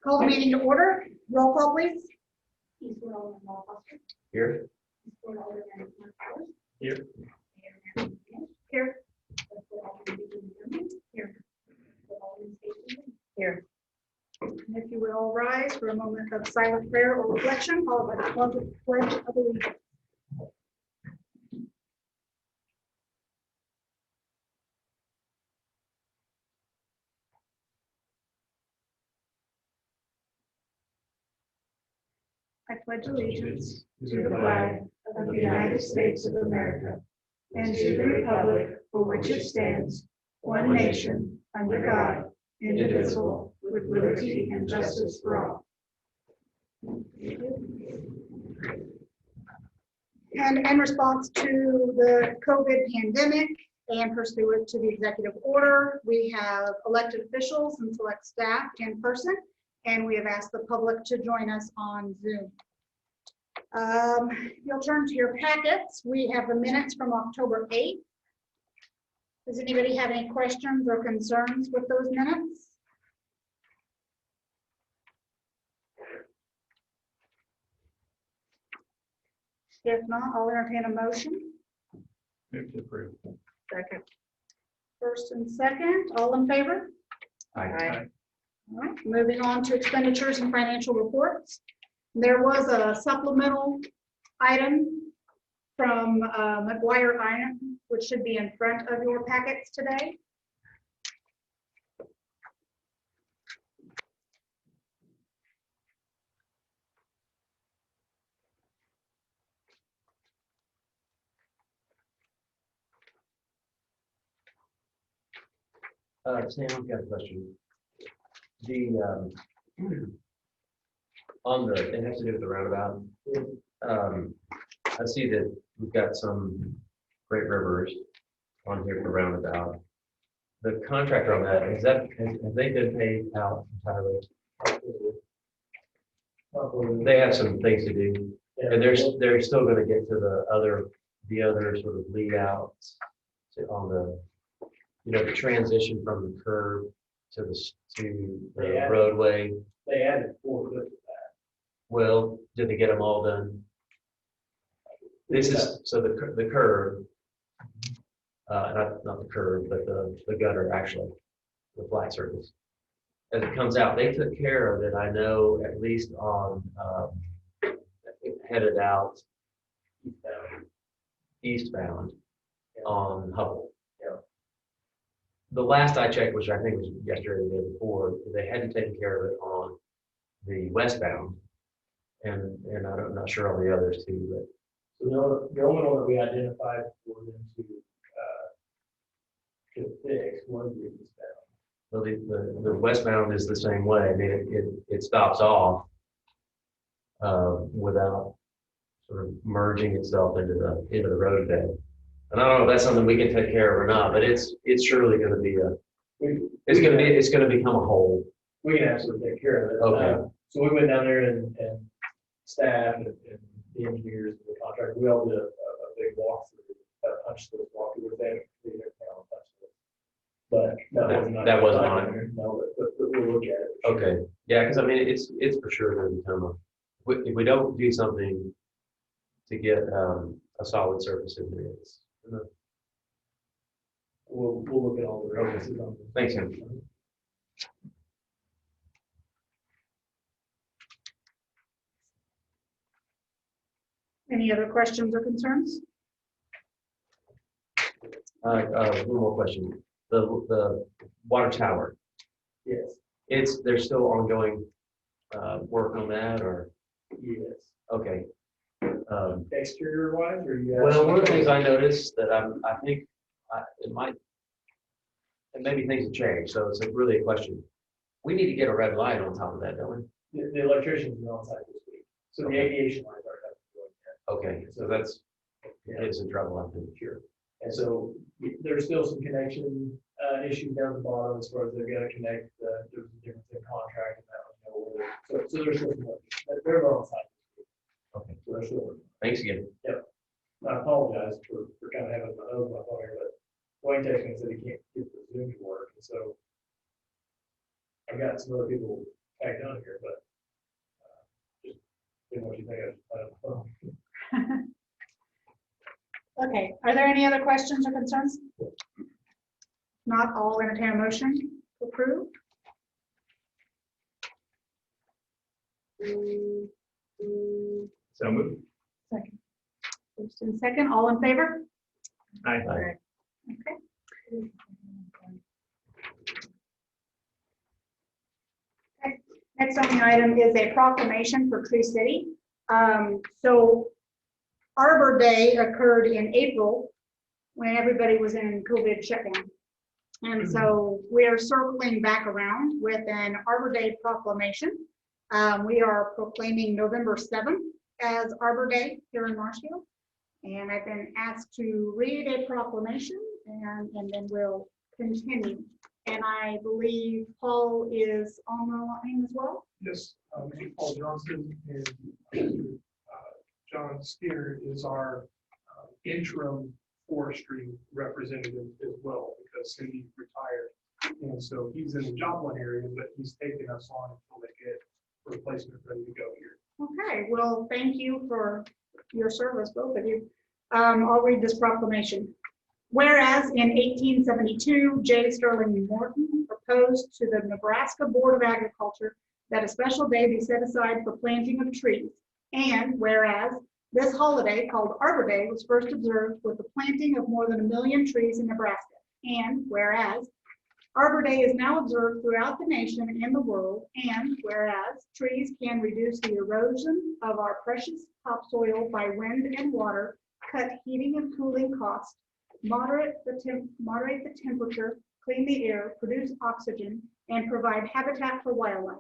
Call the meeting to order. Roll call, please. Here. Here. Here. Here. Here. And if you would all rise for a moment of silent prayer or reflection, followed by the pledge of allegiance. I pledge allegiance to the flag of the United States of America and to the republic for which it stands, one nation, under God, indivisible, with liberty and justice for all. And in response to the COVID pandemic and pursuant to the executive order, we have elected officials and select staff in person, and we have asked the public to join us on Zoom. You'll turn to your packets. We have the minutes from October 8th. Does anybody have any questions or concerns with those minutes? If not, I'll entertain a motion. Move to approve. Second. First and second, all in favor? Aye. All right, moving on to expenditures and financial reports. There was a supplemental item from McGuire Iron, which should be in front of your packets today. Sam, I've got a question. On the, it has to do with the roundabout. I see that we've got some great rivers on here for roundabout. The contractor on that, have they been paid out entirely? They have some things to do, and they're still going to get to the other sort of lead outs on the, the transition from the curb to the roadway. They added 4 foot to that. Well, did they get them all done? This is, so the curb, not the curb, but the gutter, actually, the flat surface. As it comes out, they took care of it, I know, at least on, headed out eastbound on Hubble. Yeah. The last I checked, which I think was yesterday or the day before, they hadn't taken care of it on the westbound. And I'm not sure on the others too, but. So the only one that we identified for them to fix was the eastbound. Well, the westbound is the same way. I mean, it stops off without sort of merging itself into the roadbed. And I don't know if that's something we can take care of or not, but it's surely going to be it's going to become a hole. We can absolutely take care of it. Okay. So we went down there and staff and the engineers and the contractor, we all did a big walkthrough, punch list walkthrough with them. But that wasn't on it. No, but we'll look at it. Okay. Yeah, because I mean, it's for sure going to become if we don't do something to get a solid surface in there. We'll look at all the references on this. Thanks, Sam. Any other questions or concerns? One more question. The water tower. Yes. There's still ongoing work on that, or? Yes. Okay. Exterior wise, or you? Well, one of the things I noticed that I think it might, and maybe things have changed, so it's really a question. We need to get a red light on top of that, don't we? The electrician's been on site this week, so the aviation lines are Okay, so that's it's in trouble, I'm pretty sure. And so there's still some connection issues down the bottom as far as they've got to connect. There's a difference in contract and that one. So there's still some work. They're on site. Okay. So they're still working. Thanks again. Yep. I apologize for kind of having my nose on my phone here, but Wayne texted me and said he can't get the Zoom to work. And so I got some other people tagged on here, but just didn't know what you think of. Okay, are there any other questions or concerns? Not, I'll entertain a motion to approve. So moved. Second. First and second, all in favor? Aye. Okay. Okay. Next on the item is a proclamation for Tree City. So Arbor Day occurred in April when everybody was in COVID shutdown. And so we are circling back around with an Arbor Day proclamation. We are proclaiming November 7th as Arbor Day here in Marshfield. And I've been asked to read a proclamation and then we'll continue. And I believe Paul is on the line as well. Yes, Paul Johnson and John Skinner is our interim forestry representative as well, because Cindy retired. And so he's in the Joplin area, but he's taking us on until they get a replacement ready to go here. Okay, well, thank you for your service, both of you. I'll read this proclamation. Whereas in 1872, J. Sterling Morton proposed to the Nebraska Board of Agriculture that a special day be set aside for planting of trees. And whereas this holiday called Arbor Day was first observed with the planting of more than 1 million trees in Nebraska. And whereas Arbor Day is now observed throughout the nation and the world. And whereas trees can reduce the erosion of our precious topsoil by wind and water, cut heating and cooling costs, moderate the temperature, clean the air, produce oxygen, and provide habitat for wildlife.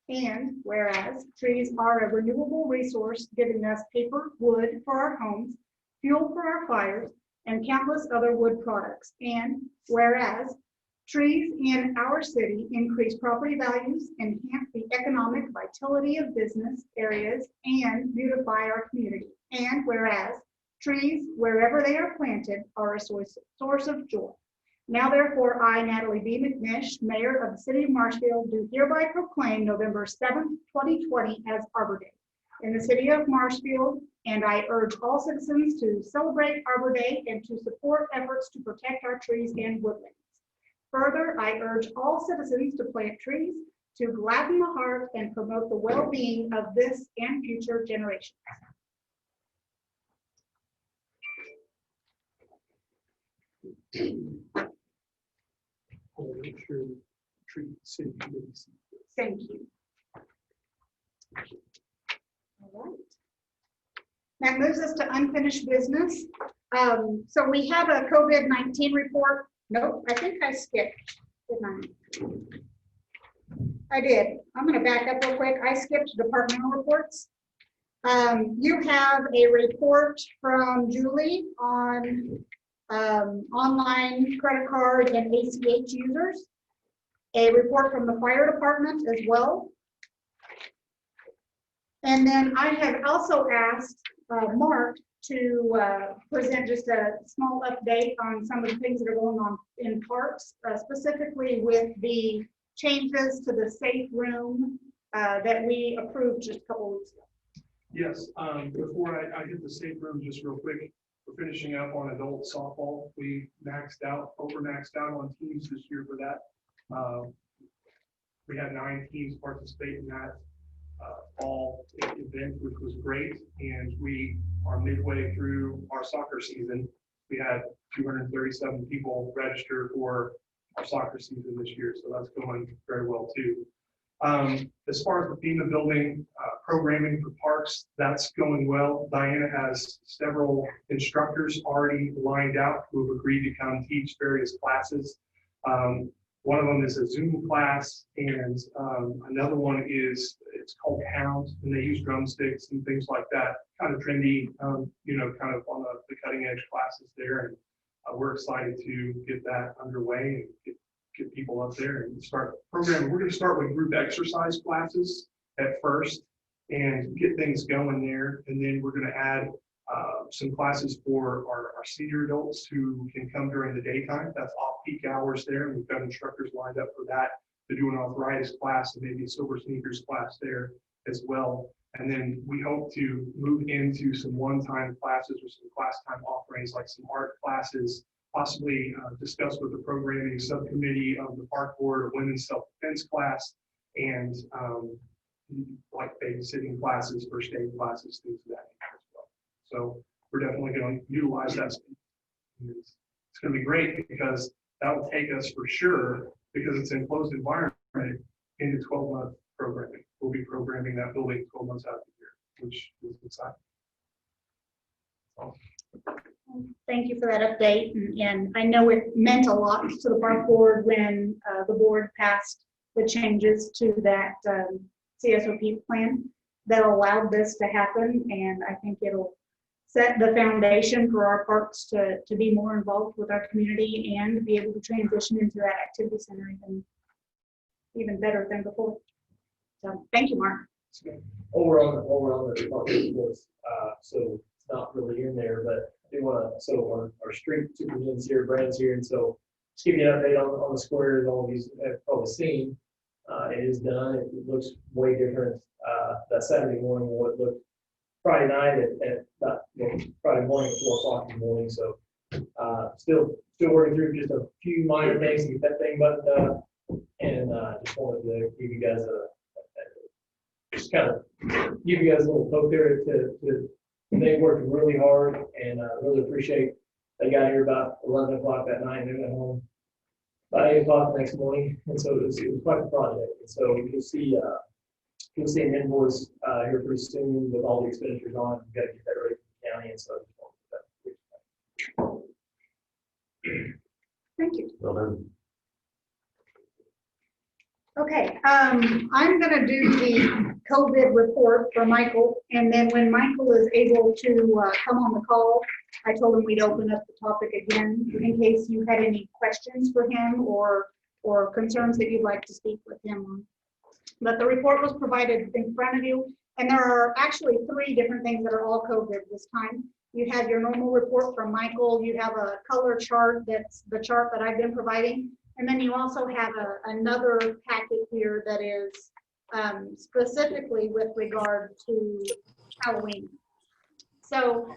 And whereas trees are a renewable resource, giving us paper, wood for our homes, fuel for our fires, and countless other wood products. And whereas trees in our city increase property values, enhance the economic vitality of business areas, and beautify our community. And whereas trees, wherever they are planted, are a source of joy. Now, therefore, I, Natalie B. McNish, Mayor of the City of Marshfield, do hereby proclaim November 7th, 2020 as Arbor Day in the City of Marshfield, and I urge all citizens to celebrate Arbor Day and to support efforts to protect our trees and woodlands. Further, I urge all citizens to plant trees to gladden the heart and promote the well-being of this and future generations. I'll make sure Tree City committee sees this. Thank you. All right. That moves us to unfinished business. So we have a COVID-19 report. Nope, I think I skipped, didn't I? I did. I'm going to back up real quick. I skipped departmental reports. You have a report from Julie on online credit card and ACH users, a report from the fire department as well. And then I have also asked Mark to present just a small update on some of the things that are going on in parks, specifically with the changes to the safe room that we approved just a couple weeks ago. Yes, before I hit the safe room, just real quick, we're finishing up on adult softball. We over maxed out on teams this year for that. We had 9 teams participate in that fall event, which was great. And we are midway through our soccer season. We had 237 people register for our soccer season this year, so that's going very well too. As far as the FEMA building programming for parks, that's going well. Diana has several instructors already lined out who have agreed to come teach various classes. One of them is a Zoom class, and another one is, it's called Hound, and they use drumsticks and things like that. Kind of trendy, kind of on the cutting edge classes there. And we're excited to get that underway and get people up there and start programming. We're going to start with group exercise classes at first and get things going there. And then we're going to add some classes for our senior adults who can come during the daytime. That's off-peak hours there. And we've got instructors lined up for that. to do an arthritis class and maybe a silver sneakers class there as well. And then we hope to move into some one-time classes or some class time offerings, like some art classes, possibly discuss with the programming subcommittee of the park board or women's self-defense class, and like babysitting classes, first aid classes, things of that nature as well. So we're definitely going to utilize that space. It's going to be great because that will take us for sure, because it's an enclosed environment, into 12-month programming. We'll be programming that building 12 months out of the year, which is exciting. Thank you for that update. And I know it meant a lot to the park board when the board passed the changes to that CSOP plan that allowed this to happen. And I think it'll set the foundation for our parks to be more involved with our community and to be able to transition into that activity center even better than before. So thank you, Mark. Over on the department reports, so it's not really in there, but I do want to, so our street superintendent's here, Brandon's here, and so just give you an update on the squares. All of you have probably seen. It is done. It looks way different that Saturday morning than what it looked Friday night at Friday morning at 4 o'clock in the morning. So still working through just a few minor things to get that thing buttoned up, and just wanted to give you guys just kind of give you guys a little poke there to they worked really hard, and really appreciate they got here about 11 o'clock that night and they went home by 8 o'clock the next morning, and so it was quite a project. And so you'll see an invoice here pretty soon with all the expenditures on it. We've got to get that ready for the county, and so Thank you. Well done. Okay, I'm going to do the COVID report for Michael, and then when Michael is able to come on the call, I told him we'd open up the topic again in case you had any questions for him or concerns that you'd like to speak with him on. But the report was provided in front of you, and there are actually 3 different things that are all COVID this time. You have your normal report from Michael, you have a color chart that's the chart that I've been providing, and then you also have another packet here that is specifically with regard to Halloween. So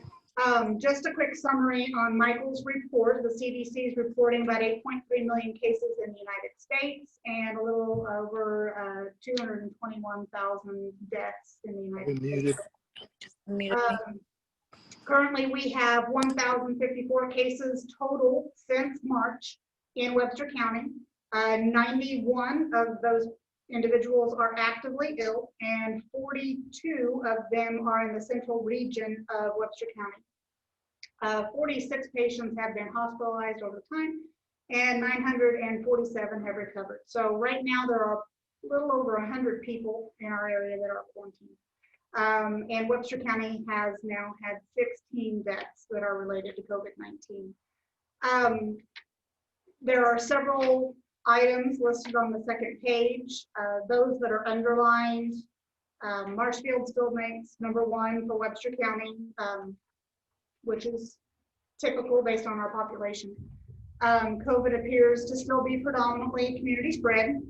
just a quick summary on Michael's report. The CDC is reporting about 8.3 million cases in the United States and a little over 221,000 deaths in the United States. Currently, we have 1,054 cases total since March in Webster County. 91 of those individuals are actively ill, and 42 of them are in the central region of Webster County. 46 patients have been hospitalized over time, and 947 have recovered. So right now there are a little over 100 people in our area that are quarantined. And Webster County has now had 16 deaths that are related to COVID-19. There are several items listed on the second page. Those that are underlined, Marshfield still ranks #1 for Webster County, which is typical based on our population. COVID appears to still be predominantly community spread.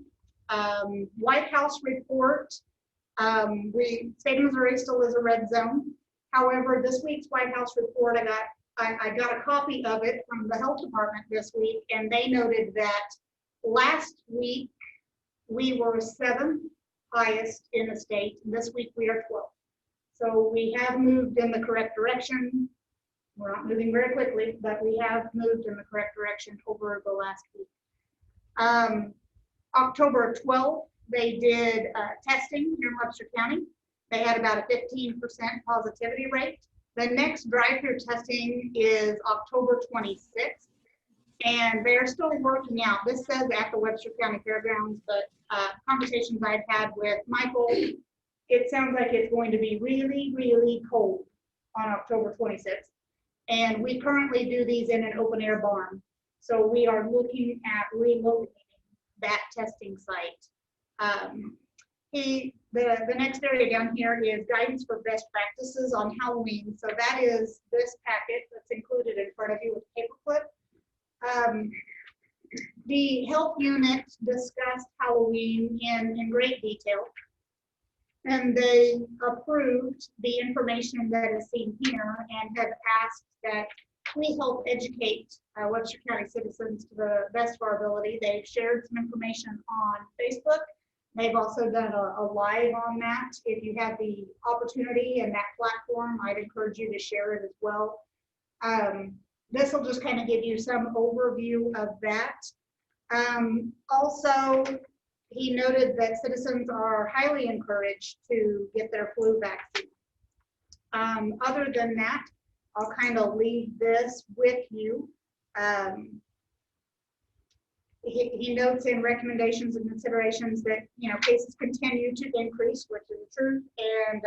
White House report, state of Missouri still is a red zone. However, this week's White House report, I got a copy of it from the health department this week, and they noted that last week we were 7th highest in the state. This week we are 12th. So we have moved in the correct direction. We're not moving very quickly, but we have moved in the correct direction over the last week. October 12th, they did testing here in Webster County. They had about a 15% positivity rate. The next drive-through testing is October 26th, and they're still working out. This says at the Webster County Fairgrounds, but conversations I've had with Michael, it sounds like it's going to be really, really cold on October 26th. And we currently do these in an open air barn. So we are looking at relocating that testing site. The next area down here is guidance for best practices on Halloween. So that is this packet that's included in front of you with paperclip. The health unit discussed Halloween in great detail. And they approved the information that is seen here and have asked that we help educate Webster County citizens to the best of our ability. They've shared some information on Facebook. They've also done a live on that. If you have the opportunity and that platform, I'd encourage you to share it as well. This will just kind of give you some overview of that. Also, he noted that citizens are highly encouraged to get their flu vaccine. Other than that, I'll kind of leave this with you. He notes in recommendations and considerations that, you know, cases continue to increase, which is the truth, and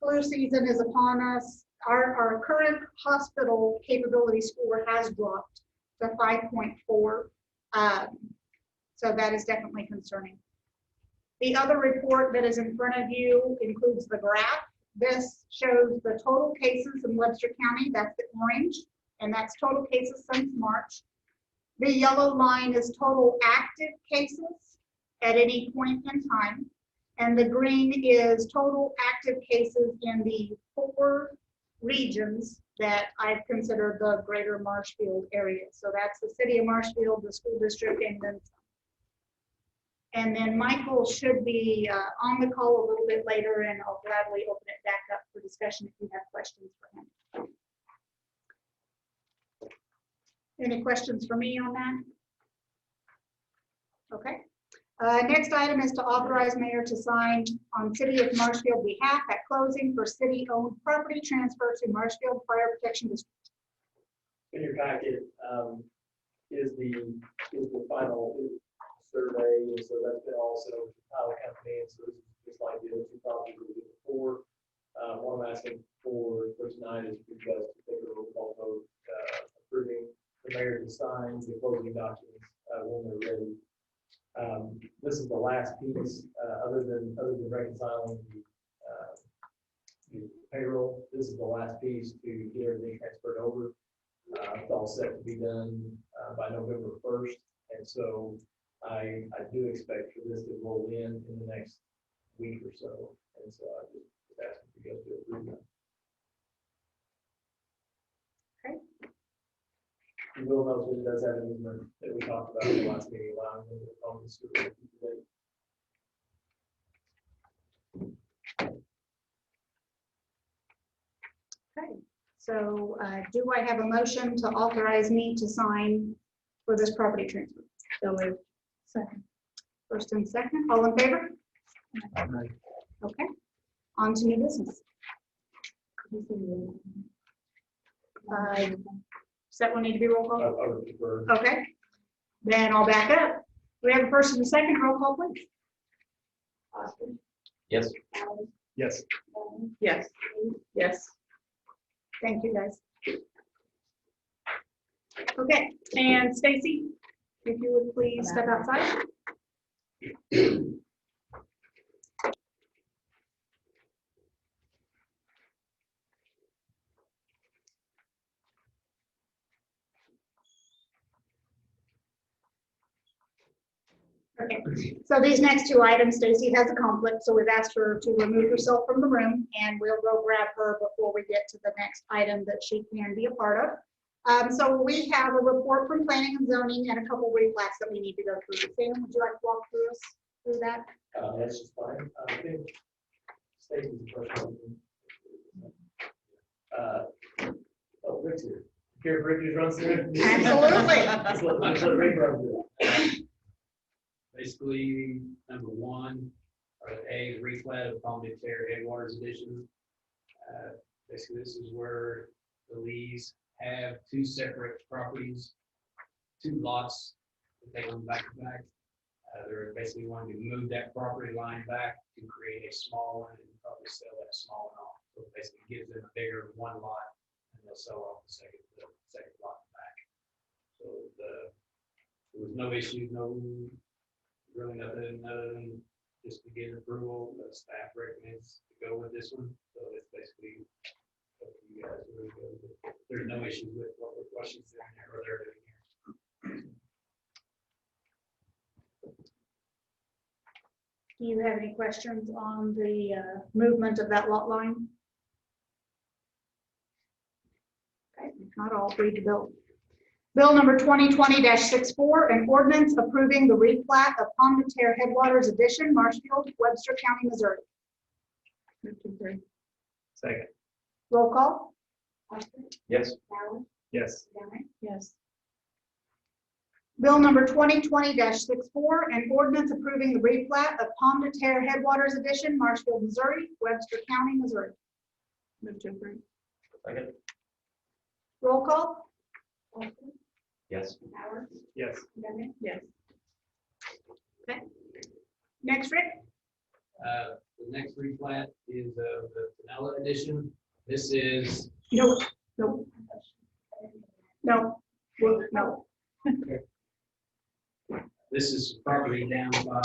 flu season is upon us. Our current hospital capability score has dropped to 5.4. So that is definitely concerning. The other report that is in front of you includes the graph. This shows the total cases in Webster County. That's the orange, and that's total cases since March. The yellow line is total active cases at any point in time, and the green is total active cases in the 4 regions that I've considered the greater Marshfield area. So that's the City of Marshfield, the school district, and then some. And then Michael should be on the call a little bit later, and I'll gladly open it back up for discussion if you have questions for him. Any questions for me on that? Okay. Next item is to authorize mayor to sign on City of Marshfield behalf at closing for city-owned property transfer to Marshfield Fire Protection District. In your packet is the final survey, and so that's been also pilot company, and so this is just like the other 2 properties we did before. What I'm asking for tonight is for you guys to take a roll call vote approving the mayor to sign the closing documents when they're ready. This is the last piece, other than reconciling the payroll. This is the last piece to get everything transferred over. It's all set to be done by November 1st, and so I do expect for this to roll in the next week or so, and so I just asking for you guys to approve that. Okay. You will note that it does have an easement that we talked about in the last meeting, allowing them to own the sewer today. Okay. So do I have a motion to authorize me to sign for this property transfer? So moved. Second. First and second, all in favor? Okay. On to new business. Does that one need to be roll call? I would prefer. Okay. Then I'll back up. We have a first and a second, roll call, please. Yes. Yes. Yes. Yes. Thank you, guys. Okay, and Stacy, if you would please step outside. Okay, so these next 2 items, Stacy has a conflict, so we've asked her to remove herself from the room, and we'll go grab her before we get to the next item that she can be a part of. So we have a report from planning and zoning and a couple of replats that we need to go through. Sam, would you like to walk through us through that? That's just fine. I think Stacy's the first one. Oh, Rick's here. Here, Rick just runs through. Absolutely. Let's let Rick run through it. Basically, number 1, or A, the replat of Palm Beach Fair Headwaters Edition. Basically, this is where the Lees have 2 separate properties, 2 lots that they own back to back. They're basically wanting to move that property line back to create a small one and probably sell that small one off. So it basically gives them a bigger 1 lot, and they'll sell off the second lot back. So there was no issue, really nothing other than just to get approval. The staff recommends to go with this one. So it's basically up to you guys. There's no issues with what she's doing here or they're doing here. Do you have any questions on the movement of that lot line? Okay, if not, I'll read the bill. Bill number 2020-64, an ordinance approving the replat of Pond de Terre Headwaters Edition, Marshfield, Webster County, Missouri. Move to approve. Second. Roll call. Yes. Yes. Yes. Bill number 2020-64, an ordinance approving the replat of Pond de Terre Headwaters Edition, Marshfield, Missouri, Webster County, Missouri. Move to approve. Second. Roll call. Yes. Yes. Yes. Okay. Next, Rick. The next replat is the vanilla edition. This is, No. No. No. No. this is property down by,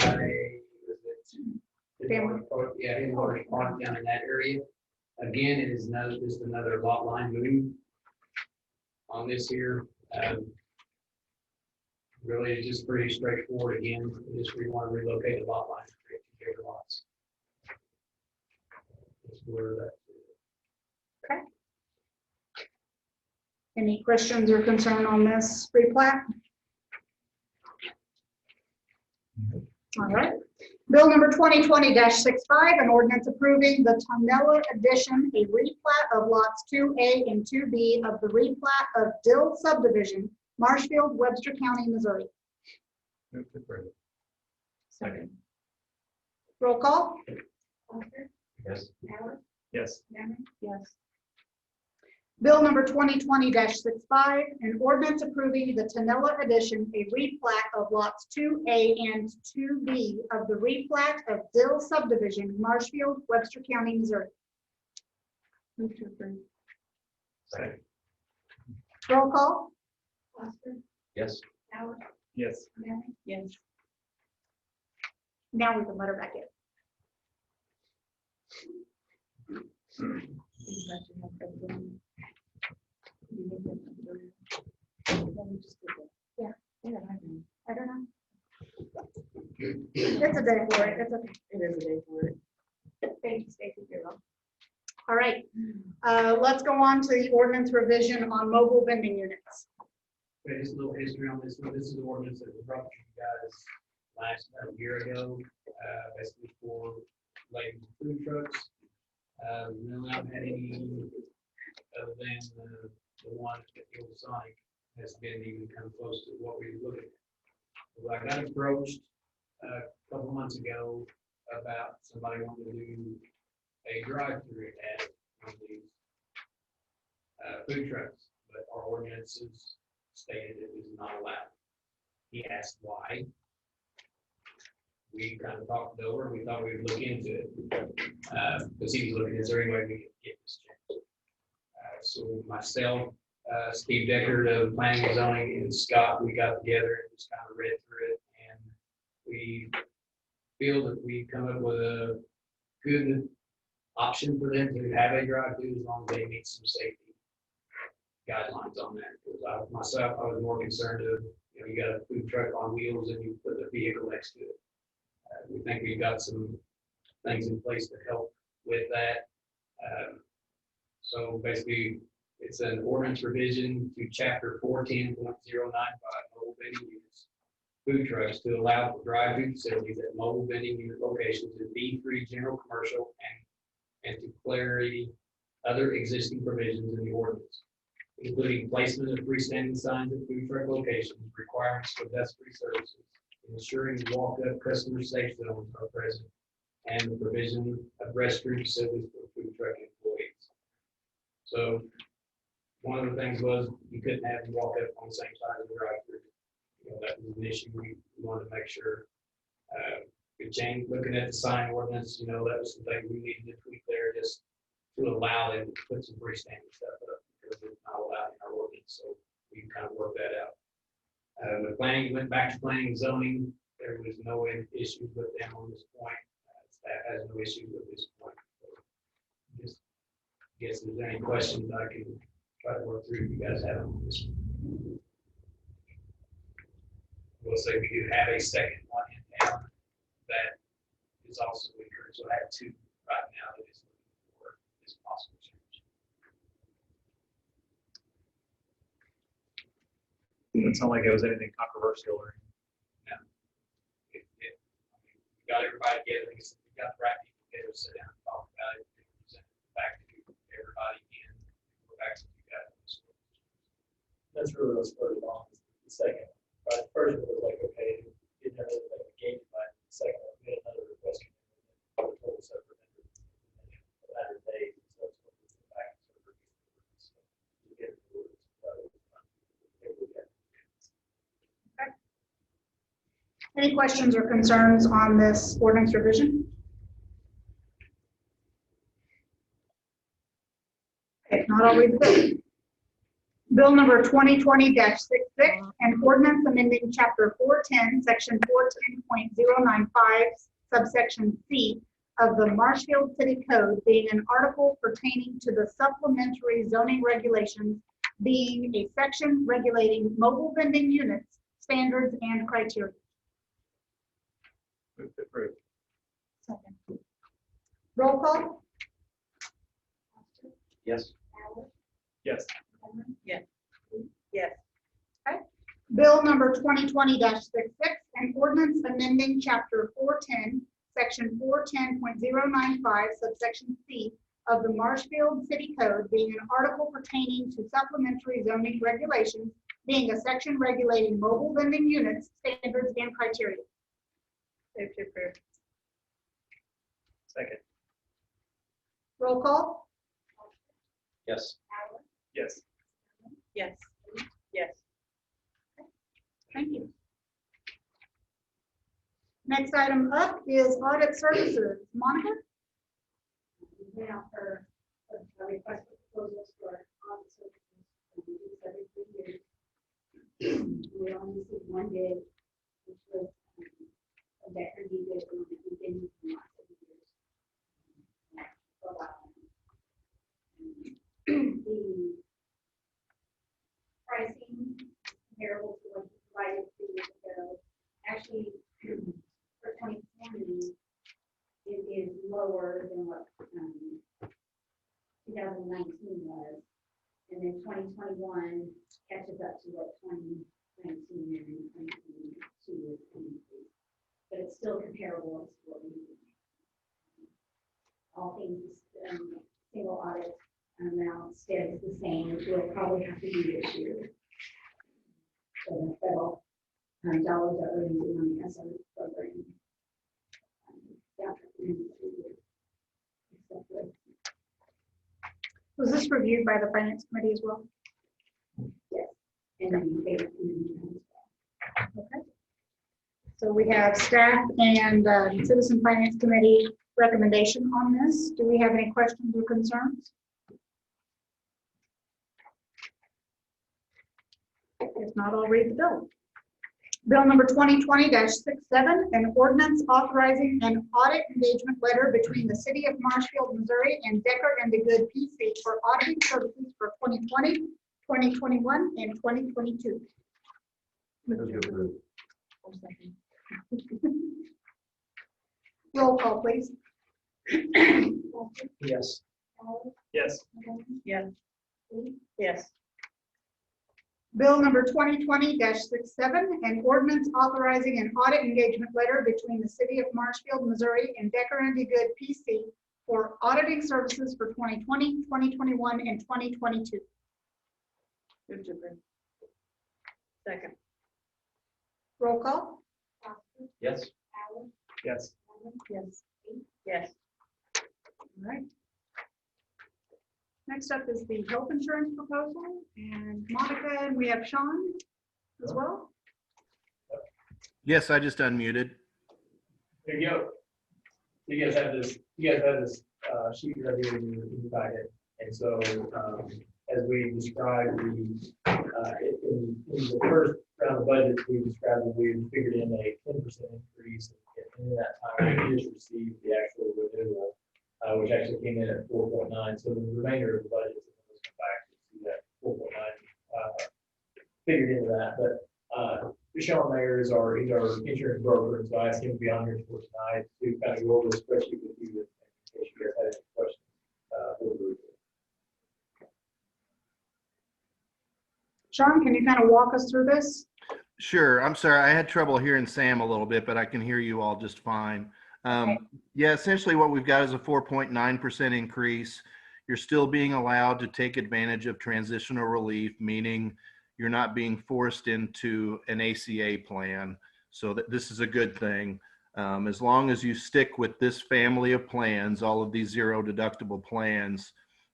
Family. yeah, Hillhurst Park down in that area. Again, it is just another lot line move on this here. Really, it's just pretty straightforward. Again, we want to relocate the lot line to create two bigger lots. That's where that. Any questions or concern on this replat? All right. Bill number 2020-65, an ordinance approving the Tonella Edition, a replat of lots 2A and 2B of the replat of Dill subdivision, Marshfield, Webster County, Missouri. Move to approve. Second. Roll call. Yes. Yes. Yes. Bill number 2020-65, an ordinance approving the Tonella Edition, a replat of lots 2A and 2B of the replat of Dill subdivision, Marshfield, Webster County, Missouri. Move to approve. Second. Roll call. Yes. Yes. Yes. Now we can let her back in. Yeah. I don't know. It's a day for it. It's okay. It is a day for it. Thank you, Stacy. All right. Let's go on to the ordinance revision on mobile vending units. Okay, just a little history on this one. This is an ordinance that was brought to you guys last year ago, basically for like food trucks. We really haven't had any other than the one that the old Sonic has been even kind of close to what we were looking at. Well, I got approached a couple months ago about somebody wanting to do a drive-through at one of these food trucks, but our ordinances stated it was not allowed. He asked why. We kind of talked it over. We thought we would look into it because he was looking, is there any way we could get this changed? So myself, Steve Deckard of Planning and Zoning, and Scott, we got together and just kind of read through it, and we feel that we come up with a good option for them to have a drive-through as long as they meet some safety guidelines on that. Because I was more concerned of, you got a food truck on wheels and you put a vehicle next to it. We think we've got some things in place to help with that. So basically, it's an ordinance revision to chapter 410.095 mobile vending units, food trucks, to allow for drive-through facilities at mobile vending unit locations in B3 general commercial and to clarify other existing provisions in the ordinance, including placement of freestanding signs at food truck locations, requirements for dust-free services, ensuring walk-up customer safe zones are present, and the provision of restroom facilities for food truck employees. So one of the things was you couldn't have them walk up on the same side of the drive-through. That was an issue we wanted to make sure. We changed, looking at the sign ordinance, that was something we needed to tweak there just to allow them to put some freestanding stuff up because it's not allowed in our ordinance. So we can kind of work that out. The planning went back to planning and zoning. There was no issues with them on this point. Staff has no issues with this point. So just guess if there's any questions I can try to work through if you guys have them on this one. We'll say we do have a second one in town that is also here, so I have two right now that is looking for this possible change. It sounded like it was anything controversial or. We got everybody together, like I said, we got the right people together, sit down and talk about it, and present it back to everybody again, go back to you guys. That's really what's spurred it on, the second. Right, the first one was like, okay, didn't have anything to gain by it. The second one, we had another request. from them, total separate vendor, and then a matter of days, so it's going to go back and sort of so you get the words, Any questions or concerns on this ordinance revision? If not, I'll read the bill. Bill number 2020-66, an ordinance amending chapter 410, section 410.095, subsection C of the Marshfield City Code, being an article pertaining to the supplementary zoning regulations, being a section regulating mobile vending units, standards, and criteria. Move to approve. Second. Roll call? Yes. Yes. Yes. Okay. Bill number 2020-66, an ordinance amending chapter 410, section 410.095, subsection C of the Marshfield City Code, being an article pertaining to supplementary zoning regulations, being a section regulating mobile vending units, standards, and criteria. Move to approve. Second. Roll call? Yes. Yes. Yes. Yes. Thank you. Next item up is audit services. Monica? Now for a request for proposals for audit services. We do this every 3 years. We only received one bid, which was a Decker D bid that we've been using the last 7 years. For a while. The pricing comparable to what you provided 3 years ago. Actually, for 2020, it is lower than what 2019 was. And then 2021 catches up to what 2019 and 2022 is increased. But it's still comparable to what we do. All things, single audit amount stays the same, which we'll probably have to do this year. So the federal dollars that we're using on the SR program. Was this reviewed by the finance committee as well? Yes. And then you pay it. Okay. So we have staff and citizen finance committee recommendation on this. Do we have any questions or concerns? If not, I'll read the bill. Bill number 2020-67, an ordinance authorizing an audit engagement letter between the City of Marshfield, Missouri and Decker and DeGood PC for auditing services for 2020, 2021, and 2022. Move to approve. Roll call, please. Yes. Yes. Yes. Yes. Bill number 2020-67, an ordinance authorizing an audit engagement letter between the City of Marshfield, Missouri and Decker and DeGood PC for auditing services for 2020, 2021, and 2022. Second. Roll call? Yes. Yes. Yes. Yes. All right. Next up is the health insurance proposal, and Monica, and we have Sean as well. Yes, I just unmuted. There you go. You guys have this sheet right here in your packet. And so, as we described, in the first round of budget, we described that we figured in a 10% increase. And in that time, we just received the actual renewal, which actually came in at 4.9. So the remainder of the budget is come back to see that 4.9 figured into that. But Sean Mayer is he's our insurance broker, and so I asked him to be on here for tonight to kind of go over the spreadsheet with you in case you guys had any questions. For the group. Sean, can you kind of walk us through this? Sure. I'm sorry. I had trouble hearing Sam a little bit, but I can hear you all just fine. Yeah, essentially what we've got is a 4.9% increase. You're still being allowed to take advantage of transitional relief, meaning you're not being forced into an ACA plan. So that this is a good thing. As long as you stick with this family of plans, all of these zero deductible plans,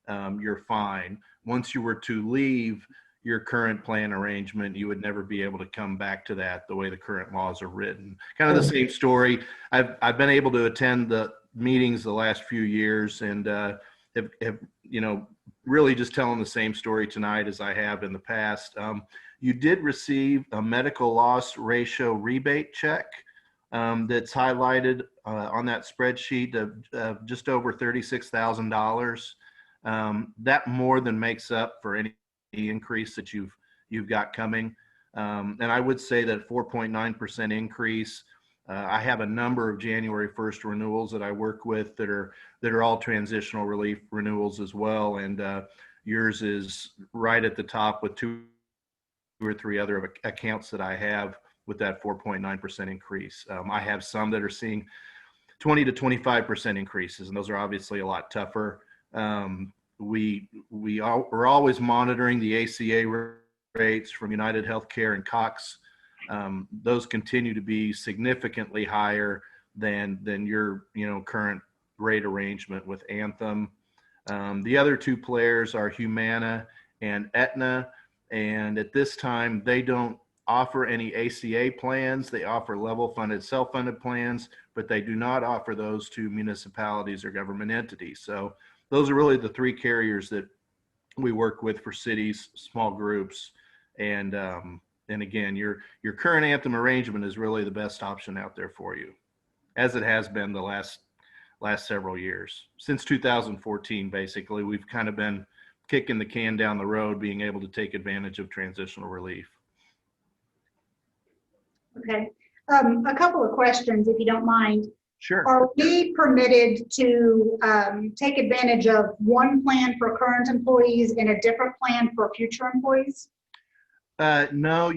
you're fine. Once you were to leave your current plan arrangement, you would never be able to come back to that the way the current laws are written. Kind of the same story. I've been able to attend the meetings the last few years and have really just telling the same story tonight as I have in the past. You did receive a medical loss ratio rebate check that's highlighted on that spreadsheet of just over $36,000. That more than makes up for any increase that you've got coming. And I would say that 4.9% increase. I have a number of January 1st renewals that I work with that are all transitional relief renewals as well. And yours is right at the top with 2 or 3 other accounts that I have with that 4.9% increase. I have some that are seeing 20 to 25% increases, and those are obviously a lot tougher. We're always monitoring the ACA rates from United Healthcare and Cox. Those continue to be significantly higher than your current rate arrangement with Anthem. The other 2 players are Humana and Aetna, and at this time they don't offer any ACA plans. They offer level funded, self-funded plans, but they do not offer those to municipalities or government entities. So those are really the 3 carriers that we work with for cities, small groups, and again, your current Anthem arrangement is really the best option out there for you, as it has been the last several years. Since 2014, basically, we've kind of been kicking the can down the road, being able to take advantage of transitional relief. Okay. A couple of questions, if you don't mind. Sure. Are we permitted to take advantage of one plan for current employees and a different plan for future employees? No,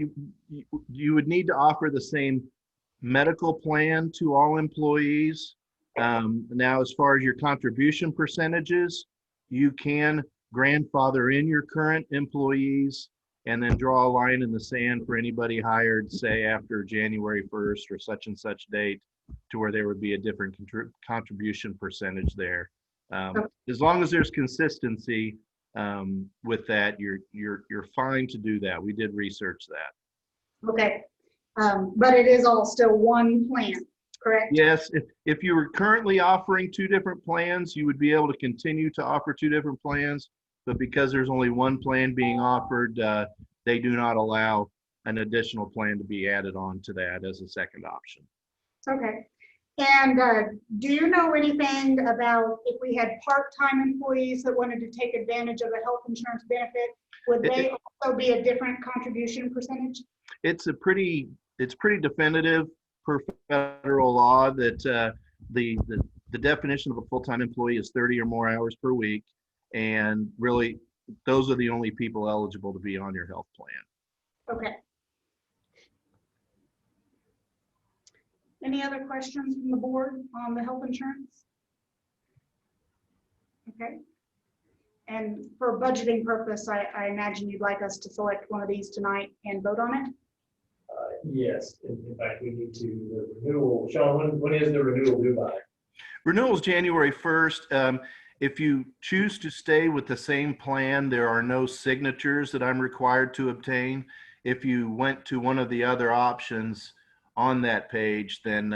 you would need to offer the same medical plan to all employees. Now, as far as your contribution percentages, you can grandfather in your current employees and then draw a line in the sand for anybody hired, say, after January 1st or such and such date, to where there would be a different contribution percentage there. As long as there's consistency with that, you're fine to do that. We did research that. Okay, but it is all still one plan, correct? Yes, if you were currently offering 2 different plans, you would be able to continue to offer 2 different plans, but because there's only one plan being offered, they do not allow an additional plan to be added on to that as a second option. Okay. And do you know anything about if we had part-time employees that wanted to take advantage of a health insurance benefit, would they also be a different contribution percentage? It's pretty definitive per federal law that the definition of a full-time employee is 30 or more hours per week, and really those are the only people eligible to be on your health plan. Okay. Any other questions from the board on the health insurance? Okay. And for budgeting purpose, I imagine you'd like us to select one of these tonight and vote on it? Yes, in fact, we need to, the renewal. Sean, when is the renewal due by? Renewal is January 1st. If you choose to stay with the same plan, there are no signatures that I'm required to obtain. If you went to one of the other options on that page, then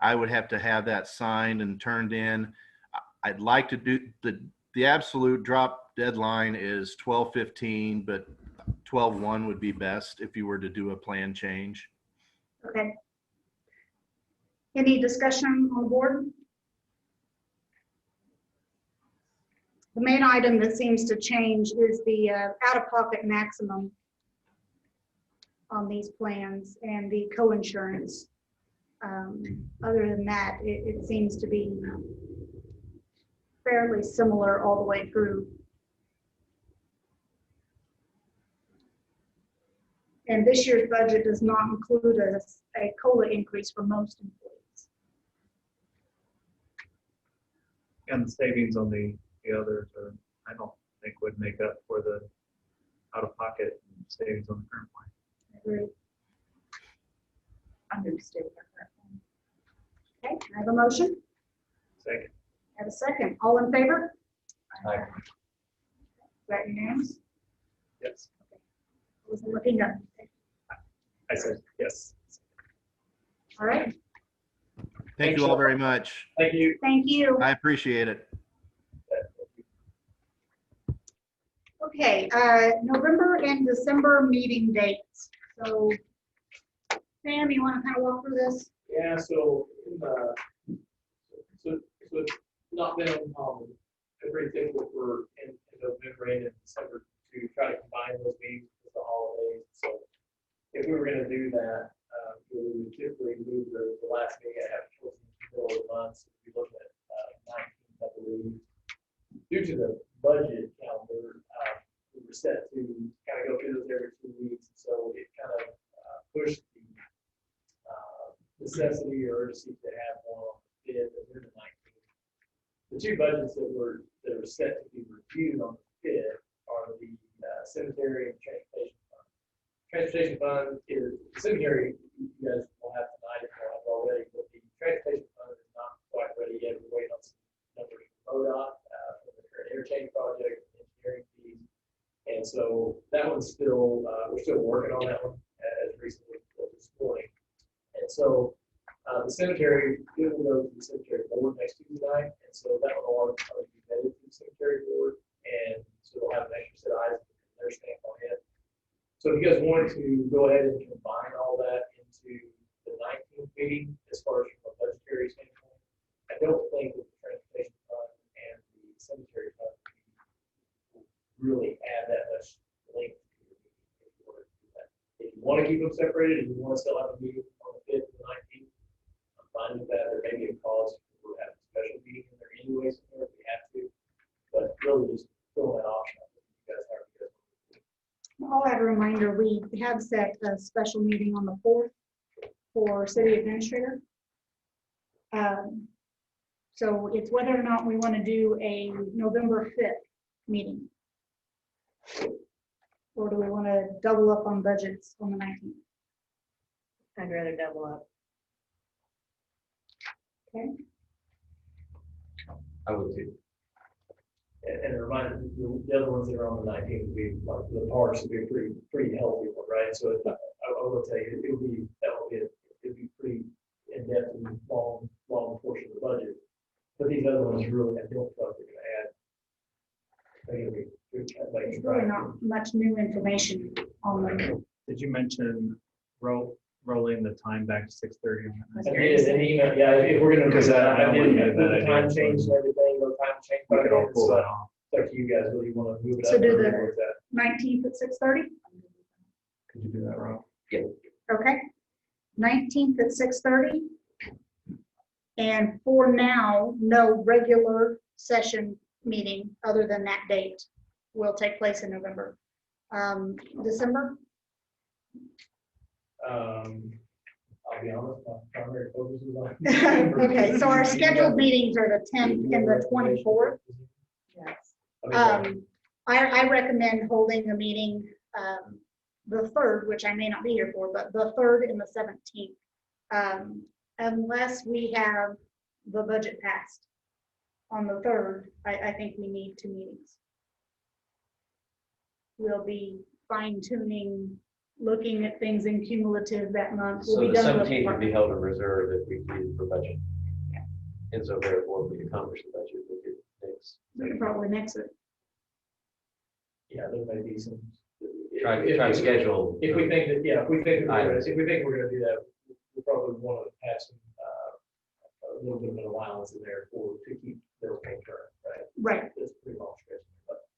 I would have to have that signed and turned in. I'd like to do the absolute drop deadline is 12/15, but 12/1 would be best if you were to do a plan change. Okay. Any discussion on the board? The main item that seems to change is the out-of-pocket maximum. on these plans and the co-insurance. Other than that, it seems to be fairly similar all the way through. And this year's budget does not include a COLA increase for most employees. And the savings on the others are, I don't think would make up for the out-of-pocket savings on the current plan. I agree. I'm going to stay with that. Okay, I have a motion. Second. I have a second. All in favor? Aye. Is that unanimous? Yes. Wasn't looking up. I said yes. All right, Thank you all very much. Thank you. thank you. I appreciate it. Okay, November and December meeting dates. So Sam, you want to kind of walk through this? Yeah, so, so it's not been, very difficult for in November and in December to try to combine those meetings with the holidays. So if we were gonna do that, we would typically move the last meeting I have towards the middle of the month. So we'd be looking at 19th, I believe. Due to the budget calendar, we were set to kind of go through those every 2 weeks. So it kind of pushed the necessity or urgency to have one on the 5th and then the 19th. The two budgets that are set to be reviewed on the 5th are the cemetery and transportation fund. Transportation fund is the cemetery. You guys will have tonight if you have already, but the transportation fund is not quite ready yet. We're waiting on some numbers from ODOT for the current interchange project, engineering fees, and so that one's still we're still working on that one as recently as this morning. And so the cemetery, it will go to the cemetery board next Tuesday night, and so that one will probably be vetted to the cemetery board, and so they'll have an extra set of eyes and their stamp on it. So if you guys wanted to go ahead and combine all that into the 19th meeting, as far as from a budgetary standpoint, I don't think that the transportation fund and the cemetery fund really add that much length to your meeting if you were to do that. If you want to keep them separated and you want to still have a meeting on the 5th and the 19th, I'm fine with that. There may be a cause for having a special meeting in there anyways, if we have to, but really just fill that option up if you guys have to. I'll add a reminder, we have set a special meeting on the 4th for city administrator. So it's whether or not we want to do a November 5th meeting. Or do we want to double up on budgets on the 19th? I'd rather double up. Okay. I would too. And a reminder, the other ones that are on the 19th would be like the parks would be a pretty healthy one, right? So I will tell you, it'll be pretty in depth and long portion of the budget. But these other ones really, I don't feel like they're going to add. I think it'll be There's really not much new information on them. Did you mention rolling the time back to 6:30 on that? I did an email, yeah, if we're gonna do Because that, I that did would be a put bad the idea. time change and everything, no time change. We could all pull that It's off. up to you guys, whether you wanna move it up. So do or the- where it's at. 19th at 6:30? Could you do that, Rob? Okay. 19th at 6:30. And for now, no regular session meeting other than that date will take place in November. December? I'll be honest, my primary focus is on. Okay, so our scheduled meetings are the 10th and the 24th. Yes. I recommend holding a meeting, the 3rd, which I may not be here for, but the 3rd and the 17th. Unless we have the budget passed on the 3rd, I think we need 2 meetings. We'll be fine tuning, looking at things in cumulative that month. We'll So be the done with 17th would be department. held in reserve if we needed for budget. And so therefore, if we accomplish the budget, we could fix. We could probably mix it. Yeah, there may be some. Try to schedule. If we think that, yeah, if we think Items. we're gonna do that, we probably want to have some, a little bit of an allowance in there to keep their pay current, right? Right. It's pretty long stretch, but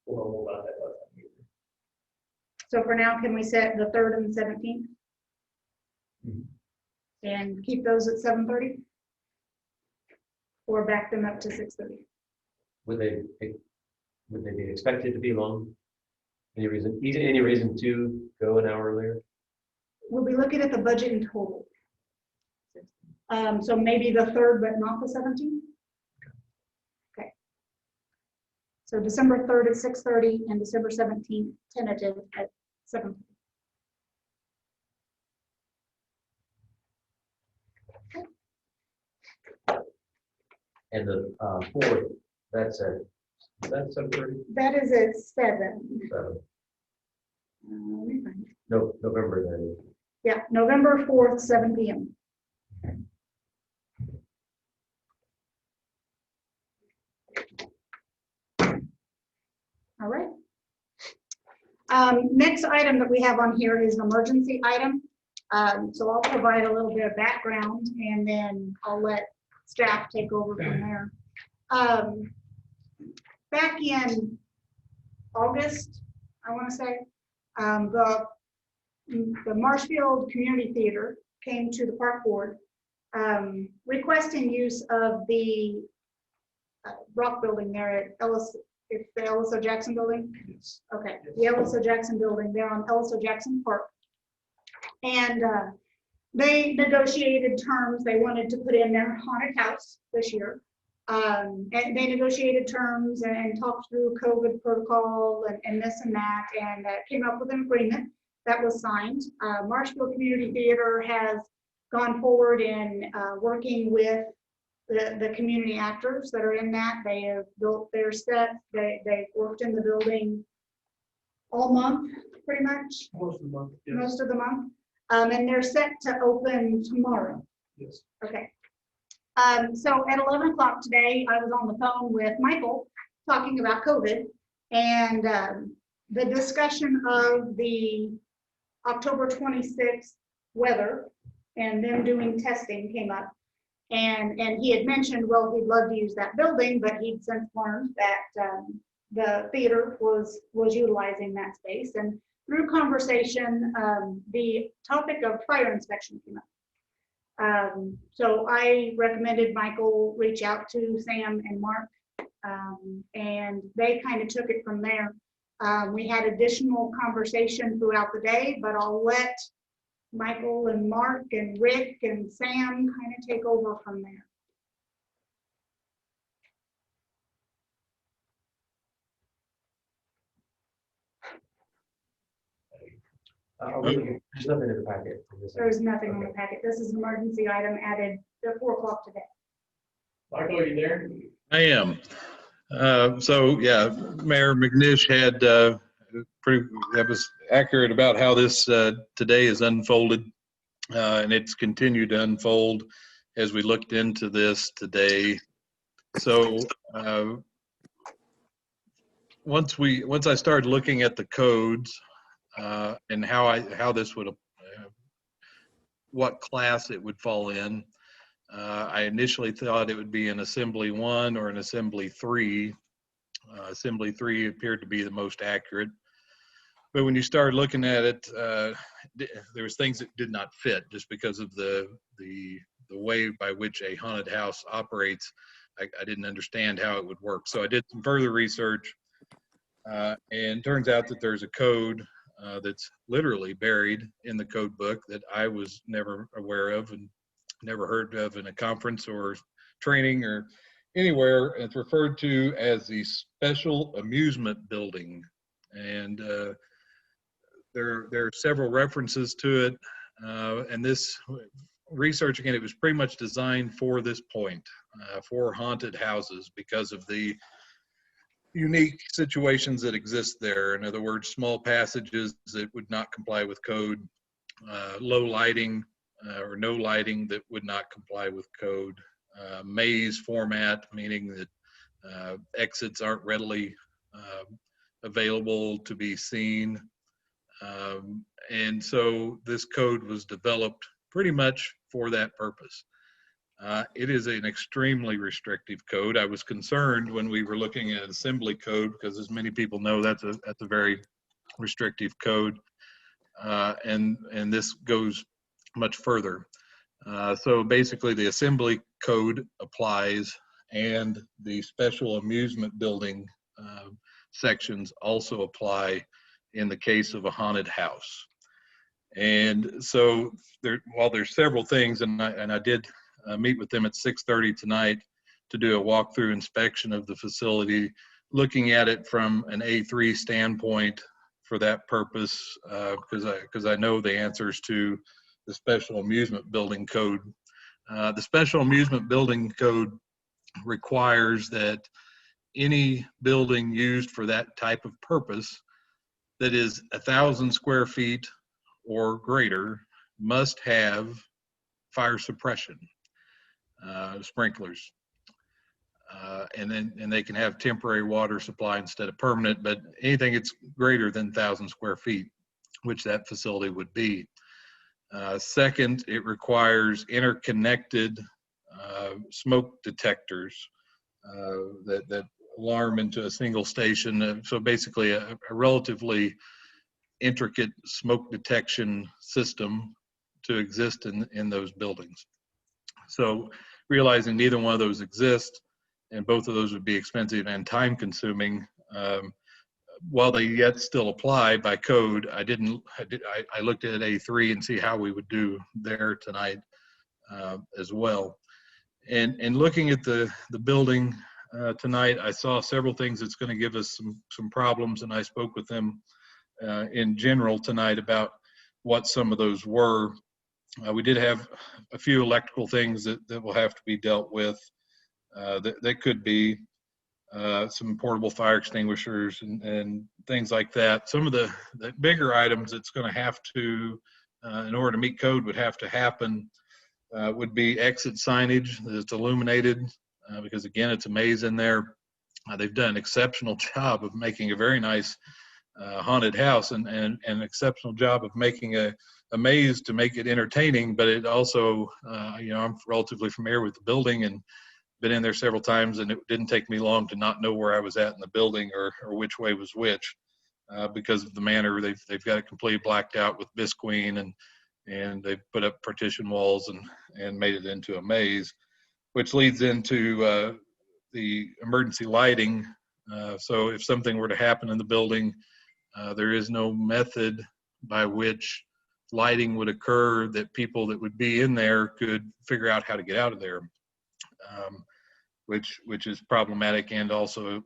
we'll know more about that by the time we get So for now, can we set the 3rd and the 17th? Mhm. And keep those at 7:30? Or back them up to 6:30? Would they be expected to be long? Any reason to go an hour earlier? We'll be looking at the budget in total. So maybe the 3rd, but not the 17th? Okay. So December 3rd at 6:30 and December 17th tentative at 7:30. And the 4th, that's 7:30? That is at 7. So, Let me find it. no, November then. Yeah, November 4th, 7 p.m. All right. Next item that we have on here is an emergency item. So I'll provide a little bit of background and then I'll let staff take over from there. Back in August, I want to say, the Marshfield Community Theater came to the park board requesting use of the rock building there at Ellis. It's the Ellis O. Jackson building? Yes. Okay, the Ellis O. Jackson building there on Ellis O. Jackson Park. And they negotiated terms. They wanted to put in their haunted house this year. And they negotiated terms and talked through COVID protocol and this and that, and came up with an agreement that was signed. Marshfield Community Theater has gone forward in working with the community actors that are in that. They have built their sets. They've worked in the building all month, pretty much, Most of the month, yes. most of the month. And they're set to open tomorrow. Yes. Okay. So at 11 o'clock today, I was on the phone with Michael talking about COVID and the discussion of the October 26th weather and them doing testing came up. And he had mentioned, well, he'd love to use that building, but he'd since learned that the theater was utilizing that space. And through conversation, the topic of fire inspection came up. So I recommended Michael reach out to Sam and Mark, and they kind of took it from there. We had additional conversation throughout the day, but I'll let Michael and Mark and Rick and Sam kind of take over from there. There's nothing in the packet. There's nothing on the packet. This is an emergency item added at 4 o'clock today. Michael, are you there? I am. So yeah, Mayor McNish had that was accurate about how this today is unfolded, and it's continued to unfold as we looked into this today. So once I started looking at the codes and how this would what class it would fall in. I initially thought it would be an Assembly 1 or an Assembly 3. Assembly 3 appeared to be the most accurate. But when you started looking at it, there was things that did not fit just because of the way by which a haunted house operates. I didn't understand how it would work. So I did some further research, and turns out that there's a code that's literally buried in the code book that I was never aware of and never heard of in a conference or training or anywhere. It's referred to as the Special Amusement Building. And there are several references to it. And this research, again, it was pretty much designed for this point, for haunted houses because of the unique situations that exist there. In other words, small passages that would not comply with code, low lighting or no lighting that would not comply with code, maze format, meaning that exits aren't readily available to be seen. And so this code was developed pretty much for that purpose. It is an extremely restrictive code. I was concerned when we were looking at assembly code because, as many people know, that's a very restrictive code. And this goes much further. So basically the assembly code applies, and the special amusement building sections also apply in the case of a haunted house. And so while there's several things, and I did meet with them at 6:30 tonight to do a walkthrough inspection of the facility, looking at it from an A3 standpoint for that purpose, because I know the answers to the special amusement building code. The special amusement building code requires that any building used for that type of purpose that is 1,000 square feet or greater must have fire suppression sprinklers. And they can have temporary water supply instead of permanent, but anything that's greater than 1,000 square feet, which that facility would be. Second, it requires interconnected smoke detectors that alarm into a single station. So basically a relatively intricate smoke detection system to exist in those buildings. So realizing neither one of those exist, and both of those would be expensive and time consuming, while they yet still apply by code, I looked at A3 and see how we would do there tonight as well. And looking at the building tonight, I saw several things that's going to give us some problems, and I spoke with them in general tonight about what some of those were. We did have a few electrical things that will have to be dealt with. That could be some portable fire extinguishers and things like that. Some of the bigger items that's going to have to, in order to meet code, would have to happen would be exit signage that's illuminated, because again, it's a maze in there. They've done an exceptional job of making a very nice haunted house, and an exceptional job of making a maze to make it entertaining, but it also, I'm relatively familiar with the building and been in there several times, and it didn't take me long to not know where I was at in the building or which way was which, because of the manner they've got it completely blacked out with bisqueen, and they've put up partition walls and made it into a maze, which leads into the emergency lighting. So if something were to happen in the building, there is no method by which lighting would occur that people that would be in there could figure out how to get out of there. Which is problematic and also a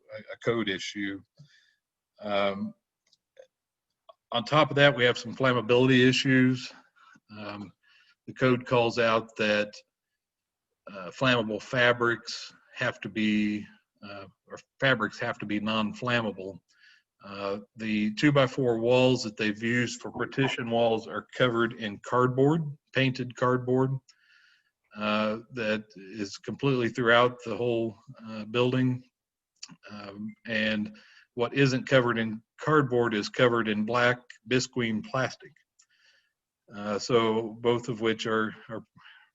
code issue. On top of that, we have some flammability issues. The code calls out that flammable fabrics have to be, or fabrics have to be non-flammable. The 2x4 walls that they've used for partition walls are covered in cardboard, painted cardboard. That is completely throughout the whole building, and what isn't covered in cardboard is covered in black bisqueen plastic, so both of which are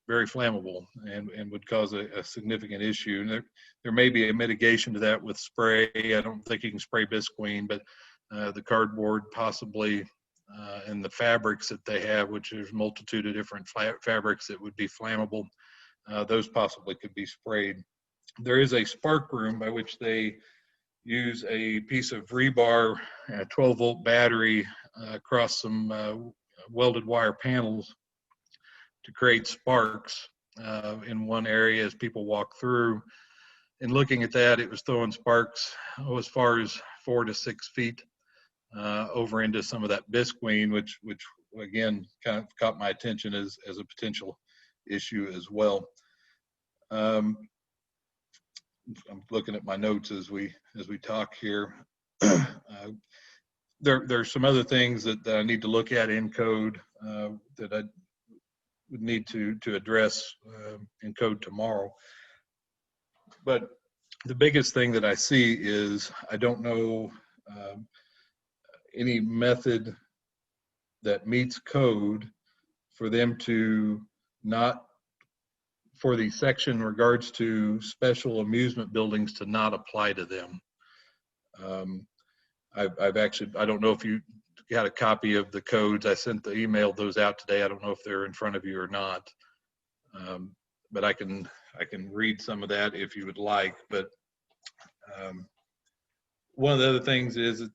very flammable and would cause a significant issue. And there may be a mitigation to that with spray. I don't think you can spray bisqueen, but the cardboard possibly, and the fabrics that they have, which there's a multitude of different fabrics that would be flammable, those possibly could be sprayed. There is a spark room by which they use a piece of rebar and a 12-volt battery across some welded wire panels to create sparks in one area as people walk through. And looking at that, it was throwing sparks as far as 4 to 6 feet over into some of that bisqueen, which again kind of caught my attention as a potential issue as well. I'm looking at my notes as we talk here. There's some other things that I need to look at in code that I would need to address in code tomorrow. But the biggest thing that I see is I don't know any method that meets code for them to not, for the section in regards to special amusement buildings to not apply to them. I've actually, I don't know if you got a copy of the codes. I emailed those out today. I don't know if they're in front of you or not. But I can read some of that if you would like. But one of the other things is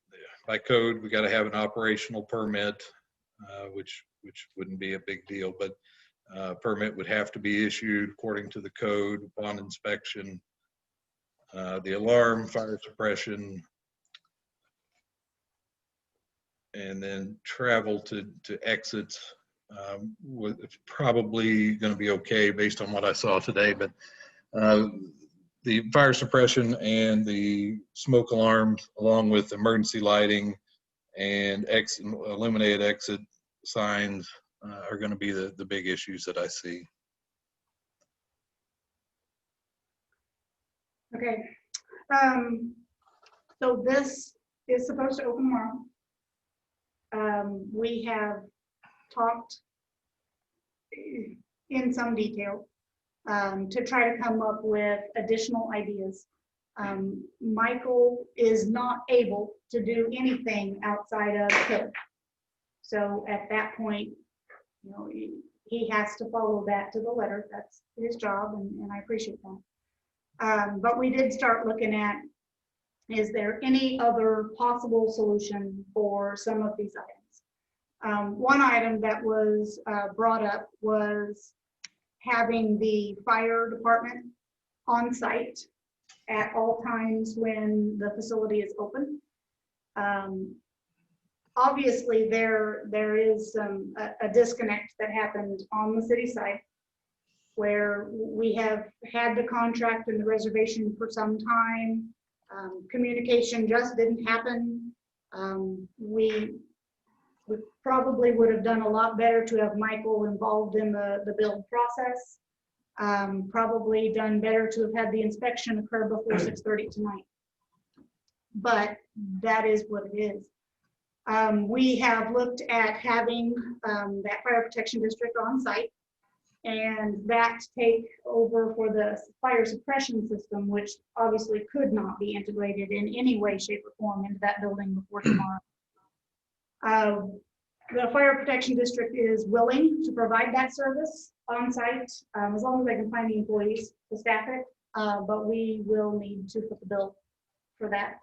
by code, we got to have an operational permit, which wouldn't be a big deal, but permit would have to be issued according to the code upon inspection. The alarm, fire suppression, and then travel to exits was probably going to be okay based on what I saw today. But the fire suppression and the smoke alarms, along with emergency lighting and illuminated exit signs, are going to be the big issues that I see. Okay. So this is supposed to open tomorrow. We have talked in some detail to try to come up with additional ideas. Michael is not able to do anything outside of code. So at that point, you know, he has to follow that to the letter. That's his job, and I appreciate that. But we did start looking at, is there any other possible solution for some of these items? One item that was brought up was having the fire department on site at all times when the facility is open. Obviously, there is a disconnect that happened on the city side, where we have had the contract and the reservation for some time. Communication just didn't happen. We probably would have done a lot better to have Michael involved in the build process. Probably done better to have had the inspection occur before 6:30 tonight. But that is what it is. We have looked at having that fire protection district on site, and that take over for the fire suppression system, which obviously could not be integrated in any way, shape, or form into that building before tomorrow. The fire protection district is willing to provide that service on site, as long as they can find the employees to staff it, but we will need to put the bill for that.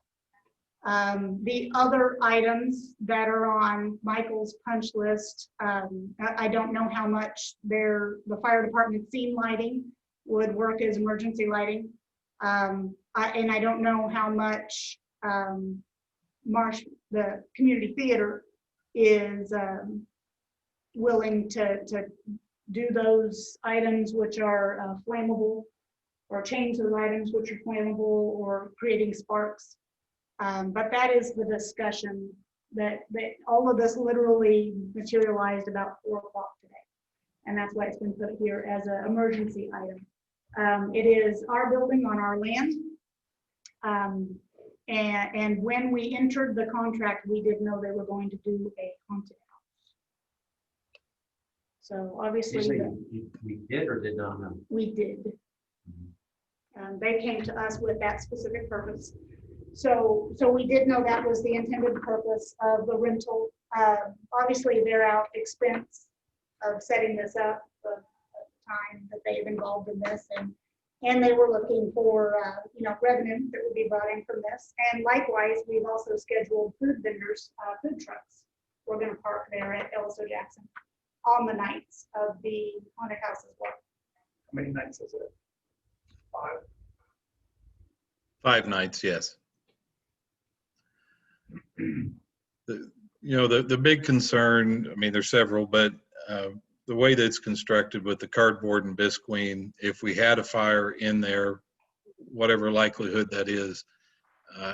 The other items that are on Michael's punch list, I don't know how much the fire department scene lighting would work as emergency lighting. And I don't know how much the community theater is willing to do those items which are flammable, or change those items which are flammable or creating sparks. But that is the discussion that all of this literally materialized about 4 o'clock today. And that's why it's been put here as an emergency item. It is our building on our land. And when we entered the contract, we did know they were going to do a haunted house. So obviously we did or did not know? We did. They came to us with that specific purpose. So we did know that was the intended purpose of the rental. Obviously, they're out expense of setting this up, the time that they've involved in this, and they were looking for revenue that would be brought in from this. And likewise, we've also scheduled food vendors, food trucks. We're going to park there at Ellis Jackson on the nights of the haunted house as well. How many nights is it? 5? 5 nights, yes. The big concern, I mean, there's several, but the way that it's constructed with the cardboard and bisqueen, if we had a fire in there, whatever likelihood that is,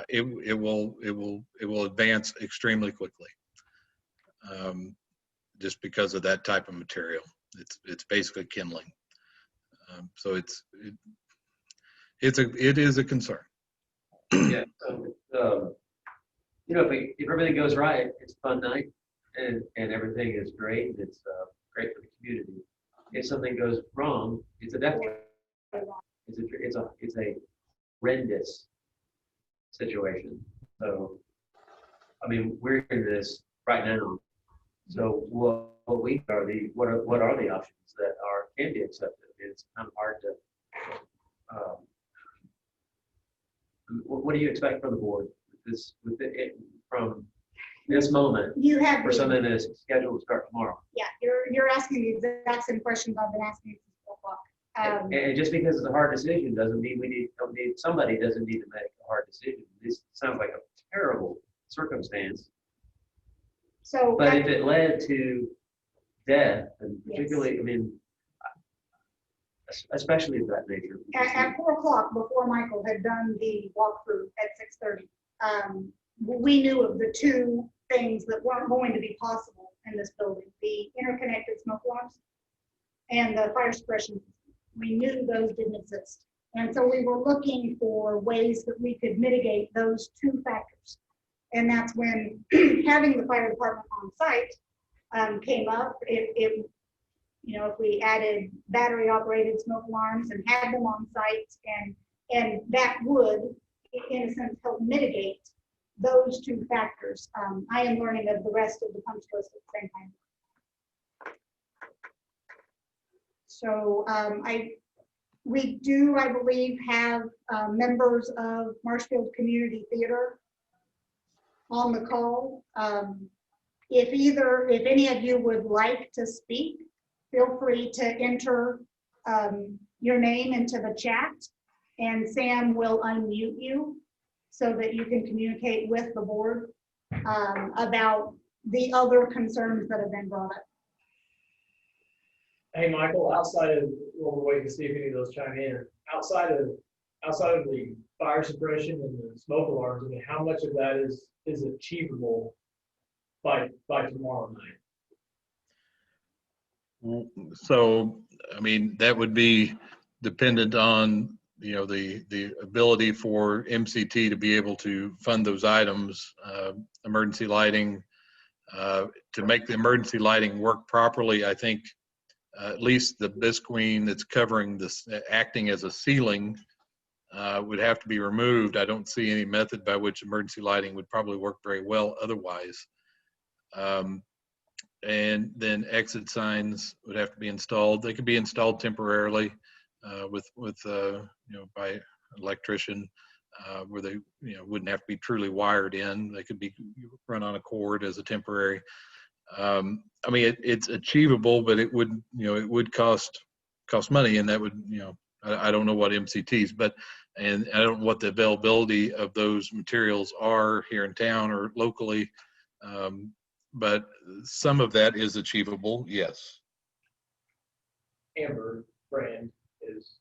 it will advance extremely quickly, just because of that type of material. It's basically kindling, so it is a concern. Yeah. So, if everything goes right, it's a fun night, and everything is great. It's great for the community. If something goes wrong, it's a death trap. It's a horrendous situation. So, I mean, we're in this right now. So what we are what are the options that can be accepted? It's kind of hard to. What do you expect from the board from this moment You have, for something that is scheduled to start tomorrow? yeah, you're asking the exact same questions I've been asking since 4 o'clock. And just because it's a hard decision doesn't mean somebody doesn't need to make a hard decision. This sounds like a terrible circumstance. So. But if it led to death, and Yes. particularly, I mean, especially of that nature. At 4 o'clock, before Michael had done the walkthrough at 6:30, we knew of the two things that weren't going to be possible in this building, the interconnected smoke alarms and the fire suppression system. We knew those didn't exist. And so we were looking for ways that we could mitigate those two factors. And that's when having the fire department on site came up. If we added battery operated smoke alarms and had them on site, and that would, in a sense, help mitigate those two factors. I am learning of the rest of the punch list at the same time. So we do, I believe, have members of Marshfield Community Theater on the call. If any of you would like to speak, feel free to enter your name into the chat, and Sam will unmute you so that you can communicate with the board about the other concerns that have been brought up. Hey, Michael, outside of, we're waiting to see if any of those chime in, outside of the fire suppression and the smoke alarms, I mean, how much of that is achievable by tomorrow night? So, I mean, that would be dependent on, the ability for MCT to be able to fund those items, emergency lighting. To make the emergency lighting work properly, I think at least the bisqueen that's covering this, acting as a ceiling, would have to be removed. I don't see any method by which emergency lighting would probably work very well otherwise. And then exit signs would have to be installed. They could be installed temporarily by an electrician, where they wouldn't have to be truly wired in. They could be run on a cord as a temporary. I mean, it's achievable, but it would cost money, and that would, I don't know what MCTs, and I don't know what the availability of those materials are here in town or locally. But some of that is achievable, yes. Amber Brand is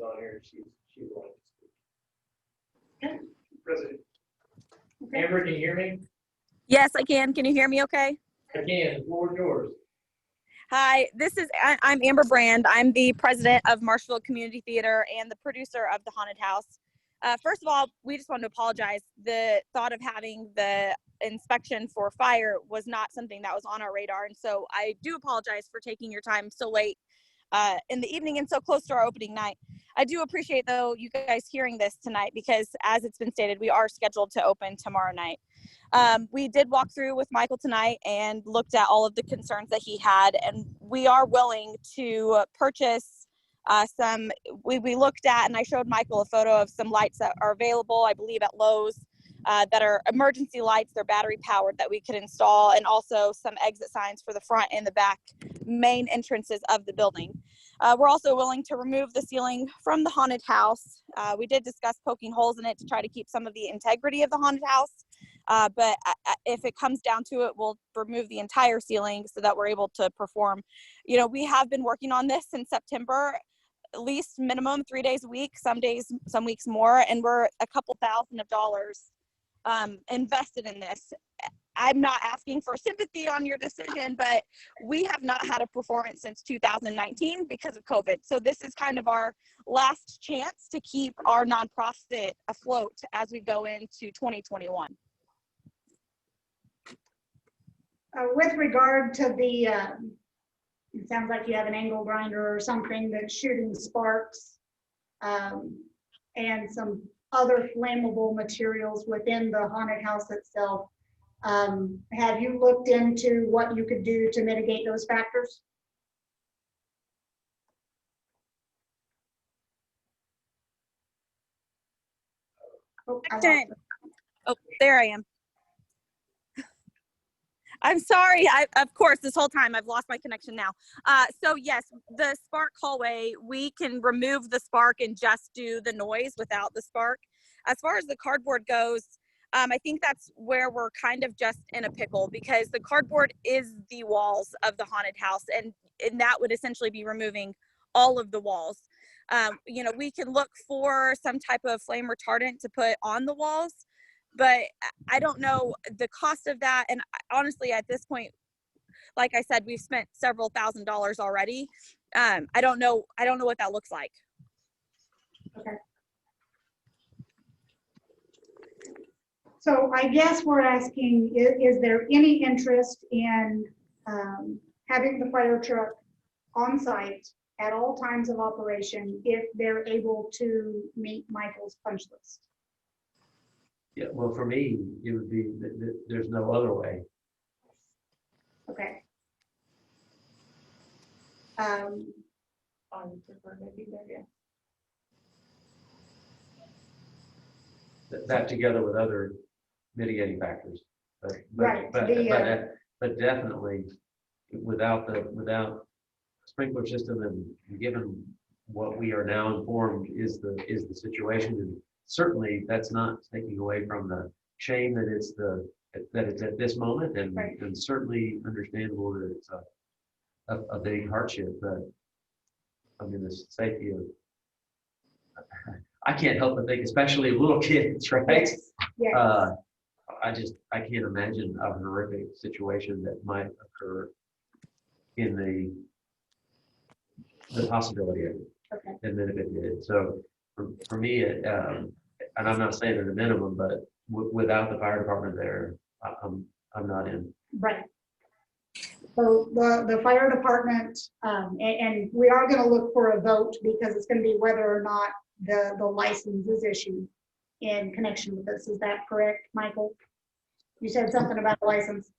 on here. She's wanting to speak. President. Amber, can you hear me? Yes, I can. Can you hear me okay? I can. The floor is yours. Hi, I'm Amber Brand. I'm the president of Marshfield Community Theater and the producer of The Haunted House. First of all, we just wanted to apologize. The thought of having the inspection for fire was not something that was on our radar. And so I do apologize for taking your time so late in the evening and so close to our opening night. I do appreciate, though, you guys hearing this tonight, because as it's been stated, we are scheduled to open tomorrow night. We did walk through with Michael tonight and looked at all of the concerns that he had, and we are willing to purchase we looked at, and I showed Michael a photo of some lights that are available, I believe at Lowe's, that are emergency lights. They're battery powered that we could install, and also some exit signs for the front and the back main entrances of the building. We're also willing to remove the ceiling from the haunted house. We did discuss poking holes in it to try to keep some of the integrity of the haunted house. But if it comes down to it, we'll remove the entire ceiling so that we're able to perform. We have been working on this since September, at least minimum 3 days a week, some days, some weeks more, and we're a couple $1,000s invested in this. I'm not asking for sympathy on your decision, but we have not had a performance since 2019 because of COVID. So this is kind of our last chance to keep our nonprofit afloat as we go into 2021. With regard to the, it sounds like you have an angle grinder or something that's shooting sparks, and some other flammable materials within the haunted house itself. Have you looked into what you could do to mitigate those factors? Oh, I lost it. Oh, there I am. I'm sorry. Of course, this whole time I've lost my connection now. So yes, the spark hallway, we can remove the spark and just do the noise without the spark. As far as the cardboard goes, I think that's where we're kind of just in a pickle, because the cardboard is the walls of the haunted house, and that would essentially be removing all of the walls. You know, we can look for some type of flame retardant to put on the walls, but I don't know the cost of that. And honestly, at this point, like I said, we've spent several $1,000s already. I don't know what that looks like. Okay. So I guess we're asking, is there any interest in having the fire truck on site at all times of operation if they're able to meet Michael's punch list? Yeah, well, for me, it would be, there's no other way. Okay. That together with other mitigating factors. Right, But definitely without sprinkler system, and given what we are now informed is the situation, and certainly that's not taking away from the shame that it's at this moment, and, right. and certainly understandable that it's a big hardship, but I mean, the safety of, I can't help but think, especially of little kids, right? Yes. Yes. I can't imagine a horrific situation that might occur in the possibility of it. Okay. And then if it did. So for me, and I'm not saying at a minimum, but without the fire department there, I'm not in. Right. So the fire department, and we are going to look for a vote, because it's going to be whether or not the license is issued in connection with this. Is that correct, Michael? You said something about a license.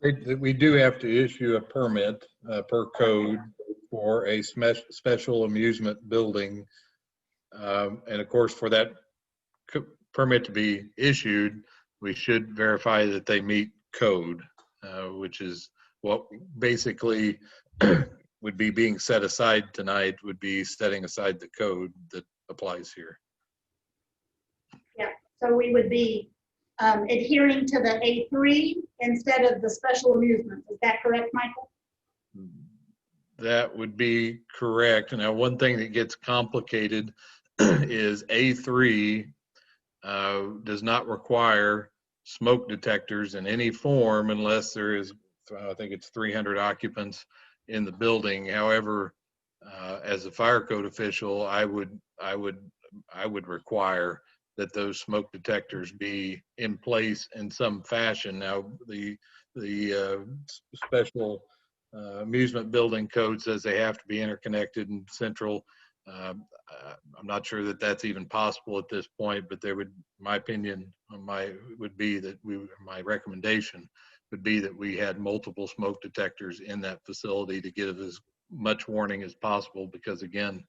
We do have to issue a permit per code for a special amusement building. And of course, for that permit to be issued, we should verify that they meet code, which is what basically would be being set aside tonight, would be setting aside the code that applies here. Yeah, so we would be adhering to the A3 instead of the special amusements. Is that correct, Michael? That would be correct. Now, one thing that gets complicated is A3 does not require smoke detectors in any form unless there is, I think it's 300 occupants in the building. However, as a fire code official, I would require that those smoke detectors be in place in some fashion. Now, the special amusement building code says they have to be interconnected and central. I'm not sure that that's even possible at this point, but there would, my opinion, my recommendation would be that we had multiple smoke detectors in that facility to give as much warning as possible, because again,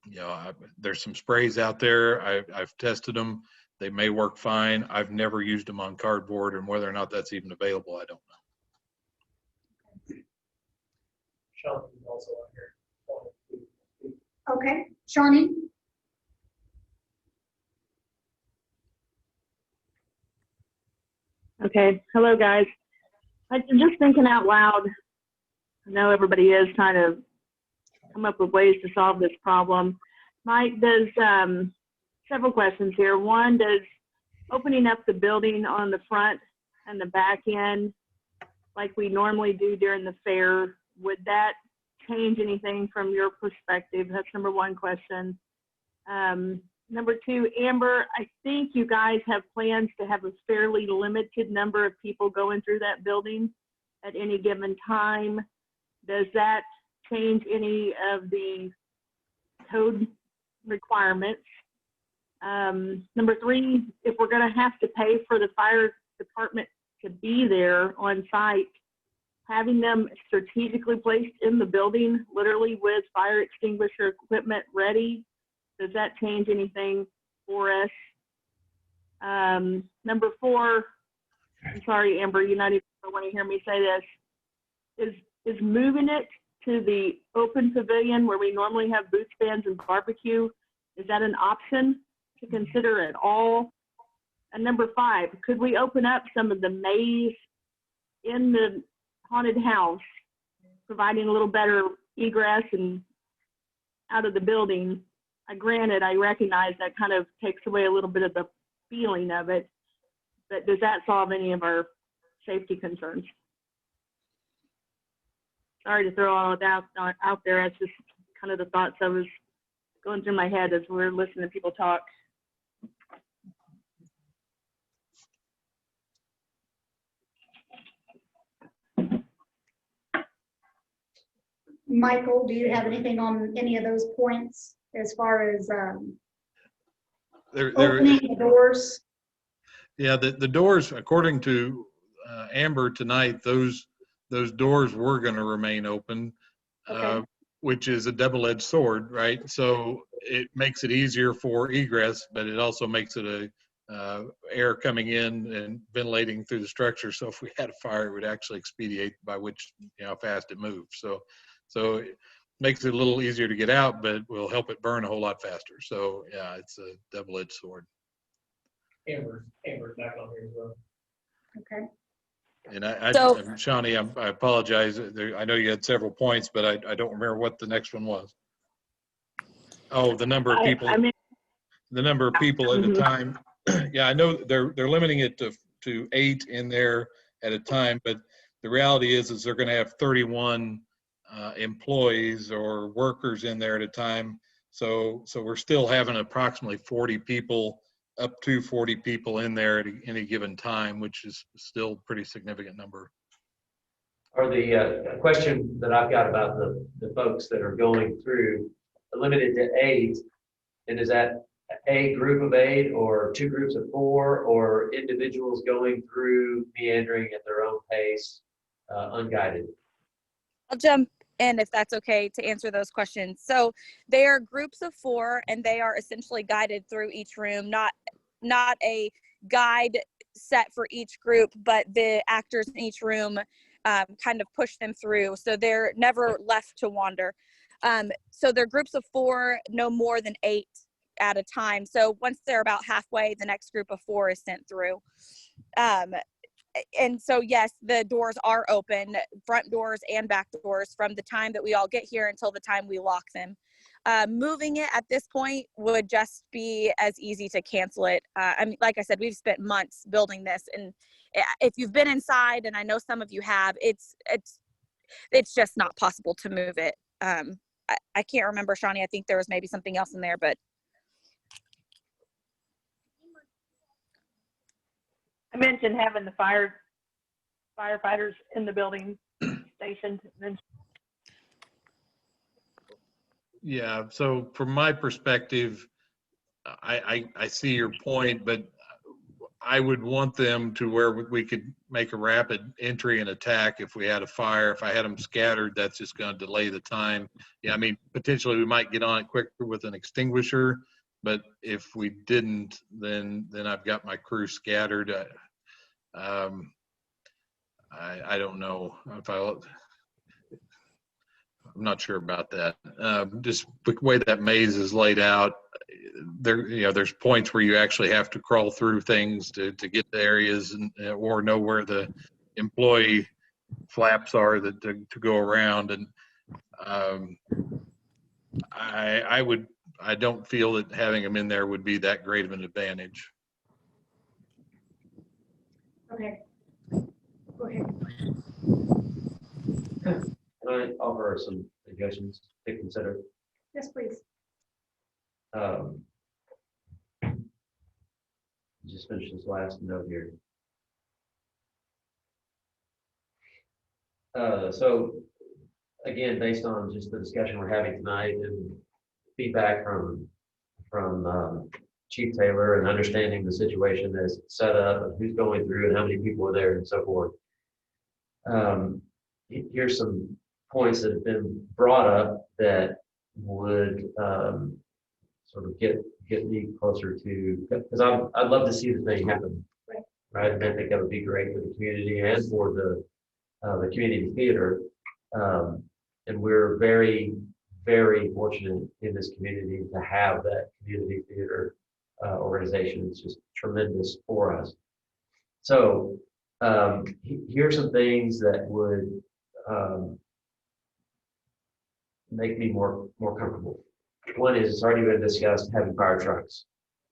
you know, there's some sprays out there. I've tested them. They may work fine. I've never used them on cardboard, and whether or not that's even available, I don't know. Sean is also on here. Okay, Shawnee? Okay, hello guys. I'm just thinking out loud. I know everybody is trying to come up with ways to solve this problem. Mike, does several questions here. One, does opening up the building on the front and the back end, like we normally do during the fair, would that change anything from your perspective? That's number one question. Number two, Amber, I think you guys have plans to have a fairly limited number of people going through that building at any given time. Does that change any of the code requirements? Number 3, if we're going to have to pay for the fire department to be there on site, having them strategically placed in the building, literally with fire extinguisher equipment ready, does that change anything for us? Number 4, I'm sorry, Amber, you're not even want to hear me say this, is moving it to the open pavilion where we normally have booth stands and barbecue. Is that an option to consider at all? And number 5, could we open up some of the maze in the haunted house, providing a little better egress and out of the building? Granted, I recognize that kind of takes away a little bit of the feeling of it, but does that solve any of our safety concerns? Sorry to throw all of that out there. That's just kind of the thoughts that was going through my head as we're listening to people talk. Michael, do you have anything on any of those points as far as opening the doors? Yeah, the doors, according to Amber tonight, those doors were going to remain open, Okay. which is a double-edged sword, right? So it makes it easier for egress, but it also makes it air coming in and ventilating through the structure. So if we had a fire, it would actually expedite by which, how fast it moves. So it makes it a little easier to get out, but will help it burn a whole lot faster. So yeah, it's a double-edged sword. Amber's back on here as well. Okay. And Shawnee, I apologize. I know you had several points, but I don't remember what the next one was. Oh, the number of people. The number of people at a time. Yeah, I know they're limiting it to 8 in there at a time, but the reality is they're going to have 31 employees or workers in there at a time. So we're still having approximately 40 people, up to 40 people in there at any given time, which is still a pretty significant number. Or the question that I've got about the folks that are going through, limited to 8, and is that a group of 8 or 2 groups of 4 or individuals going through meandering at their own pace, unguided? I'll jump in if that's okay to answer those questions. So they are groups of 4 and they are essentially guided through each room, not a guide set for each group, but the actors in each room kind of push them through. So they're never left to wander. So they're groups of 4, no more than 8 at a time. So once they're about halfway, the next group of 4 is sent through. And so, yes, the doors are open, front doors and back doors, from the time that we all get here until the time we lock them. Moving it at this point would just be as easy to cancel it. I mean, like I said, we've spent months building this, and if you've been inside, and I know some of you have, it's just not possible to move it. I can't remember, Shawnee, I think there was maybe something else in there, but. I mentioned having the firefighters in the building stationed. Yeah, so from my perspective, I see your point, but I would want them to where we could make a rapid entry and attack if we had a fire. If I had them scattered, that's just going to delay the time. Yeah, I mean, potentially we might get on it quicker with an extinguisher, but if we didn't, then I've got my crew scattered. I don't know if I'm not sure about that. Just the way that maze is laid out, there's points where you actually have to crawl through things to get to areas or know where the employee flaps are to go around. And I don't feel that having them in there would be that great of an advantage. Okay. Go ahead. Can I offer some suggestions to consider? Yes, please. Just finish this last note here. So again, based on just the discussion we're having tonight and feedback from Chief Taylor and understanding the situation that's set up and who's going through and how many people are there and so forth. Here's some points that have been brought up that would sort of get me closer to, because I'd love to see the thing happen. Right, and I think that would be great for the community and for the community theater. And we're very, very fortunate in this community to have that community theater organization. It's just tremendous for us. So here are some things that would make me more comfortable. One is, it's already been discussed, having fire trucks.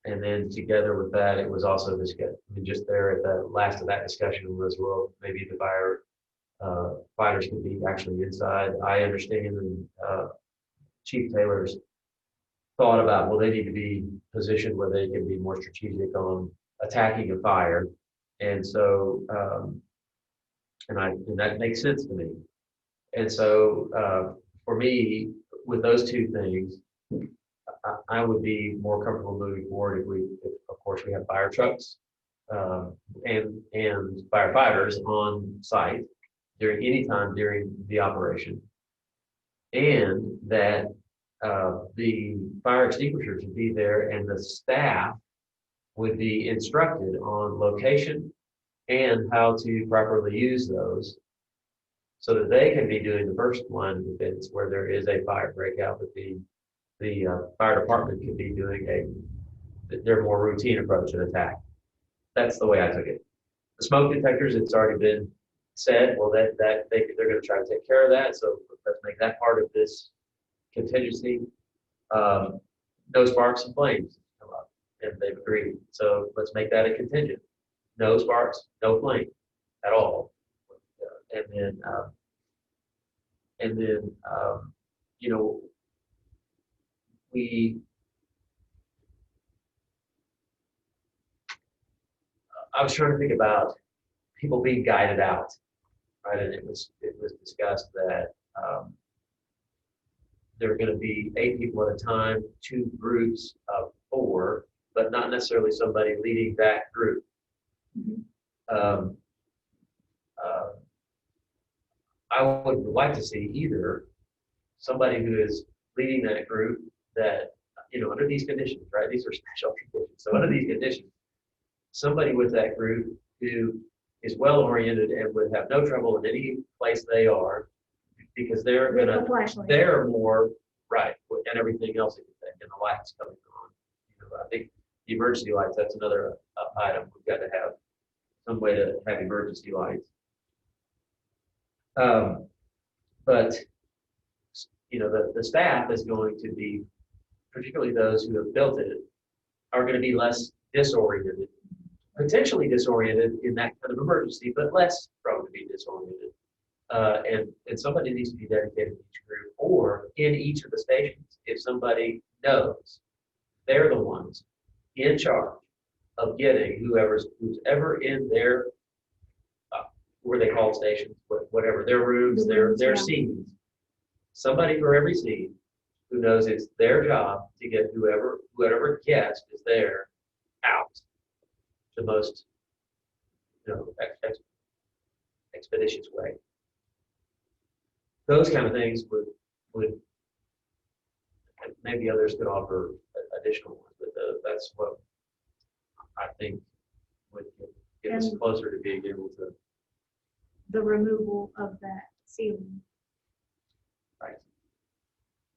And then together with that, it was also discussed, I mean, just there at the last of that discussion was, well, maybe the fighters could be actually inside. I understand, and Chief Taylor's thought about, well, they need to be positioned where they can be more strategic on attacking a fire. And so, and that makes sense to me. And so for me, with those two things, I would be more comfortable moving forward if of course we have fire trucks and firefighters on site during any time during the operation, and that the fire extinguishers would be there and the staff would be instructed on location and how to properly use those, so that they can be doing the first line of defense where there is a fire breakout, but the fire department could be doing their more routine approach and attack. That's the way I took it. The smoke detectors, it's already been said, well, they're going to try to take care of that. So let's make that part of this contingency. No sparks and flames come up, and they've agreed. So let's make that a contingent. No sparks, no flame at all. And then, you know, I was trying to think about people being guided out, right? And it was discussed that there are going to be 8 people at a time, 2 groups of 4, but not necessarily somebody leading that group. Mm-hmm. I would like to see either somebody who is leading that group that, you know, under these conditions, right? These are special conditions. So under these conditions, somebody with that group who is well oriented and would have no trouble in any place they are, because they're more right, and everything else, and the lights coming on. You know, I think the emergency lights, that's another item. We've got to have some way to have emergency lights. But you know, the staff is going to be, particularly those who have built it, are going to be less disoriented, potentially disoriented in that kind of emergency, but less prone to be disoriented. And somebody needs to be dedicated to each group or in each of the stations. If somebody knows they're the ones in charge of getting who's ever in their where they call stations, whatever, their rooms, their scenes. Somebody for every scene who knows it's their job to get whoever guest is there out the most, you know, expeditious way. Those kind of things would maybe others could offer additional ones, but that's what I think would get us closer to being able to. The removal of that ceiling. Right.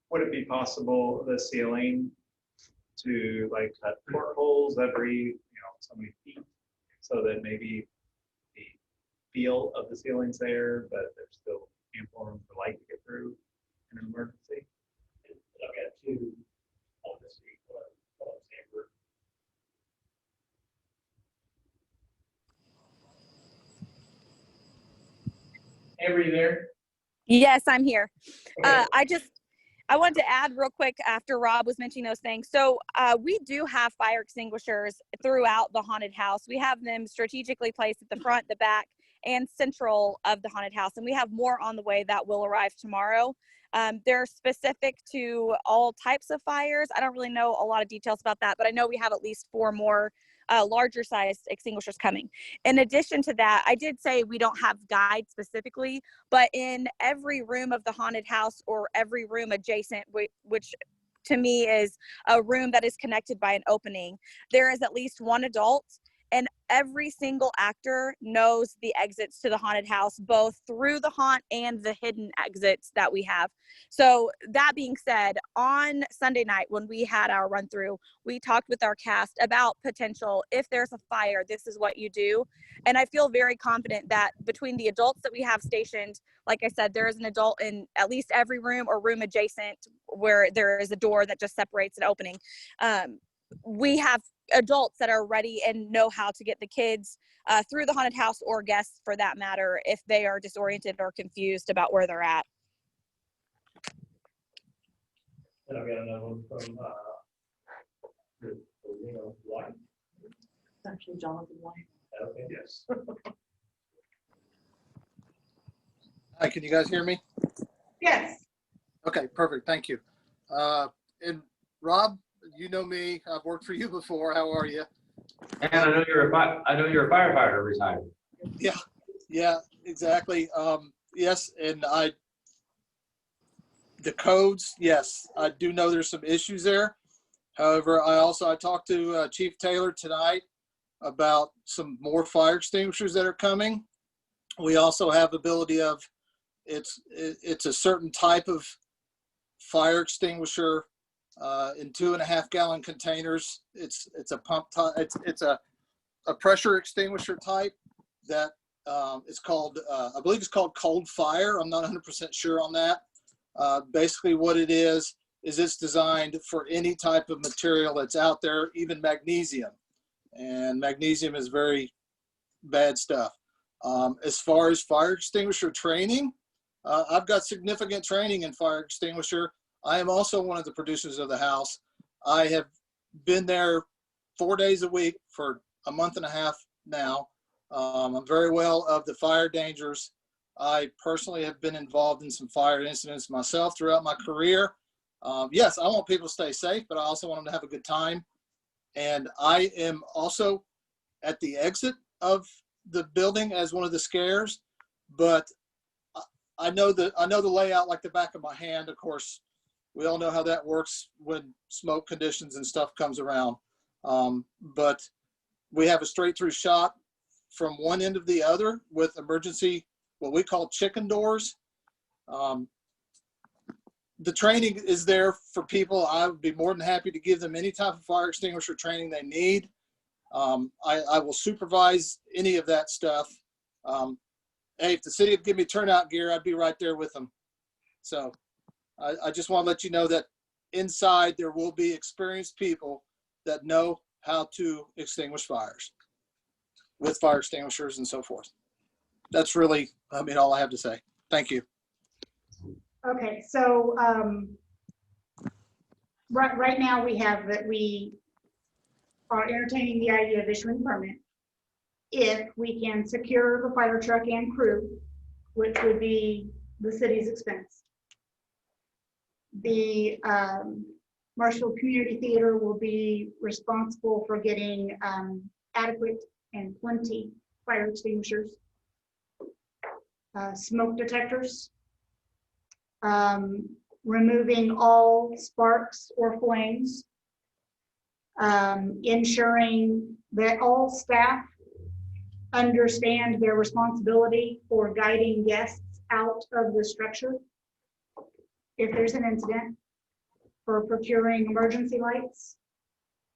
Would it be possible, the ceiling, to like cut portholes every, you know, so many feet, so that maybe the feel of the ceiling's there, but there's still ample room for light to get through in an emergency? I've got 2 on the street. Amber, you there? Yes, I'm here. Okay. I wanted to add real quick after Rob was mentioning those things. So we do have fire extinguishers throughout the haunted house. We have them strategically placed at the front, the back, and central of the haunted house. And we have more on the way that will arrive tomorrow. They're specific to all types of fires. I don't really know a lot of details about that, but I know we have at least 4 more larger sized extinguishers coming. In addition to that, I did say we don't have guides specifically, but in every room of the haunted house or every room adjacent, which to me is a room that is connected by an opening, there is at least one adult, and every single actor knows the exits to the haunted house, both through the haunt and the hidden exits that we have. So that being said, on Sunday night when we had our run through, we talked with our cast about potential, if there's a fire, this is what you do. And I feel very confident that between the adults that we have stationed, like I said, there is an adult in at least every room or room adjacent where there is a door that just separates an opening. We have adults that are ready and know how to get the kids through the haunted house, or guests for that matter, if they are disoriented or confused about where they're at. And I've got another one from, White. Actually, Jonathan White. Okay. Yes. Hi, can you guys hear me? Yes. Okay, perfect. Thank you. And Rob, you know me. I've worked for you before. How are you? And I know you're a firefighter retired. Yeah, exactly. Yes, and the codes, yes, I do know there's some issues there. However, I talked to Chief Taylor tonight about some more fire extinguishers that are coming. We also have ability of, it's a certain type of fire extinguisher in 2.5 gallon containers. It's a pump type. It's a pressure extinguisher type that is called, I believe it's called Cold Fire. I'm not 100% sure on that. Basically what it is it's designed for any type of material that's out there, even magnesium. And magnesium is very bad stuff. As far as fire extinguisher training, I've got significant training in fire extinguisher. I am also one of the producers of the house. I have been there 4 days a week for a month and a half now. I'm very well of the fire dangers. I personally have been involved in some fire incidents myself throughout my career. Yes, I want people to stay safe, but I also want them to have a good time. And I am also at the exit of the building as one of the scares, but I know the layout like the back of my hand. Of course, we all know how that works when smoke conditions and stuff comes around. But we have a straight through shot from one end of the other with emergency, what we call chicken doors. The training is there for people. I would be more than happy to give them any type of fire extinguisher training they need. I will supervise any of that stuff. Hey, if the city would give me turnout gear, I'd be right there with them. So I just want to let you know that inside there will be experienced people that know how to extinguish fires with fire extinguishers and so forth. That's really, all I have to say. Thank you. Okay, so right now we have that we are entertaining the idea of issuing a permit if we can secure the fire truck and crew, which would be the city's expense. The Marshfield Community Theater will be responsible for getting adequate and plenty fire extinguishers, smoke detectors, removing all sparks or flames, ensuring that all staff understand their responsibility for guiding guests out of the structure if there's an incident, for procuring emergency lights,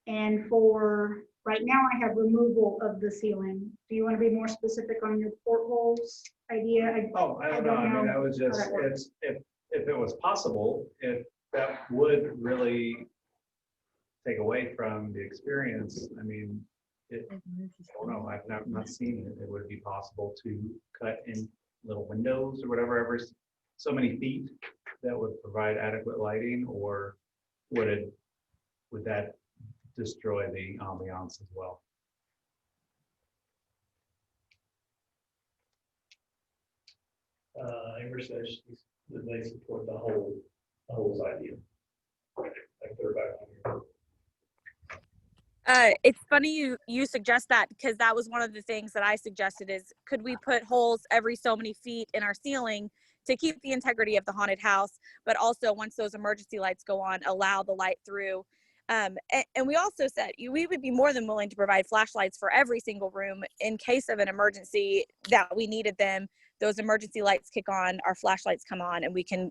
and for, right now I have removal of the ceiling. Do you want to be more specific on your portholes idea? I don't know. I mean, I was just, if it was possible, if that would really take away from the experience, I mean, I don't know, I've not seen it. It would be possible to cut in little windows or whatever, every so many feet that would provide adequate lighting, or would that destroy the ambiance as well? Amber says that they support the whole idea. Like they're back on here. It's funny you suggest that, because that was one of the things that I suggested is, could we put holes every so many feet in our ceiling to keep the integrity of the haunted house, but also once those emergency lights go on, allow the light through. And we also said we would be more than willing to provide flashlights for every single room in case of an emergency that we needed them. Those emergency lights kick on, our flashlights come on, and we can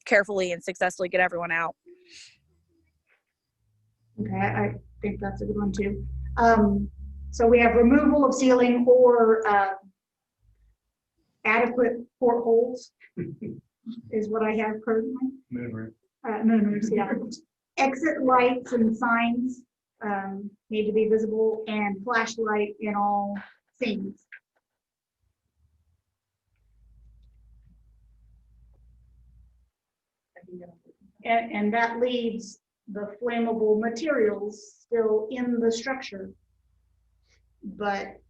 carefully and successfully get everyone out. Okay, I think that's a good one too. So we have removal of ceiling or adequate portholes is what I have currently. Moonroofs, yeah. Exit lights and signs need to be visible, and flashlight in all scenes. And that leaves the flammable materials still in the structure, but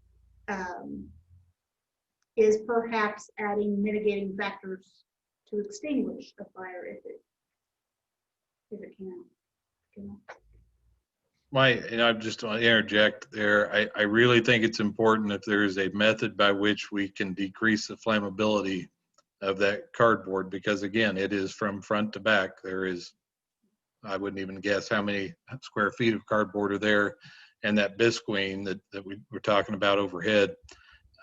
is perhaps adding mitigating factors to extinguish a fire if it can. And I just want to interject there. I really think it's important if there is a method by which we can decrease the flammability of that cardboard, because again, it is from front to back. There is, I wouldn't even guess how many square feet of cardboard are there, and that bisqueen that we were talking about overhead.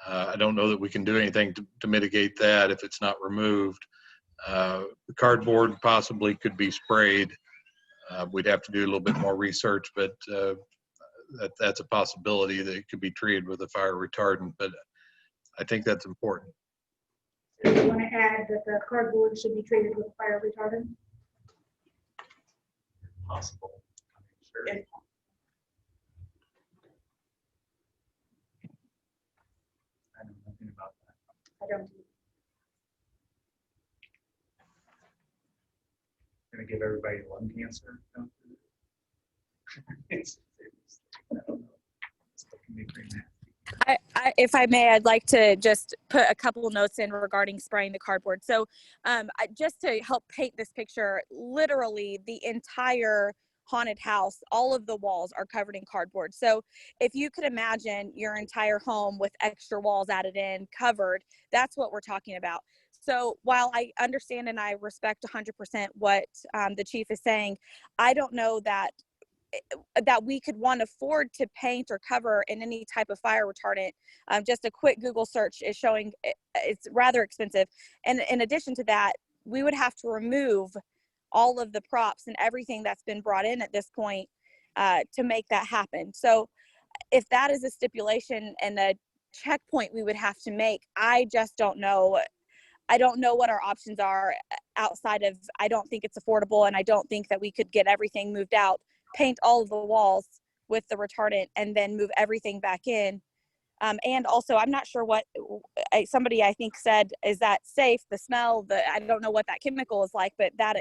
I don't know that we can do anything to mitigate that if it's not removed. The cardboard possibly could be sprayed. We'd have to do a little bit more research, but that's a possibility that it could be treated with a fire retardant, but I think that's important. So you want to add that the cardboard should be treated with fire retardant? Possible. Sure. Yes. I know nothing about that. I don't. Gonna give everybody lung cancer. It's, I don't know. It's looking me pretty nasty. If I may, I'd like to just put a couple of notes in regarding spraying the cardboard. So just to help paint this picture, literally the entire haunted house, all of the walls are covered in cardboard. So if you could imagine your entire home with extra walls added in, covered, that's what we're talking about. So while I understand and I respect 100% what the chief is saying, I don't know that we could afford to paint or cover in any type of fire retardant. Just a quick Google search is showing it's rather expensive. And in addition to that, we would have to remove all of the props and everything that's been brought in at this point to make that happen. So if that is a stipulation and a checkpoint we would have to make, I just don't know. I don't know what our options are outside of, I don't think it's affordable, and I don't think that we could get everything moved out, paint all of the walls with the retardant, and then move everything back in. And also, I'm not sure what somebody I think said, is that safe? The smell, I don't know what that chemical is like, but that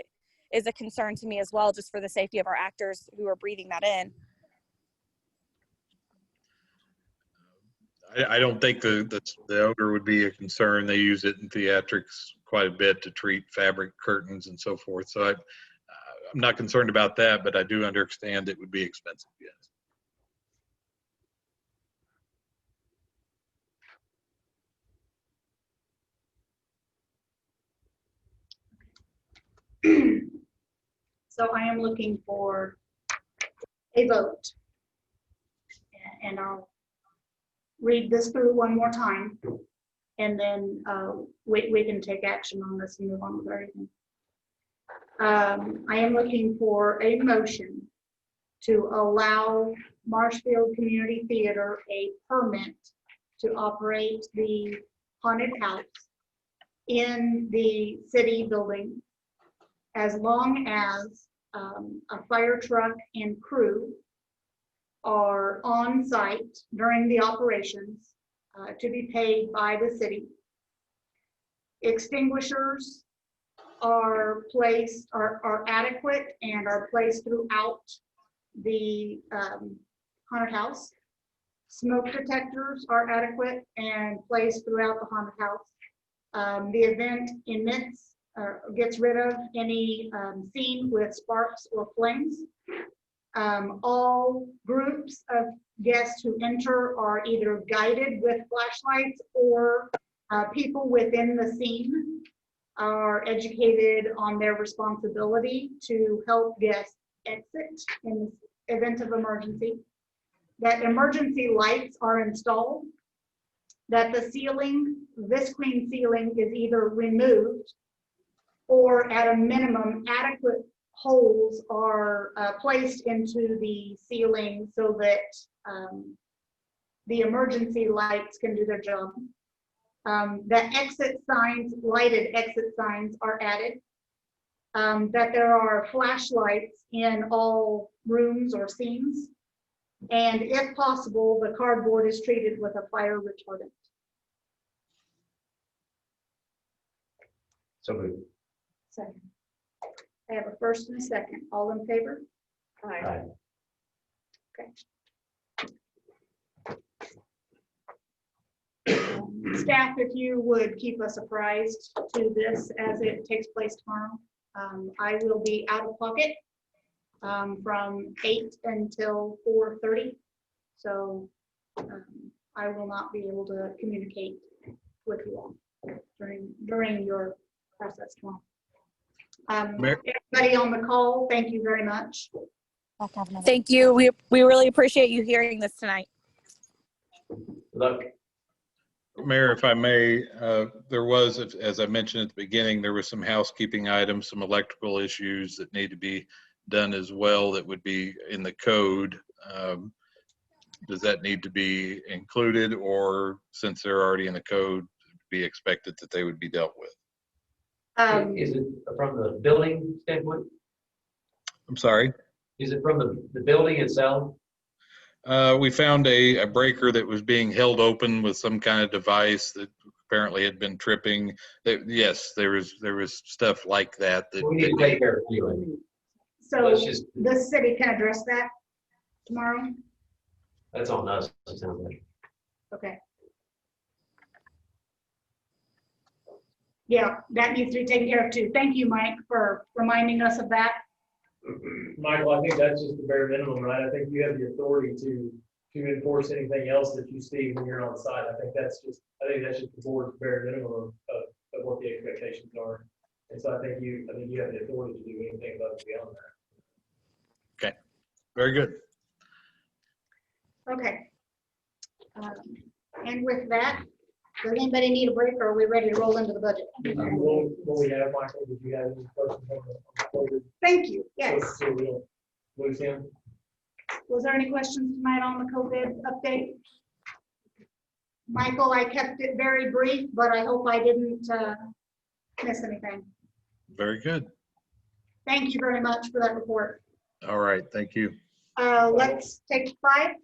is a concern to me as well, just for the safety of our actors who are breathing that in. I don't think the odor would be a concern. They use it in theatrics quite a bit to treat fabric curtains and so forth. So I'm not concerned about that, but I do understand it would be expensive, yes. So I am looking for a vote. And I'll read this through one more time, and then we can take action on this and move on with everything. I am looking for a motion to allow Marshfield Community Theater a permit to operate the haunted house in the city building, as long as a fire truck and crew are on site during the operations to be paid by the city. Extinguishers are adequate and are placed throughout the haunted house. Smoke detectors are adequate and placed throughout the haunted house. The event emits gets rid of any scene with sparks or flames. All groups of guests who enter are either guided with flashlights or people within the scene are educated on their responsibility to help guests exit in the event of emergency. That emergency lights are installed, that the ceiling, this queen ceiling, is either removed or at a minimum adequate holes are placed into the ceiling so that the emergency lights can do their job. That exit signs, lighted exit signs are added. That there are flashlights in all rooms or scenes. And if possible, the cardboard is treated with a fire retardant. So moved. Second. I have a first and a second. All in favor? Aye. Staff, if you would keep us apprised to this as it takes place tomorrow. I will be out of pocket from 8 until 4:30. So I will not be able to communicate with you all during your process tomorrow. Everybody on the call, thank you very much. Thank you. We really appreciate you hearing this tonight. Good luck. Mayor, if I may, there was, as I mentioned at the beginning, there were some housekeeping items, some electrical issues that need to be done as well that would be in the code. Does that need to be included, or since they're already in the code, be expected that they would be dealt with? Is it from the building standpoint? I'm sorry? Is it from the building itself? We found a breaker that was being held open with some kind of device that apparently had been tripping. Yes, there was stuff like that. We need to take care of it. So Let's just- the city can address that tomorrow? That's on us, it sounds like. Okay. Yeah, that needs to be taken care of too. Thank you, Mike, for reminding us of that. Michael, I think that's just the bare minimum, right? I think you have the authority to enforce anything else that you see when you're on site. I think that's just the board's bare minimum of what the expectations are. And so I think you have the authority to do anything above and beyond that. Okay, very good. Okay. And with that, does anybody need a break, or are we ready to roll into the budget? What we have, Michael, did you have any questions on the COVID? Thank you. Yes. So we'll lose him. Was there any questions tonight on the COVID update? Michael, I kept it very brief, but I hope I didn't miss anything. Very good. Thank you very much for that report. All right, thank you. Let's take 5.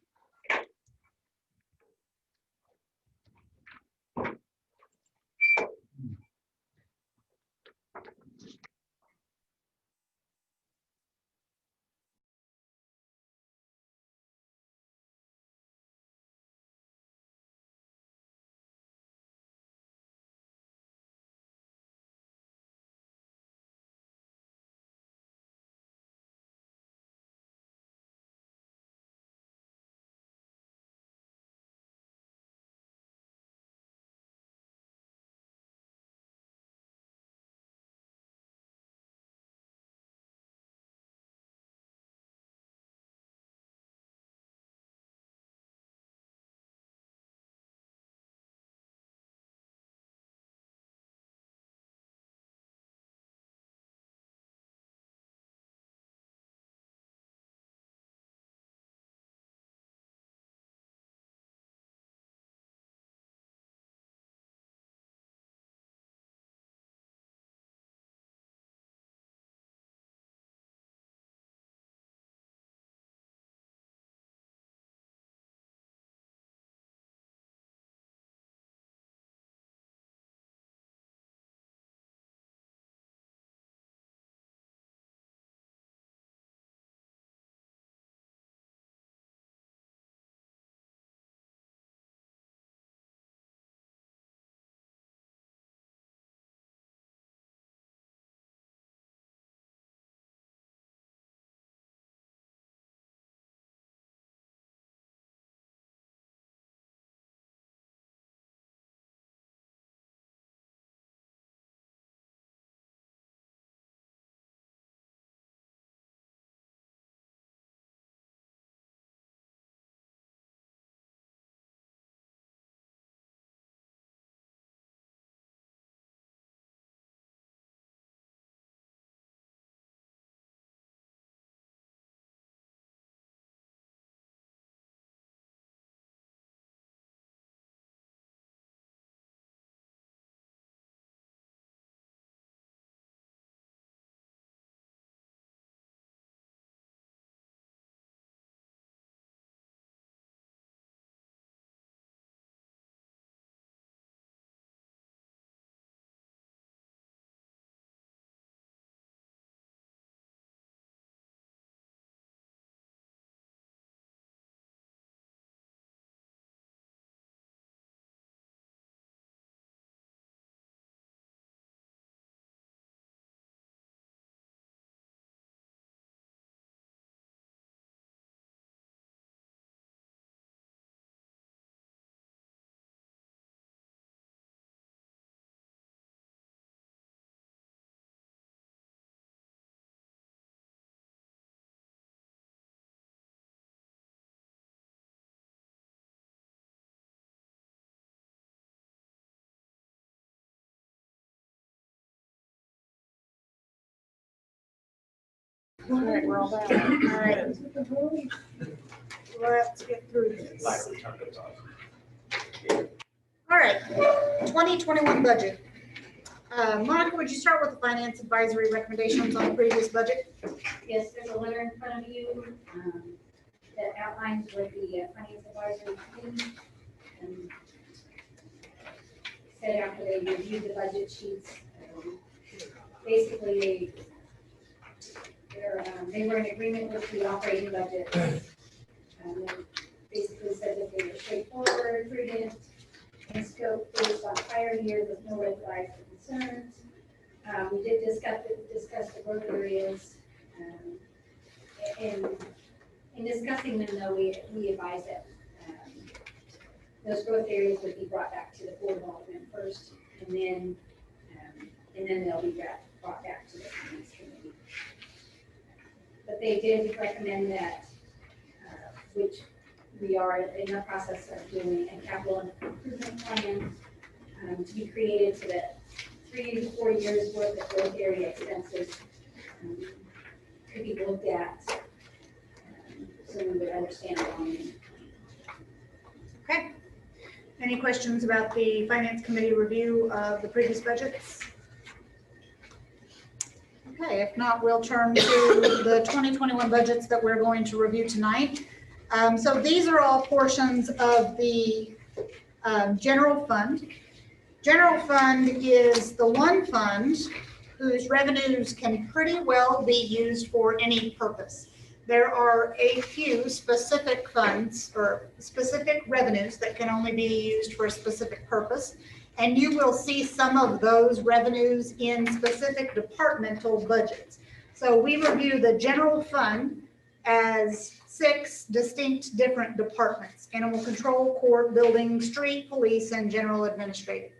All right, we're all back. All right. Let's get through this. All right, 2021 budget. Monica, would you start with the finance advisory recommendations on the previous budget? Yes, there's a letter in front of you that outlines what the finance advisory committee said after they reviewed the budget sheets. Basically, they were in agreement with the operating budget. They basically said that they were straightforward, prudent, and scope based on prior years with no red flags or concerns. We did discuss the growth areas. And in discussing them, though, we advised that those growth areas would be brought back to the Board of Alderman first, and then they'll be brought back to the Finance Committee. But they did recommend that, which we are in the process of doing, a capital improvement plan to be created so that 3 to 4 years worth of growth area expenses could be looked at, so we would understand the volume. Okay. Any questions about the finance committee review of the previous budgets? Okay, if not, we'll turn to the 2021 budgets that we're going to review tonight. So these are all portions of the general fund. General fund is the one fund whose revenues can pretty well be used for any purpose. There are a few specific funds or specific revenues that can only be used for a specific purpose. And you will see some of those revenues in specific departmental budgets. So we review the general fund as 6 distinct different departments: animal control, court, building, street, police, and general administrative.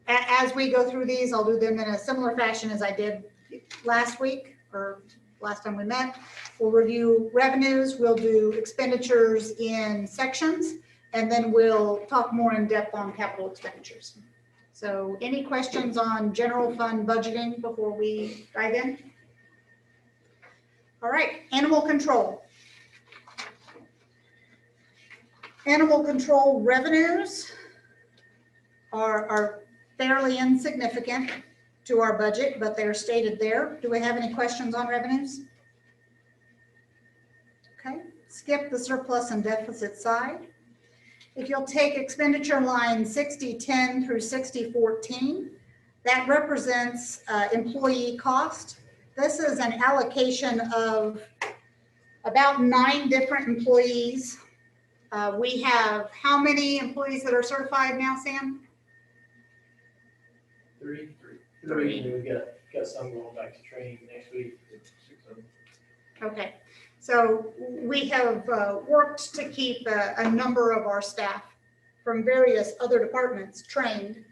As we go through these, I'll do them in a similar fashion as I did last week or last time we met. We'll review revenues, we'll do expenditures in sections, and then we'll talk more in depth on capital expenditures. So any questions on general fund budgeting before we dive in? All right, animal control. Animal control revenues are fairly insignificant to our budget, but they're stated there. Do we have any questions on revenues? Okay, skip the surplus and deficit side. If you'll take expenditure line 6010 through 6014, that represents employee cost. This is an allocation of about 9 different employees. We have how many employees that are certified now, Sam? Three. We've got some going back to training next week. Okay, so we have worked to keep a number of our staff from various other departments trained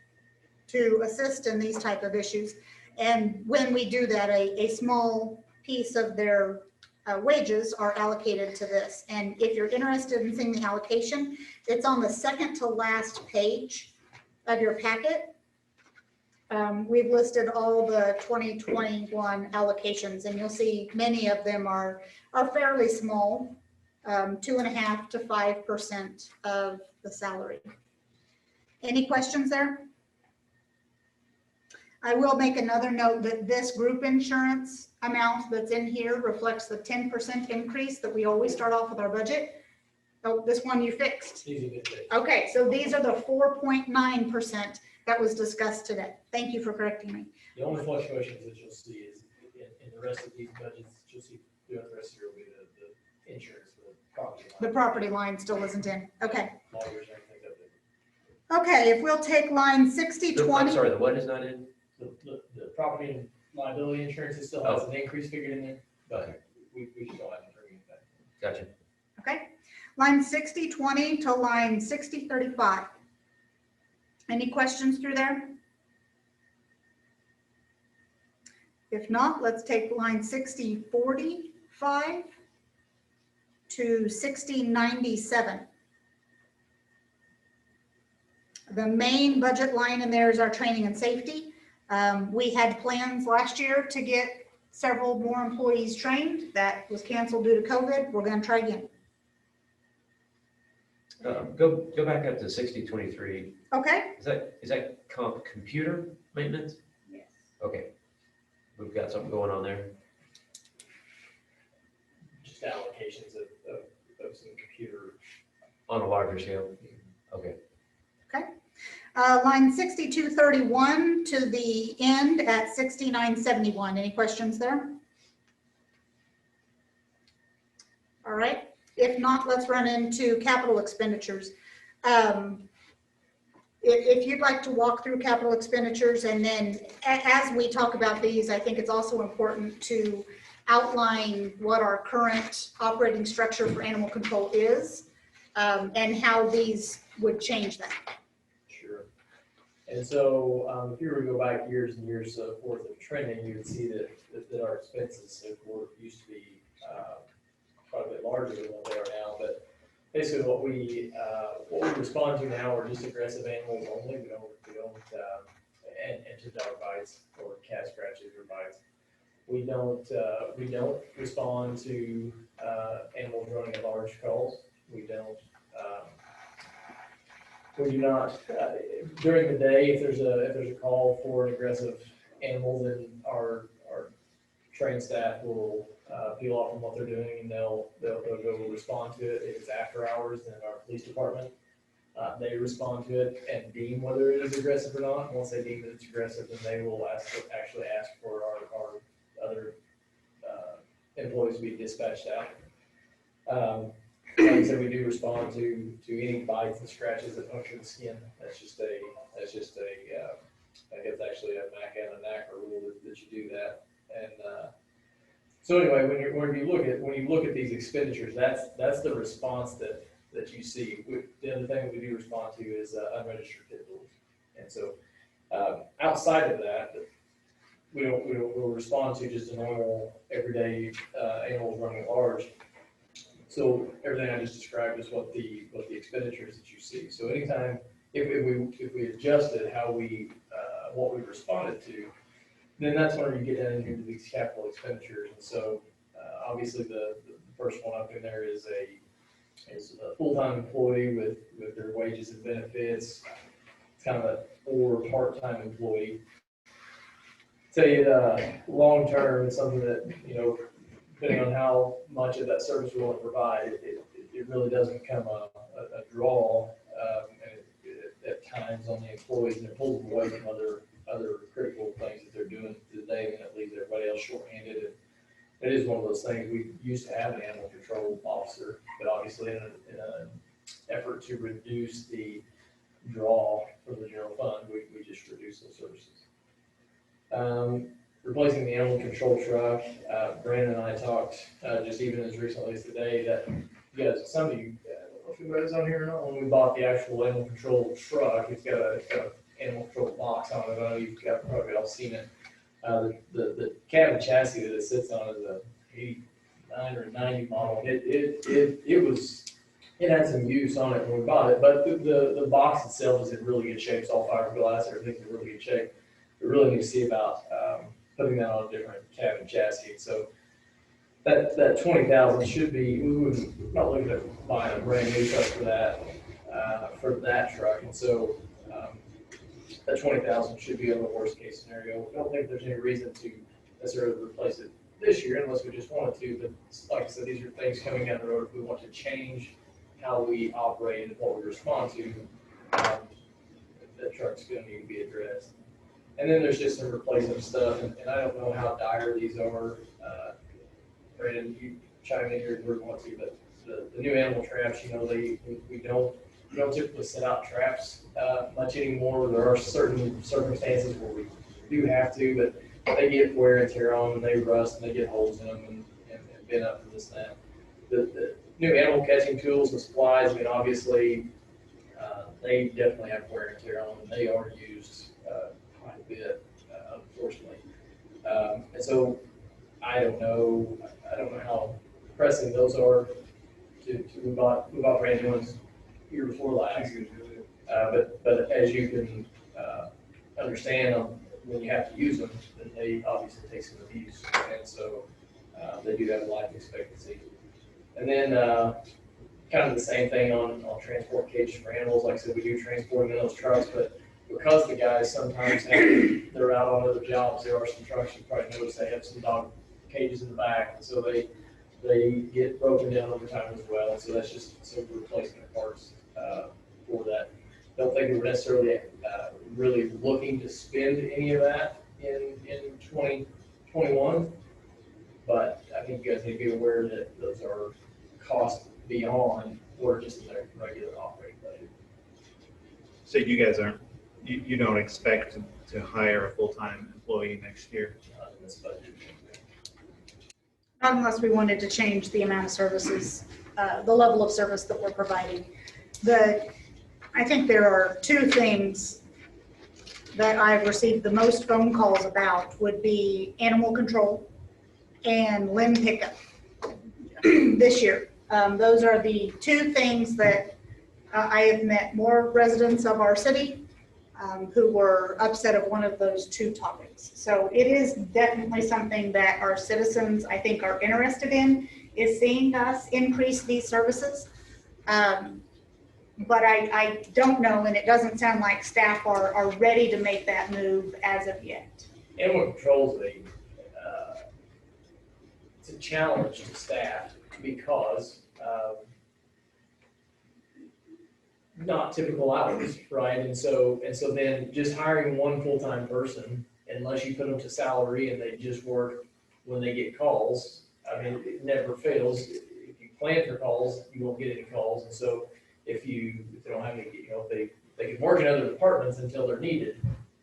to assist in these type of issues. And when we do that, a small piece of their wages are allocated to this. And if you're interested in seeing the allocation, it's on the second to last page of your packet. We've listed all the 2021 allocations, and you'll see many of them are fairly small, 2.5% to 5% of the salary. Any questions there? I will make another note that this group insurance amount that's in here reflects the 10% increase that we always start off with our budget. Oh, this one you fixed. Okay, so these are the 4.9% that was discussed today. Thank you for correcting me. The only fluctuations that you'll see is in the rest of these budgets, you'll see throughout the rest of the year will be the insurance, the property line. The property line still isn't in. Okay. Lawyers and everything like that. Okay, if we'll take line 6020. I'm sorry, the what is not in? The property and liability insurance, it still has an increase figured in there, but we still haven't bring it back. Gotcha. Okay, line 6020 to line 6035. Any questions through there? If not, let's take line 6045 to 6097. The main budget line in there is our training and safety. We had plans last year to get several more employees trained. That was canceled due to COVID. We're going to try again. Go back up to 6023. Okay? Is that computer maintenance? Yes. Okay. We've got something going on there. Just allocations of some computer. On a larger scale? Okay. Line 6231 to the end at 6971. Any questions there? All right. If not, let's run into capital expenditures. If you'd like to walk through capital expenditures, and then as we talk about these, I think it's also important to outline what our current operating structure for animal control is, and how these would change that. Sure. And so if you were to go back years and years worth of trending, you would see that our expenses used to be quite a bit larger than what they are now. But basically what we respond to now are just aggressive animals only. We don't and to dog bites or cat scratches or bites. We don't respond to animals running at large calls. We do not during the day, if there's a call for an aggressive animal, then our trained staff will peel off from what they're doing, and they'll go respond to it. If it's after hours, then our police department, they respond to it and deem whether it is aggressive or not. Once they deem that it's aggressive, then they will actually ask for our other employees to be dispatched out. Like I said, we do respond to any bites and scratches that puncture the skin. That's just a I guess actually a MAC and a NAC rule that you do that. And so anyway, when you look at these expenditures, that's the response that you see. The other thing that we do respond to is unregistered pit bulls. And so outside of that, we'll respond to just a normal everyday animals running at large. So everything I just described is what the expenditures that you see. So anytime if we adjusted how what we responded to, then that's when you get down into these capital expenditures. And so obviously the first one up in there is a full-time employee with their wages and benefits. It's kind of or part-time employee. Say long-term is something that, depending on how much of that service we want to provide, it really does become a draw at times on the employees, and it pulls them away from other critical things that they're doing today, and it leaves everybody else shorthanded. And it is one of those things. We used to have an animal control officer, but obviously in an effort to reduce the draw from the general fund, we just reduced those services. Replacing the animal control truck, Brandon and I talked just even as recently as today that some of you, I don't know if you guys on here or not, when we bought the actual animal control truck, it's got an animal control box on it. I know you've probably all seen it. The cabin chassis that it sits on is a 89 or 90 model. It had some use on it when we bought it, but the box itself is in really good shape. It's all fiberglass, everything's in really good shape. We really need to see about putting that on a different cabin chassis. So that 20,000 should be, we would not looking at buying a brand new truck for that truck. And so that 20,000 should be on the worst case scenario. I don't think there's any reason to necessarily replace it this year unless we just wanted to. But like I said, these are things coming down the road. If we want to change how we operate and what we respond to, that truck's going to need to be addressed. And then there's just some replacement stuff, and I don't know how dire these are. Brandon, you chime in here if you want to, but the new animal traps, we don't typically set out traps much anymore. There are certain circumstances where we do have to, but they get wear and tear on, and they rust, and they get holes in them, and bend up and this and that. The new animal catching tools and supplies, obviously, they definitely have wear and tear on them, and they are used quite a bit, unfortunately. And so I don't know how pressing those are. We bought brand new ones year before last. But as you can understand, when you have to use them, then they obviously take some abuse. And so they do have a life expectancy. And then kind of the same thing on transport cages for animals. Like I said, we do transport them in those trucks, but because the guys sometimes they're out on other jobs, there are some trucks, you probably notice they have some dog cages in the back. And so they get broken down over time as well. And so that's just some replacement parts for that. Don't think we're necessarily really looking to spend any of that in 2021. But I think you guys need to be aware that those are costs beyond or just in their regular operating budget. So you guys you don't expect to hire a full-time employee next year? Not in this budget. Not unless we wanted to change the amount of services, the level of service that we're providing. I think there are two things that I've received the most phone calls about would be animal control and limb pickup this year. Those are the two things that I have met more residents of our city who were upset of one of those two topics. So it is definitely something that our citizens, I think, are interested in, is seeing us increase these services. But I don't know, and it doesn't sound like staff are ready to make that move as of yet. Animal control is it's a challenge to staff because not typical hours, right? And so then just hiring one full-time person, unless you put them to salary and they just work when they get calls, I mean, it never fails. If you plan for calls, you won't get any calls. And so if they don't have any, they can work in other departments until they're needed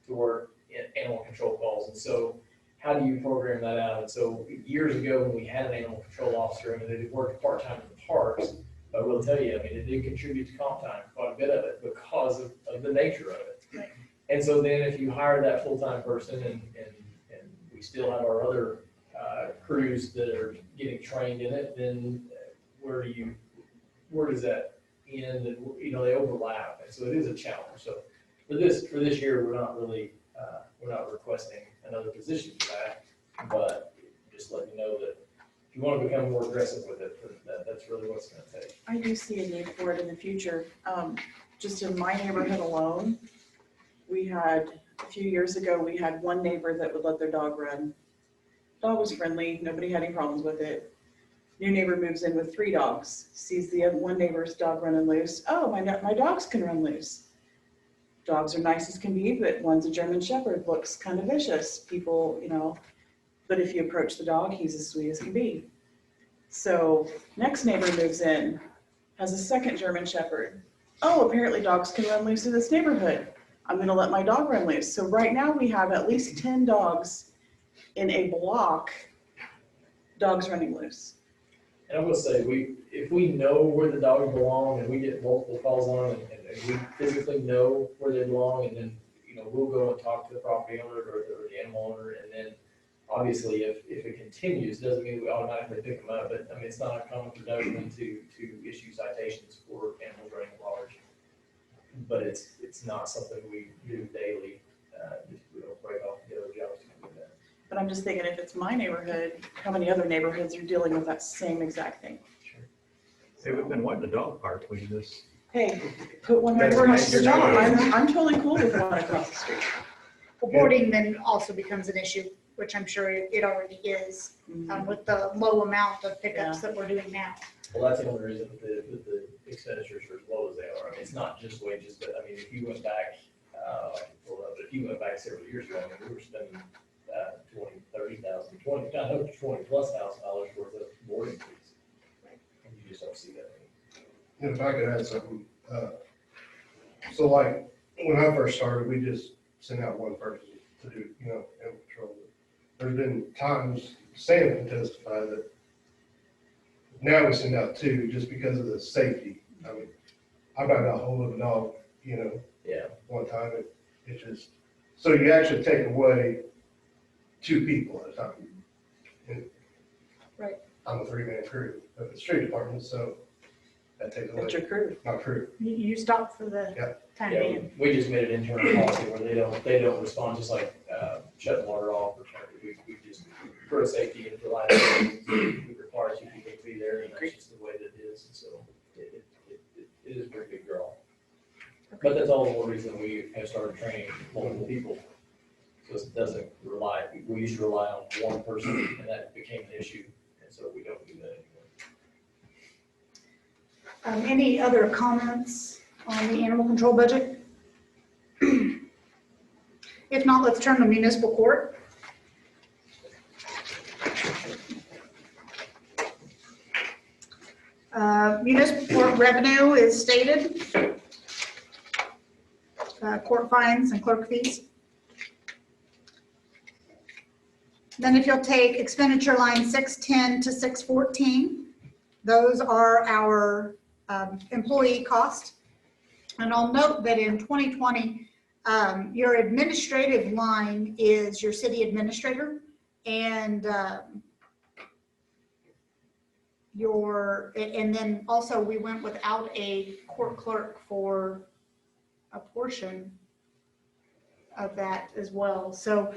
to work in animal control calls. And so how do you program that out? And so years ago when we had an animal control officer, I mean, they worked part-time in the parks, but I will tell you, I mean, it did contribute to comp time, quite a bit of it, because of the nature of it. Right. And so then if you hire that full-time person and we still have our other crews that are getting trained in it, then where does that end? And, they overlap. And so it is a challenge. So for this year, we're not really, we're not requesting another position for that, but just let you know that if you want to become more aggressive with it, that's really what's going to take. I do see a need for it in the future. Just in my neighborhood alone, a few years ago, we had one neighbor that would let their dog run. Dog was friendly, nobody had any problems with it. New neighbor moves in with 3 dogs, sees the other one neighbor's dog running loose. Oh, my dogs can run loose. Dogs are nice as can be, but one's a German Shepherd, looks kind of vicious. People, but if you approach the dog, he's as sweet as can be. So next neighbor moves in, has a second German Shepherd. Oh, apparently dogs can run loose in this neighborhood. I'm going to let my dog run loose. So right now we have at least 10 dogs in a block, dogs running loose. And I will say, if we know where the dogs belong and we get multiple calls on them and we physically know where they belong, and then, we'll go and talk to the property owner or the animal owner. And then obviously if it continues, doesn't mean we automatically pick them up, but I mean, it's not uncommon for Doberman to issue citations for animals running at large. But it's not something we do daily. We don't break off the other jobs to do that. But I'm just thinking, if it's my neighborhood, how many other neighborhoods are dealing with that same exact thing? Hey, we've been wanting a dog park. We just. Hey, put one right across the street. I'm totally cool with one across the street. Well, boarding then also becomes an issue, which I'm sure it already is, with the low amount of pickups that we're doing now. Well, that's the only reason that the expenditures are as low as they are. I mean, it's not just wages, but I mean, if you went back, several years ago, I mean, we were spending $20,000 plus worth of boarding fees. And you just don't see that. If I could add something, so like when I first started, we just sent out one person to do, animal control. There's been times, Sam can testify that now we send out 2 just because of the safety. I mean, I got a hold of a dog, one time. It's just, so you actually take away 2 people at a time. And right. I'm a 3-man crew of the street department, so that takes away. That's your crew. My crew. You stop for the time being. We just made an internal policy where they don't respond, just like shutting water off or something. We just, for safety and reliability, we require two people to be there, and that's just the way that it is. And so it is a pretty big draw. But that's all the more reason we have started training multiple people. So it doesn't rely, we used to rely on one person, and that became an issue. And so we don't do that anymore. Any other comments on the animal control budget? If not, let's turn to municipal court. Municipal court revenue is stated. Court fines and clerk fees. Then if you'll take expenditure line 610 to 614, those are our employee costs. And I'll note that in 2020, your administrative line is your city administrator, and and then also we went without a court clerk for a portion of that as well. So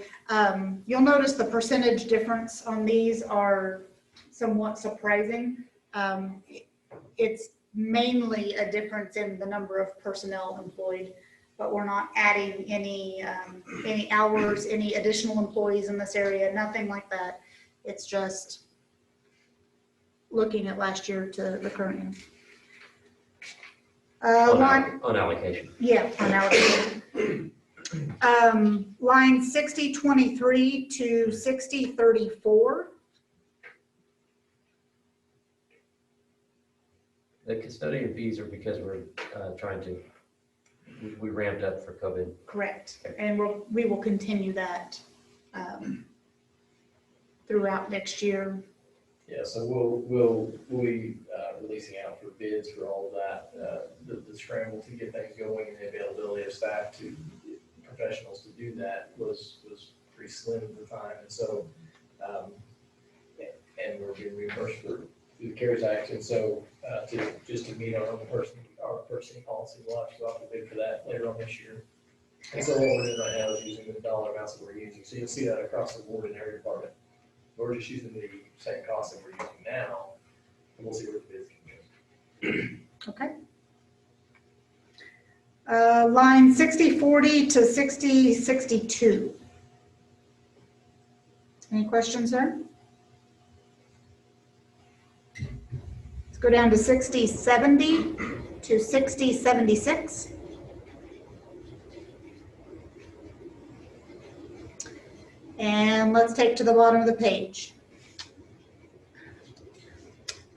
you'll notice the percentage difference on these are somewhat surprising. It's mainly a difference in the number of personnel employed, but we're not adding any hours, any additional employees in this area, nothing like that. It's just looking at last year to the current year. On allocation. Yeah, on allocation. Line 6023 to 6034. The custodian fees are because we're we ramped up for COVID. Correct, and we will continue that throughout next year. Yeah, so we'll be releasing out for bids for all of that. The scramble to get things going and the availability of staff to professionals to do that was pretty slim at the time, and so and we're being reimbursed through the CARES Act, and so to meet our purchasing policy, we'll have to go out and bid for that later on this year. And so what we're doing right now is using the dollar amounts that we're using, so you'll see that across the board in every department. We're just using the same cost that we're using now, and we'll see where the bids can go. Okay. Line 6040 to 6062. Any questions there? Let's go down to 6070 to 6076. And let's take to the bottom of the page.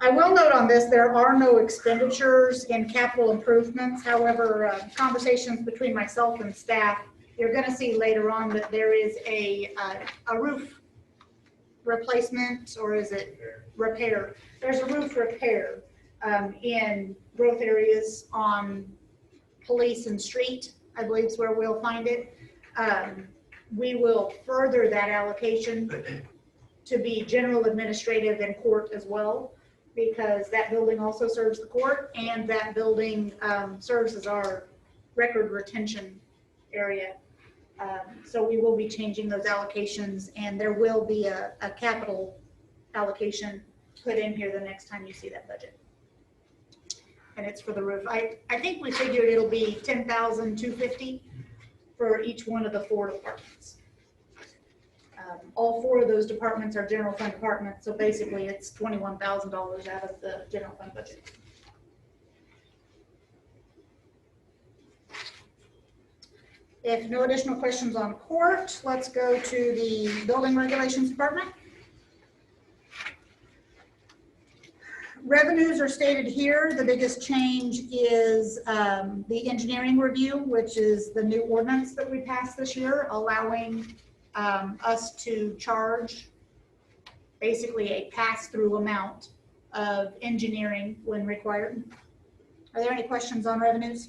I will note on this, there are no expenditures in capital improvements. However, conversations between myself and staff, you're going to see later on that there is a roof replacement, or is it repair? There's a roof repair in growth areas on Police and Street, I believe is where we'll find it. We will further that allocation to be general administrative and court as well, because that building also serves the court, and that building serves as our record retention area. So we will be changing those allocations, and there will be a capital allocation put in here the next time you see that budget. And it's for the roof. I think we figured it'll be $10,250 for each one of the 4 departments. All 4 of those departments are general fund departments, so basically it's $21,000 out of the general fund budget. If no additional questions on court, let's go to the building regulations department. Revenues are stated here. The biggest change is the engineering review, which is the new ordinance that we passed this year, allowing us to charge basically a pass-through amount of engineering when required. Are there any questions on revenues?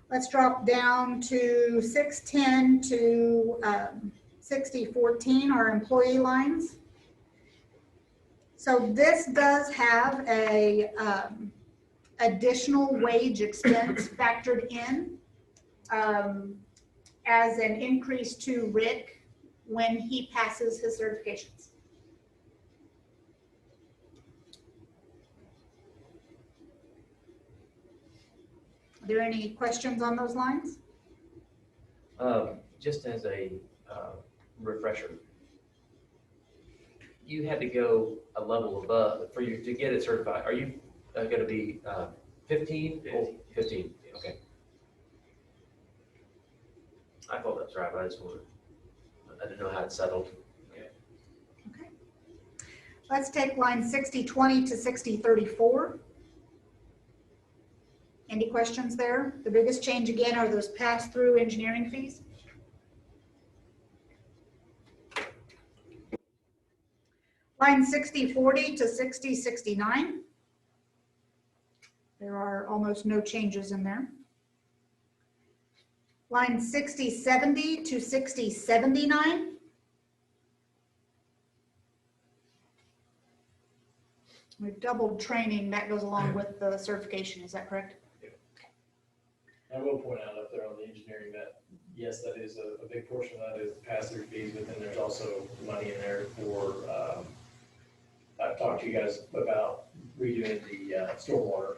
Let's drop down to 610 to 6014, our employee lines. So this does have a additional wage expense factored in. as an increase to Rick when he passes his certifications. Are there any questions on those lines? Just as a refresher, you had to go a level above for you to get it certified. Are you going to be 15? 15. Okay. I thought that's right, but I didn't know how it settled. Okay. Let's take line 6020 to 6034. Any questions there? The biggest change again are those pass-through engineering fees. Line 6040 to 6069. There are almost no changes in there. Line 6070 to 6079. We've doubled training that goes along with the certification, is that correct? I will point out up there on the engineering that, yes, that is a big portion of that is pass-through fees, but then there's also money in there for, I've talked to you guys about redoing the stormwater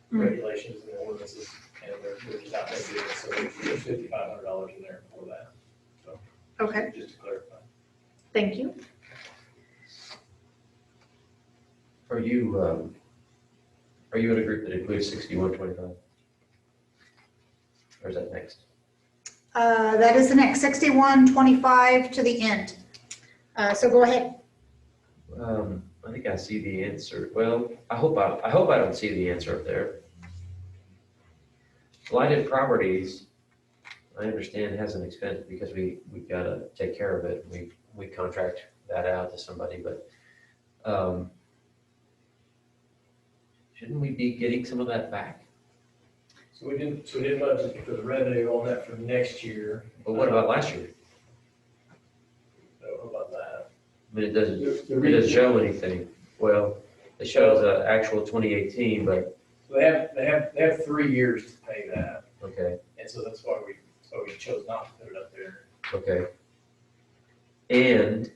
regulations and ordinances, and they're just outdated, so there's $5,500 in there for that. So, okay. Just to clarify. Thank you. Are you in a group that includes 6125? Or is that next? That is the next 6125 to the end. So go ahead. I think I see the answer. Well, I hope I don't see the answer up there. Blighted properties, I understand has an expense because we gotta take care of it. We contract that out to somebody, but shouldn't we be getting some of that back? So we didn't budget for the revenue on that for next year. But what about last year? So how about that? I mean, it doesn't show anything. Well, it shows actual 2018, but. So they have 3 years to pay that. Okay. And so that's why we chose not to put it up there. Okay. And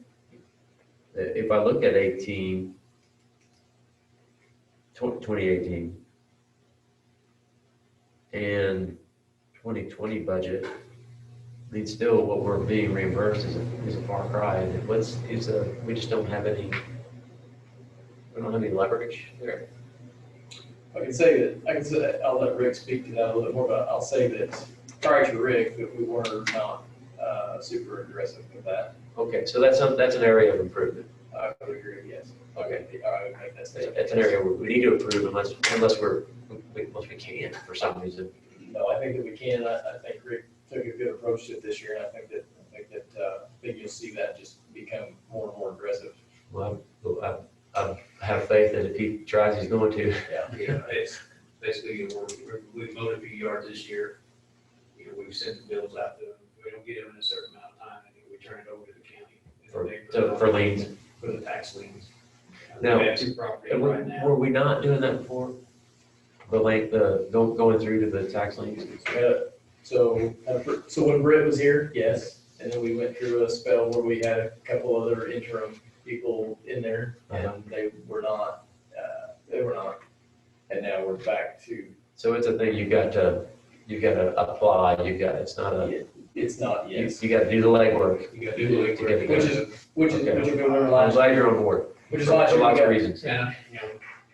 if I look at 2018 and 2020 budget, I mean, still what we're being reimbursed is a far cry. And we just don't have any, we don't have any leverage there. I can say that, I'll let Rick speak to that a little bit more, but I'll say that prior to Rick, that we were not super aggressive with that. Okay, so that's an area of improvement. I would agree, yes. Okay. I would make that statement. That's an area where we need to improve unless we can for some reason. No, I think that we can. I think Rick took a good approach to it this year, and I think that you'll see that just become more and more aggressive. Well, I have faith that if he tries, he's going to. Yeah. Yeah, it's basically, we mowed a few yards this year. We've sent the bills out to them. If we don't get them in a certain amount of time, I think we turn it over to the county. For liens. For the tax liens. Now, We have two properties right now. were we not doing that before? Going through to the tax liens? So when Britt was here, yes, and then we went through a spell where we had a couple other interim people in there, and they were not, and now we're back to. So it's a thing you got to apply. It's not, yes. You got to do the legwork. You gotta do the to get legwork, Which is Okay. we learned I'm last glad year. you're on board. Which is For last year. lots we of got- reasons. and,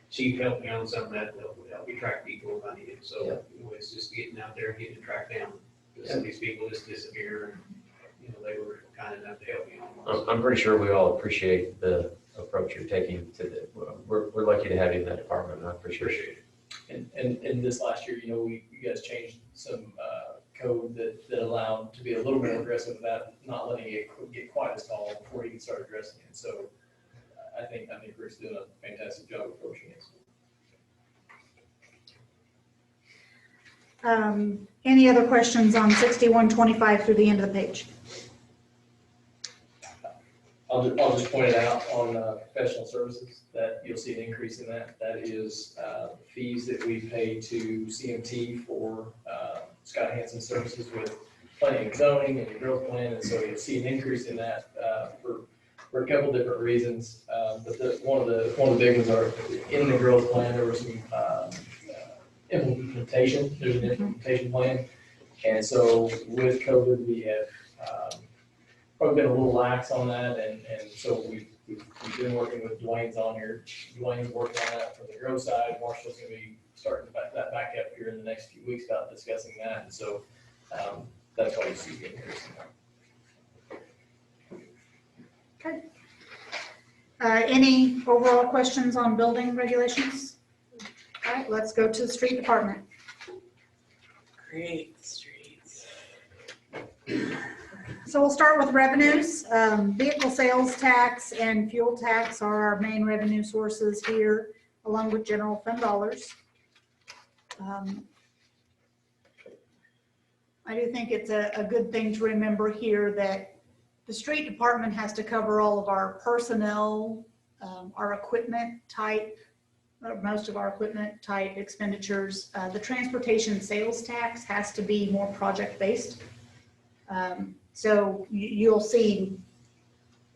Chief helped me on some of that, help me track people if I needed, so, Yeah. It's just getting out there, getting tracked down. Some of these people just disappear, and, they were kind enough to help me on. I'm pretty sure we all appreciate the approach you're taking we're lucky to have you in that department, and I appreciate it. And this last year, you guys changed some code that allowed to be a little more aggressive with that, not letting it get quite as tall before you can start addressing it. So I think Rick's doing a fantastic job approaching it. Any other questions on 6125 through the end of the page? I'll just point it out on professional services that you'll see an increase in that. That is fees that we pay to CMT for Scott Hansen services with planning and zoning and your growth plan, and so you'll see an increase in that for a couple different reasons. But one of the big ones are in the growth plan, there was some implementation, there's an implementation plan. And so with COVID, we have probably been a little lax on that, and so we've been working with Dwayne's on here. Dwayne's working on that from the growth side. Marshall's gonna be starting that back up here in the next few weeks about discussing that, and so that's why you see the increase in that. Okay. Any overall questions on building regulations? All right, let's go to the street department. Great streets. So we'll start with revenues. Vehicle sales tax and fuel tax are our main revenue sources here, along with general fund dollars. I do think it's a good thing to remember here that the street department has to cover all of our personnel, our equipment type, most of our equipment type expenditures. The transportation sales tax has to be more project-based. So you'll see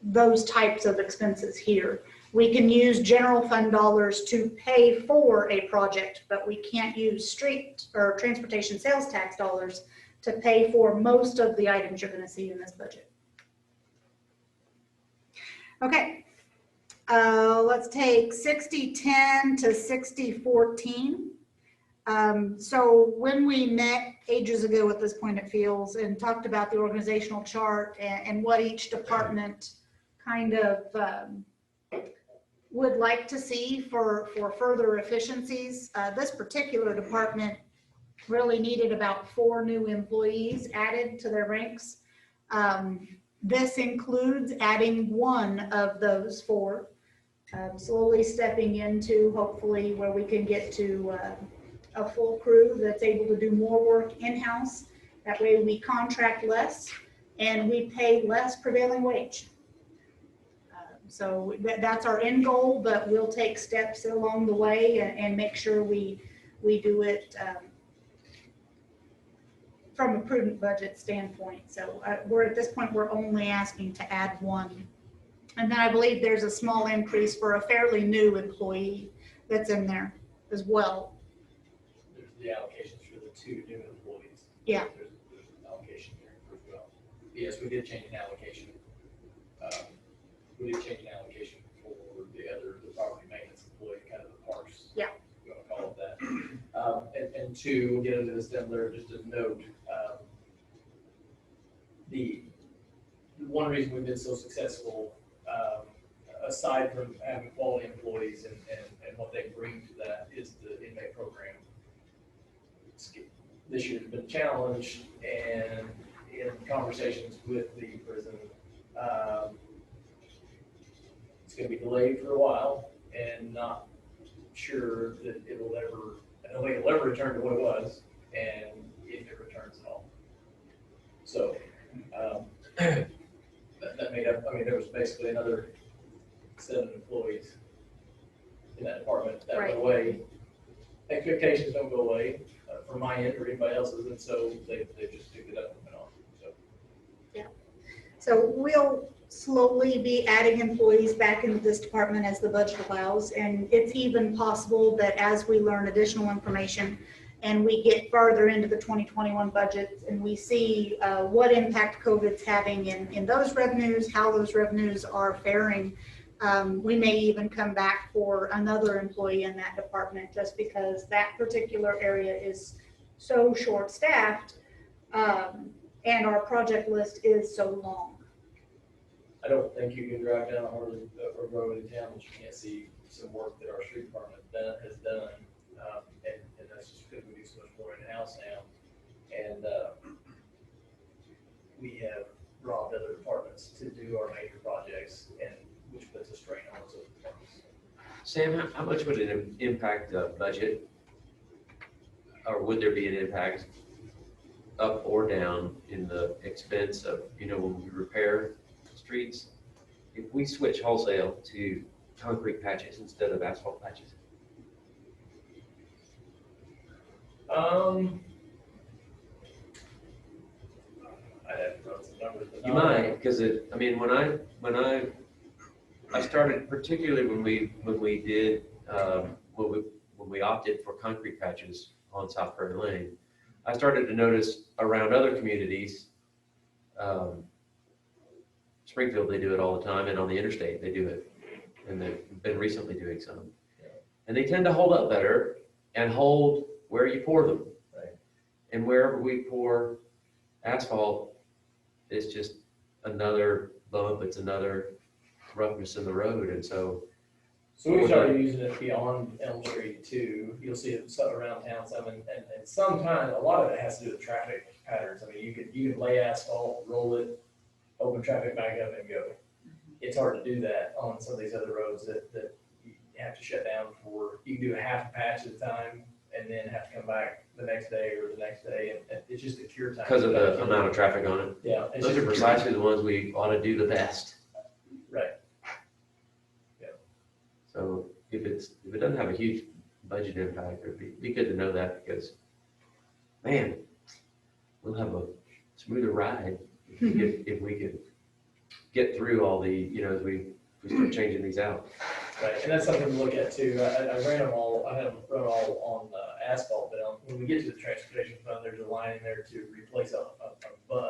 those types of expenses here. We can use general fund dollars to pay for a project, but we can't use street or transportation sales tax dollars to pay for most of the items you're going to see in this budget. Okay, let's take 60-10 to 60-14. So when we met ages ago at this point, it feels, and talked about the organizational chart and what each department kind of would like to see for further efficiencies, this particular department really needed about 4 new employees added to their ranks. This includes adding 1 of those 4, slowly stepping into hopefully where we can get to a full crew that's able to do more work in-house. That way we contract less and we pay less prevailing wage. So that's our end goal, but we'll take steps along the way and make sure we do it from a prudent budget standpoint. So we're at this point, we're only asking to add 1. And then I believe there's a small increase for a fairly new employee that's in there as well. There's the allocations for the 2 new employees. Yeah. There's an allocation there as well. Yes, we did change an allocation. We did change an allocation for the property maintenance employee, kind of the parks. Yeah. You want to call it that. And 2, we'll get into this then later, just a note. The one reason we've been so successful, aside from having quality employees and what they bring to that, is the inmate program. This year has been a challenge, and in conversations with the prison, it's going to be delayed for a while, and not sure that it'll ever, I don't think it'll ever return to what it was, and if it returns at all. So that made up, I mean, there was basically another 7 employees in that department that went away. Expectations don't go away from my end or anybody else's, and so they just picked it up and went on. So. Yeah. So we'll slowly be adding employees back into this department as the budget allows, and it's even possible that as we learn additional information and we get farther into the 2021 budget and we see what impact COVID's having in those revenues, how those revenues are faring, we may even come back for another employee in that department, just because that particular area is so short-staffed and our project list is so long. I don't think you can drive down a Harley or road in town that you can't see some work that our street department has done. And that's just because we do so much more in-house now. And we have robbed other departments to do our major projects, and which puts a strain on those other departments. Sam, how much would it impact the budget? Or would there be an impact up or down in the expense of, when we repair streets? If we switch wholesale to concrete patches instead of asphalt patches? some numbers. But You not- might, because I mean, when I started, particularly when we did, when we opted for concrete patches on South Prairie Lane, I started to notice around other communities, Springfield, they do it all the time, and on the interstate, they do it. And they've been recently doing some. And they tend to hold up better and hold where you pour them. Right. And wherever we pour asphalt, it's just another bump, it's another roughness in the road, and so. So we started using it beyond Elm Street too. You'll see it around town some, and sometimes a lot of it has to do with traffic patterns. I mean, you could lay asphalt, roll it, open traffic back up and go. It's hard to do that on some of these other roads that you have to shut down for. You can do a half a patch at a time and then have to come back the next day or the next day, and it's just a cure time. Because of the amount of traffic on it. Yeah. Those are precisely the ones we ought to do the best. Right. So if it doesn't have a huge budget impact, it'd be good to know that, because, man, we'll have a smoother ride if we could get through all the, as we start changing these out. Right, and that's something to look at too. I ran them all, I had them run all on asphalt, but when we get to the transportation fund, there's a line in there to replace a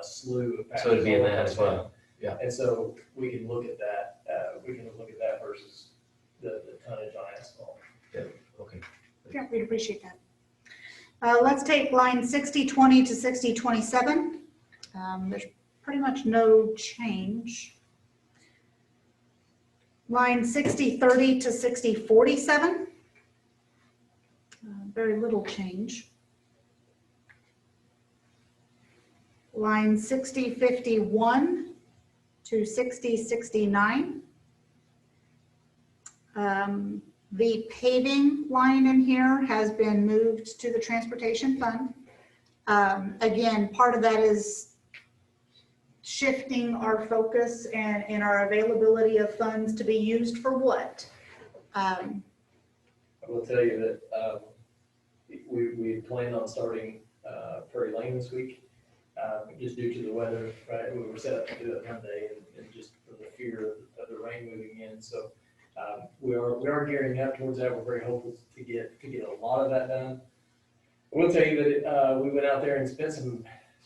slew of patches. So it'd be in all that around as well. town. Yeah. And so we can look at that, versus the tonnage on asphalt. Yeah, okay. Yeah, we'd appreciate that. Let's take line 6020 to 6027. There's pretty much no change. Line 6030 to 6047. Very little change. Line 6051 to 6069. The paving line in here has been moved to the transportation fund. Again, part of that is shifting our focus and our availability of funds to be used for what? I will tell you that we plan on starting Prairie Lane this week, just due to the weather, right? We were set up to do it Monday, and just for the fear of the rain moving in. So we are gearing up towards that. We're very hopeful to get a lot of that done. I will tell you that we went out there and spent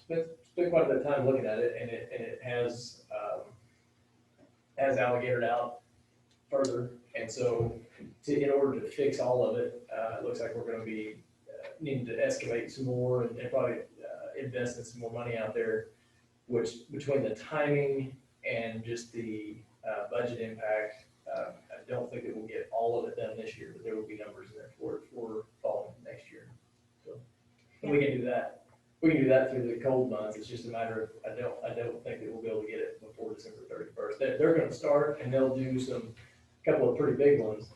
quite a bit of time looking at it, and it has alligatored out further. And so in order to fix all of it, it looks like we're going to be needing to excavate some more and probably invest in some more money out there, which between the timing and just the budget impact, I don't think that we'll get all of it done this year, but there will be numbers in there for following next year. So and we can do that. We can do that through the cold months. It's just a matter of, I don't think that we'll be able to get it before December 31st. They're going to start, and they'll do a couple of pretty big ones.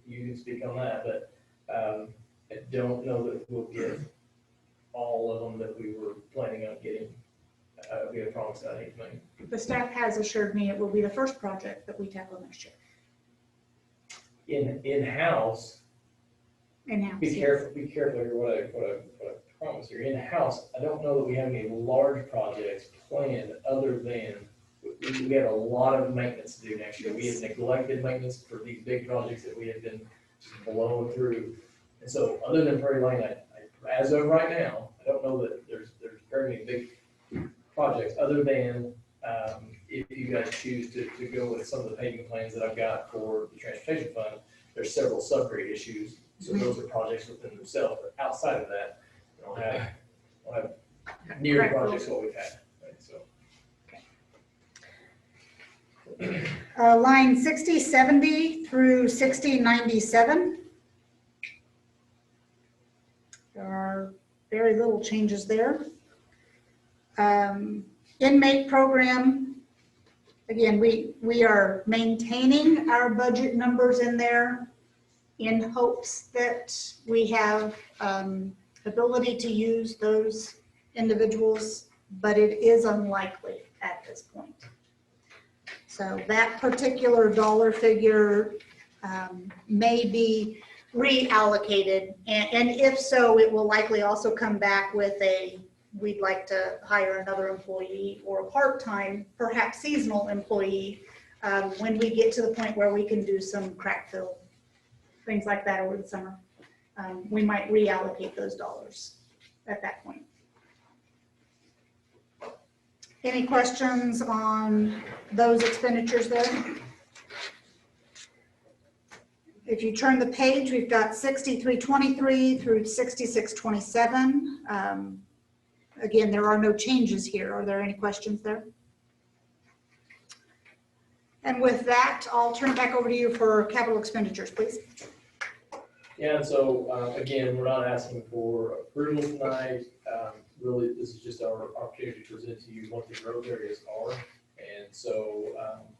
You can speak on that, but I don't know that we'll get all of them that we were planning on getting. We have promised that $8 million. The staff has assured me it will be the first project that we tackle next year. In-house, In-house. be careful here what I promise here. In-house, I don't know that we have any large projects planned other than we have a lot of maintenance to do next year. We have neglected maintenance for these big projects that we have been just blowing through. And so other than Prairie Lane, as of right now, I don't know that there's very many big projects other than if you guys choose to go with some of the paving plans that I've got for the transportation fund. There's several subgrade issues, so those are projects within themselves. But outside of that, we don't have near projects what we've had. Right, so. Line 6070 through 6097. There are very little changes there. Inmate program, again, we are maintaining our budget numbers in there in hopes that we have ability to use those individuals, but it is unlikely at this point. So that particular dollar figure may be reallocated, and if so, it will likely also come back with a we'd like to hire another employee or a part-time, perhaps seasonal employee, when we get to the point where we can do some crack fill, things like that over the summer. We might reallocate those dollars at that point. Any questions on those expenditures there? If you turn the page, we've got 6323 through 6627. Again, there are no changes here. Are there any questions there? And with that, I'll turn it back over to you for capital expenditures, please. Yeah, and so, again, we're not asking for approval tonight. Really, this is just our opportunity to present to you what the growth areas are. And so,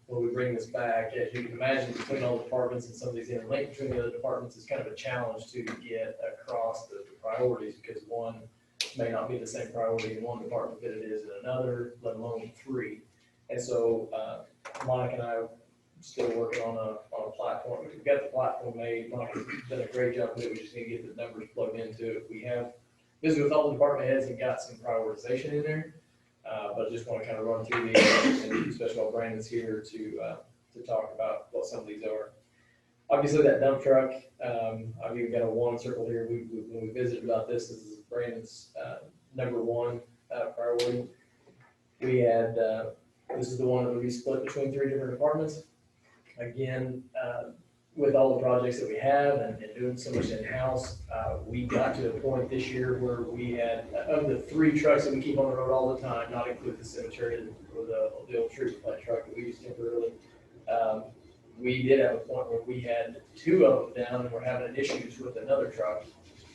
when we bring this back, as you can imagine, between all the departments and some of these interlinked between the other departments, it's kind of a challenge to get across the priorities, because one may not be the same priority in one department that it is in another, let alone three. And so, Monica and I are still working on a platform. We've got the platform made. Monica's done a great job with it. We just need to get the numbers plugged into it. We have visited with all the department heads and got some prioritization in there. But I just want to kind of run through these, and especially while Brandon's here to talk about what some of these are. Obviously, that dump truck, I've even got a one circle here. When we visited about this is Brandon's number one priority. We had, this is the one that would be split between three different departments. Again, with all the projects that we have and doing so much in-house, we got to a point this year where we had, of the three trucks that we keep on the road all the time, not include the cemetery or the old treatment plant truck that we use temporarily, we did have a point where we had two of them down and we're having issues with another truck.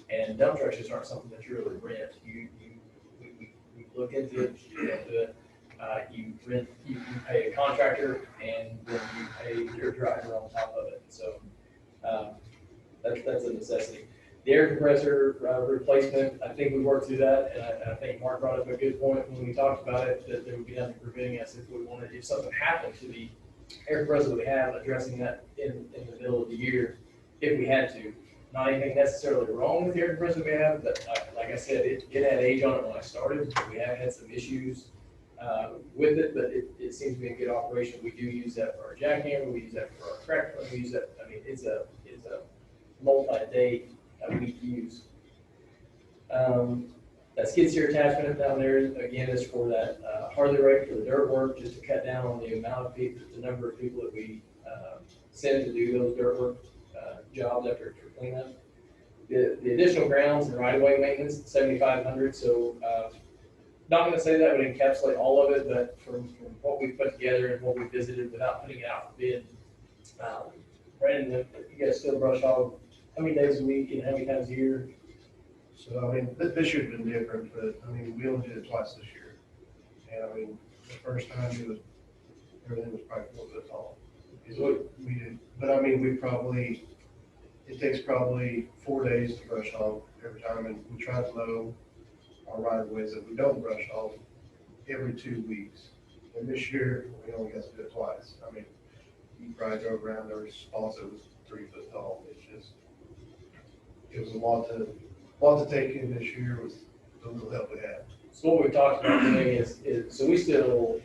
And dump trucks just aren't something that you really rent. We look into it, you rent it. You rent, you pay a contractor, and then you pay your driver on top of it. So that's a necessity. The air compressor replacement, I think we worked through that, and I think Mark brought up a good point when we talked about it, that there would be nothing preventing us if we wanted, if something happened to the air compressor that we have, addressing that in the middle of the year, if we had to. Not anything necessarily wrong with the air compressor we have, but like I said, it had age on it when I started. We have had some issues with it, but it seems to be a good operation. We do use that for our jackhammer, we use that for our crack, we use that, I mean, it's a multi-day week use. That skid steer attachment down there, again, is for that Harley rake for the dirt work, just to cut down on the amount of people, the number of people that we send to do those dirt work jobs after cleanup. The additional grounds and right-of-way maintenance, 7,500. So not going to say that would encapsulate all of it, but from what we've put together and what we visited without putting it out for bid, Brandon, you guys still brush hog how many days a week and how many times a year? So, I mean, this year's been different, but, I mean, we only did it twice this year. And, I mean, the first time everything was probably 4 foot tall. Is what we did. But, I mean, it takes probably 4 days to brush hog every time, and we try to mow our right-of-ways that we don't brush hog every 2 weeks. And this year, we only got to do it twice. I mean, you probably drove around, there was spots that was 3 foot tall. It was a lot to take in this year with the little help we had. So what we've talked about doing is so we still,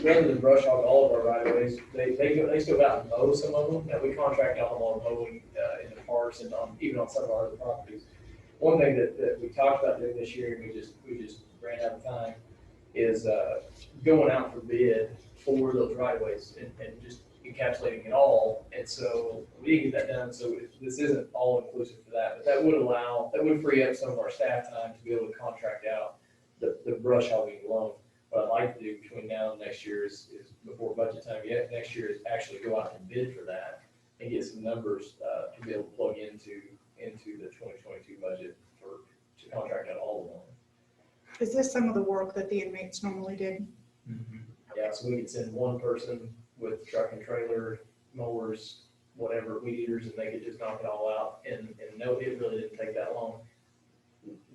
rather than brush hog all of our right of ways, they still go out and mow some of them. Now we contract out on mowing in the parks and even on some of our other properties. One thing that we talked about doing this year, and we just ran out of time, is going out for bid for those right of ways and just encapsulating it all. And so we didn't get that done. So this isn't all inclusive for that, but that would free up some of our staff time to be able to contract out the brush hogging alone. What I'd like to do between now and next year is before budget time yet, next year is actually go out and bid for that and get some numbers to be able to plug into the 2022 budget to contract out all of them. Is this some of the work that the inmates normally did? Mm-hmm. Yeah, so we could send one person with truck and trailer, mowers, whatever, weed eaters, and they could just knock it all out. And no, it really didn't take that long.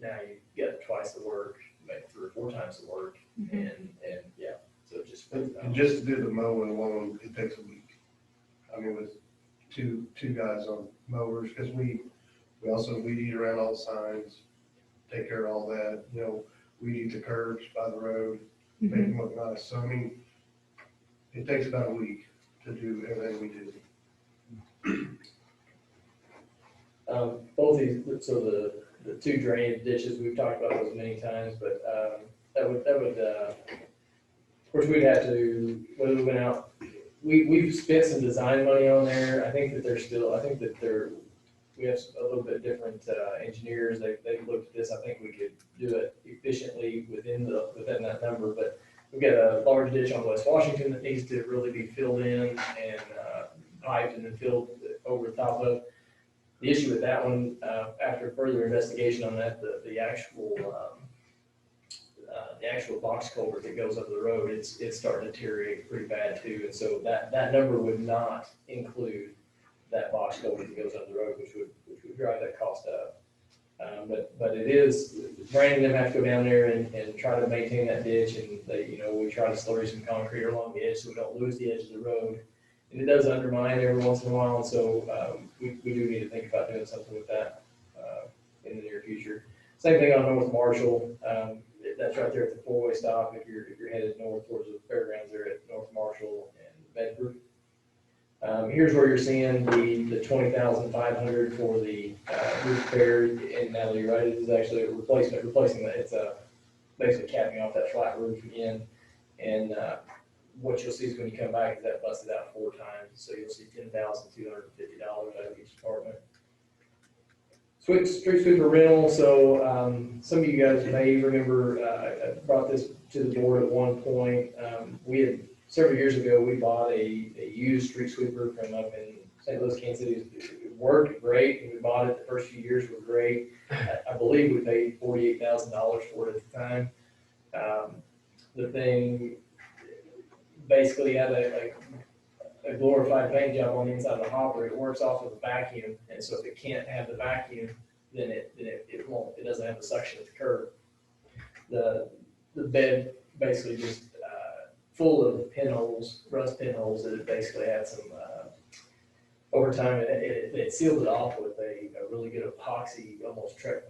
Now you get twice the work, maybe 3 or 4 times the work, and yeah, so it just. And just to do the mowing alone, it takes a week. I mean, with two guys on mowers, because we also weed eat around all the signs, take care of all that. You know, weed eat the curbs by the road, make them look nice. So, I mean, it takes about a week to do everything we do. Both these, so the two drainage ditches, we've talked about those many times, but, that would, of course, we'd have to, whether we went out, we've spent some design money on there. I think that we have a little bit different, engineers. They've looked at this. I think we could do it efficiently within that number, but we've got a large ditch on West Washington that needs to really be filled in and, piped and then filled over the top of. The issue with that one, after further investigation on that, the actual box culvert that goes up the road, it's starting to deteriorate pretty bad too. And so that number would not include that box culvert that goes up the road, which would drive that cost up. But it is, Brandon and them have to go down there and try to maintain that ditch, and we try to slurry some concrete along the edge so we don't lose the edge of the road. And it does undermine every once in a while, and so we do need to think about doing something with that in the near future. Same thing on North Marshall. That's right there at the four-way stop. If you're headed north towards the fairgrounds there at North Marshall and Bedford. Here's where you're seeing the $20,500 for the roof repair. And Natalie, you're right, it is actually a replacing that. It's basically capping off that flat roof again. And what you'll see is when you come back is that busted out 4 times. So you'll see $10,250 out of each department. Street sweeper rental. So some of you guys may remember I brought this to the board at one point. We had several years ago, we bought a used street sweeper from up in St. Louis, Kansas City. It worked great, and we bought it. The first few years were great. I believe we paid $48,000 for it at the time. The thing basically had a glorified paint job on the inside of the hopper. It works off of a vacuum, and so if it can't have the vacuum, then it won't. It doesn't have the suction at the curb. The bed basically just full of pinholes, rust pinholes that it basically had some over time. It sealed it off with a really good epoxy, almost truck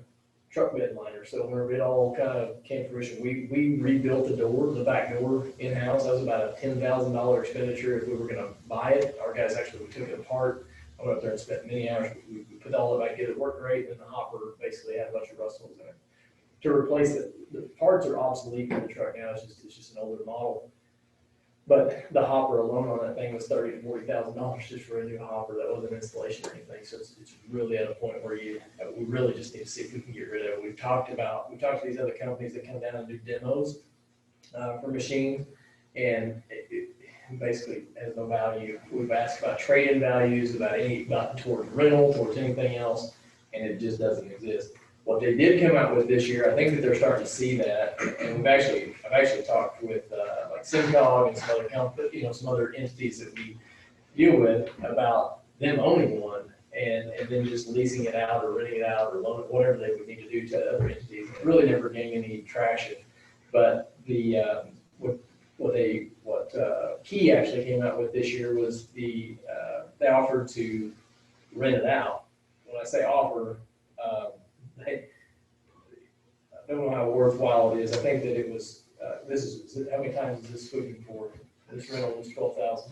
bed liner. So whenever it all kind of came to fruition, we rebuilt the back door in-house. That was about a $10,000 expenditure if we were gonna buy it. Our guys actually, we took it apart. I went up there and spent many hours. We put all of it back together. It worked great, and the hopper basically had a bunch of rust holes in it. To replace it, the parts are obsolete for the truck now. It's just an older model. But the hopper alone on that thing was $30,000 to $40,000 just for a new hopper. That wasn't installation or anything. So it's really at a point where we really just need to see if we can get rid of it. We've talked to these other companies that come down and do demos for machines, and it basically has no value. We've asked about trade-in values, about towards rental, towards anything else, and it just doesn't exist. What they did come out with this year, I think that they're starting to see that, and I've actually talked with like Simcog and some other companies, some other entities that we deal with about them owning one and then just leasing it out or renting it out or loan it, whatever they would need to do to other entities. It really never gained any traction, but what Key actually came out with this year was they offered to rent it out. When I say offer, I don't know how worthwhile it is. I think that it was, how many times is this sweeping for? This rental was $12,000.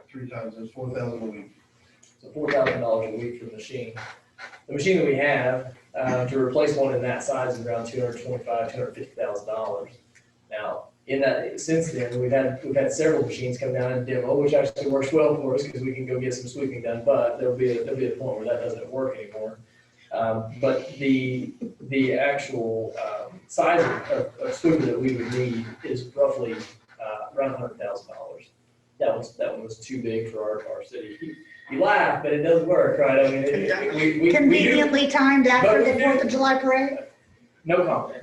3 times, it's $4,000 a week. So $4,000 a week for the machine. The machine that we have, to replace one in that size is around $225,000, $250,000. Now, since then, we've had several machines come down and demo, which actually works well for us because we can go get some sweeping done, but there'll be a point where that doesn't work anymore. But the actual size of sweeper that we would need is roughly around $100,000. That one was too big for our city. You laugh, but it does work, right? I mean, we Conveniently timed after the 4th of July parade? No comment.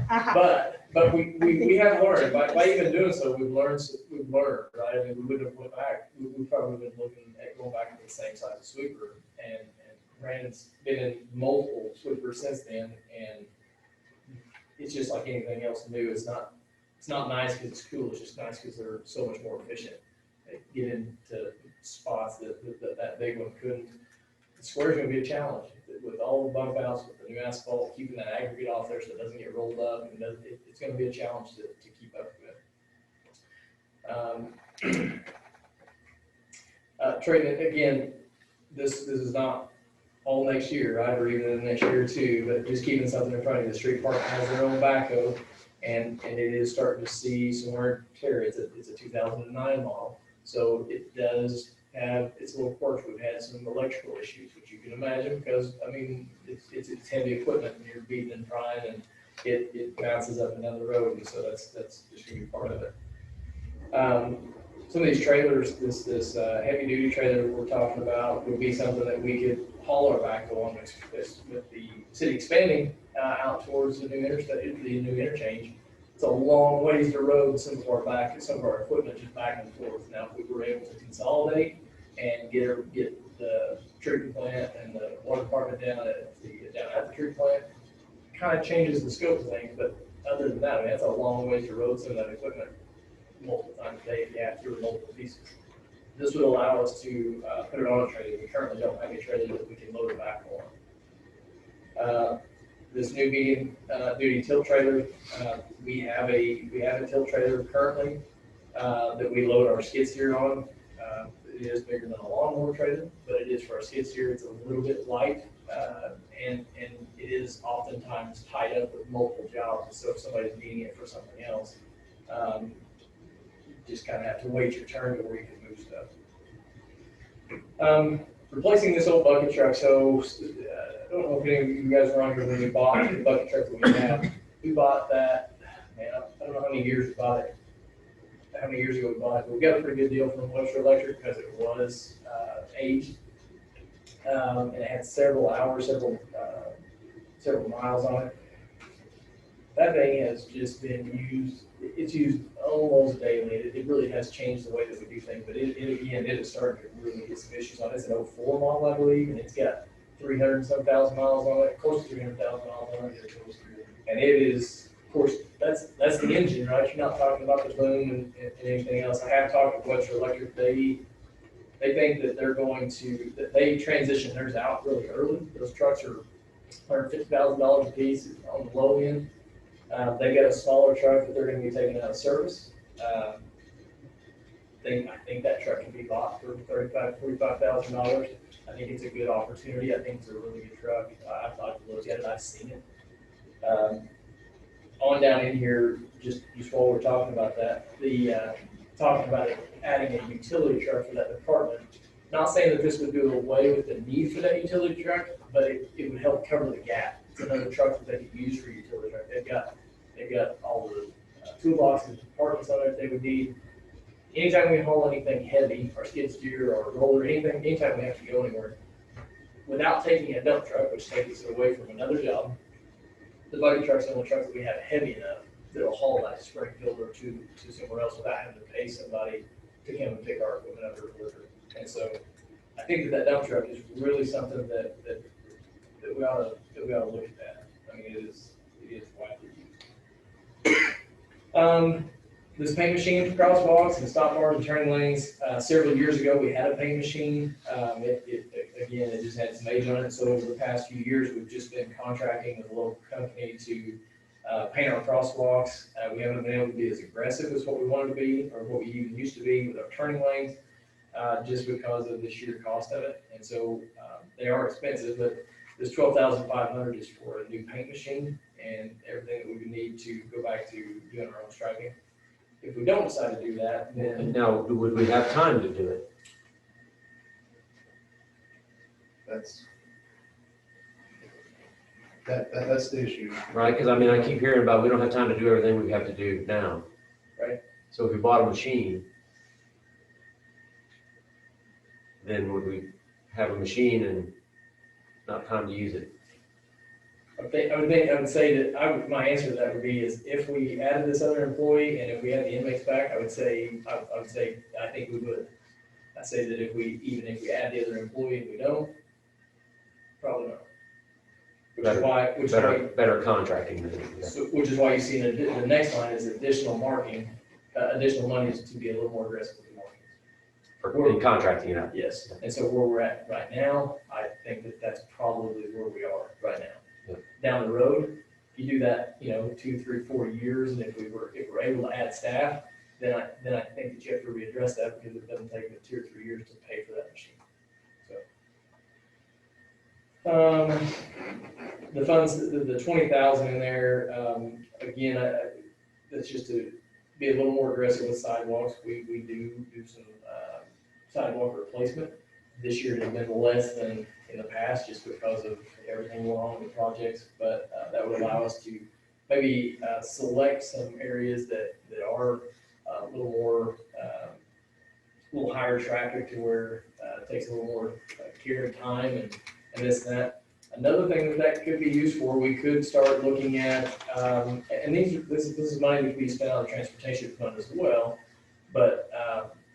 But we have learned by even doing so. We've learned, right? I mean, we wouldn't have went back. We probably would have been looking at going back to the same size of sweeper. And Brandon's been in multiple sweepers since then, and it's just like anything else new. It's not nice because it's cool. It's just nice because they're so much more efficient. They get into spots that big one couldn't. The square's going to be a challenge with all the bump outs, with the new asphalt, keeping that aggregate off there so it doesn't get rolled up, and it's gonna be a challenge to keep up with. Trading, again, this is not all next year, right, or even in the next year or two, but just keeping something in front of you. The street department has their own backhoe, and it is starting to see some wear and tear. It's a 2009 model, so it does have its little quirks. We've had some electrical issues, which you can imagine, because, I mean, it's heavy equipment, and you're beating and prying, and it bounces up and down the road, and so that's just gonna be part of it. Some of these trailers, this heavy duty trailer we're talking about would be something that we could haul our backhoe on with the city expanding out towards the new interstate, the new interchange. It's a long ways to road, some of our equipment just back and forth. Now, if we were able to consolidate and get the treatment plant and the water department down at the treatment plant, kind of changes the scope of things, but other than that, I mean, that's a long ways to road some of that equipment multiple times a day if you have to, or multiple pieces. This would allow us to put it on a trailer. We currently don't have a trailer that we can load it back on. This new medium duty tilt trailer, we have a tilt trailer currently that we load our skid steer on. It is bigger than a lawnmower trailer, but it is for our skid steer. It's a little bit light, and it is oftentimes tied up with multiple jobs. So if somebody's needing it for something else, just kind of have to wait your turn to where you can move stuff. Replacing this old bucket truck. So I don't know if any of you guys were on here when we bought the bucket truck that we have. We bought that, man, I don't know how many years we bought it. How many years ago we bought it, but we got a pretty good deal from Webster Electric because it was aged. And it had several hours, several miles on it. That thing has just been used, it's used almost daily. It really has changed the way that we do things, but it has started to really get some issues on it. It's an 04 model, I believe, and it's got 300,000 miles on it, close to 300,000 miles on it. And it is, of course, that's the engine, right? You're not talking about the boom and anything else. I have talked with Webster Electric. They think that they transition theirs out really early. Those trucks are $150,000 a piece on the low end. They've got a smaller truck that they're going to be taking out of service. I think that truck can be bought for $35,000 to $45,000. I think it's a good opportunity. I think it's a really good truck. I've thought to look at it. I've seen it. On down in here, just while we're talking about that, talking about adding a utility truck for that department. Not saying that this would do away with the need for that utility truck, but it would help cover the gap. It's another truck that they could use for utility truck. They've got all the toolboxes, compartments on it they would need. Anytime we haul anything heavy, or skid steer or roller, anytime we have to go anywhere, without taking a dump truck, which takes us away from another job, the bucket truck's the only truck that we have heavy enough that'll haul that Springfield or to somewhere else without having to pay somebody to come and pick our equipment up or deliver it. And so I think that dump truck is really something that we ought to look at that. I mean, it is widely used. This paint machine, crosswalks and stop bars and turning lanes. Several years ago, we had a paint machine. It just had some age on it. So over the past few years, we've just been contracting with a local company to paint our crosswalks. We haven't been able to be as aggressive as what we wanted to be, or what we even used to be with our turning lanes, just because of the sheer cost of it. And so they are expensive, but this $12,500 is for a new paint machine and everything that we would need to go back to doing our own striping. If we don't decide to do that, then Now, would we have time to do it? That's the issue. Right, because I mean, I keep hearing about we don't have time to do everything we have to do now. Right. So if we bought a machine, then would we have a machine and not time to use it? I would say that my answer to that would be is if we added this other employee and if we had the inmates back, I would say I think we would. I say that if we add the other employee and we don't, probably not. Better contracting. Which is why you see the next line is additional marking, additional money to be a little more aggressive with the markings. in contracting it out. Yes, and so where we're at right now, I think that that's probably where we are right now. Yep. Down the road, you do that, 2, 3, 4 years, and if we're able to add staff, then I think that you have to readdress that because it doesn't take 2 or 3 years to pay for that machine. So, the funds, the 20,000 in there, again, that's just to be a little more aggressive with sidewalks. We do some sidewalk replacement. This year it has been less than in the past just because of everything going on with projects, but that would allow us to maybe select some areas that are a little more, a little higher traffic to where it takes a little more care and time and this and that. Another thing that could be used for, we could start looking at, and this is money that could be spent on the transportation fund as well, but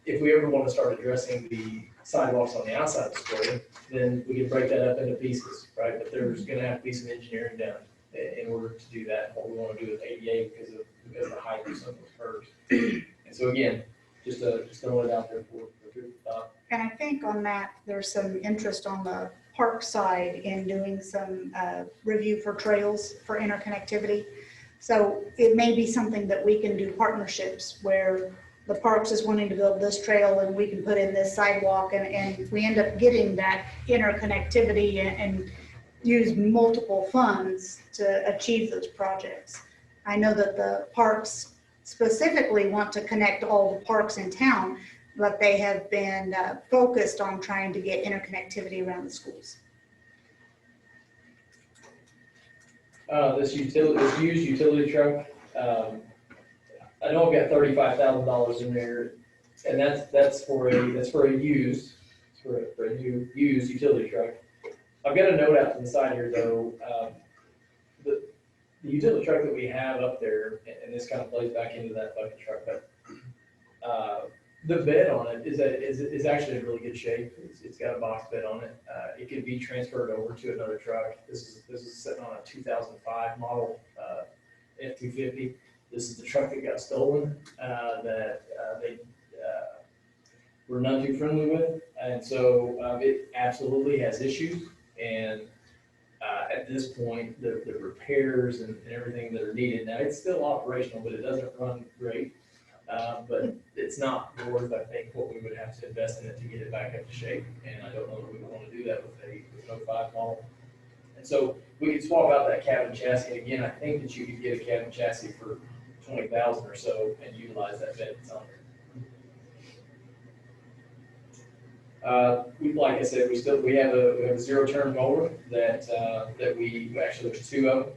if we ever want to start addressing the sidewalks on the outside of the square, then we can break that up into pieces, right? But there's going to have to be some engineering done in order to do that, what we want to do with ADA because of the height of some of those curves. And so again, just throwing it out there for food for thought. And I think on that, there's some interest on the park side in doing some review for trails for interconnectivity. So it may be something that we can do partnerships where the parks is wanting to build this trail and we can put in this sidewalk and we end up getting that interconnectivity and use multiple funds to achieve those projects. I know that the parks specifically want to connect all the parks in town, but they have been focused on trying to get interconnectivity around the schools. This used utility truck, I know I've got $35,000 in there, and that's for a used utility truck. I've got a note out to the side here though. The utility truck that we have up there, and this kind of plays back into that bucket truck, but the bed on it is actually in really good shape. It's got a box bed on it. It can be transferred over to another truck. This is sitting on a 2005 model F-250. This is the truck that got stolen that they were none too friendly with, and so it absolutely has issues. And at this point, the repairs and everything that are needed now, it's still operational, but it doesn't run great. But it's not worth, I think, what we would have to invest in it to get it back up to shape. And I don't know that we would want to do that with a 05 model. And so we could swap out that cabin chassis. And again, I think that you could get a cabin chassis for 20,000 or so and utilize that bed that's on there. Like I said, we have a zero-turn mower that we actually, there's 2 of them,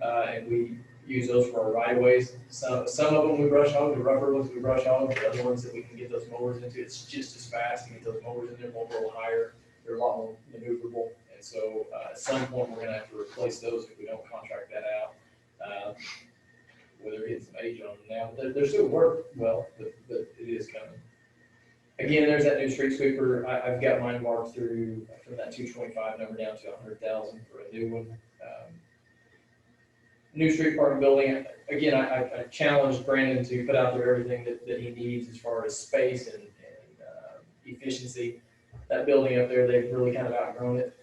and we use those for our right-of-ways. Some of them we brush hog, the rougher ones we brush hog, the other ones that we can get those mowers into, it's just as fast to get those mowers in there, won't go higher. They're a lot more maneuverable, and so at some point we're going to have to replace those if we don't contract that out. Whether it's some age on them now, they're still work well, but it is coming. Again, there's that new street sweeper. I've got mine marked through from that 225 number down to 100,000 for a new one. New street department building. Again, I challenged Brandon to put out there everything that he needs as far as space and efficiency. That building up there, they've really kind of outgrown it.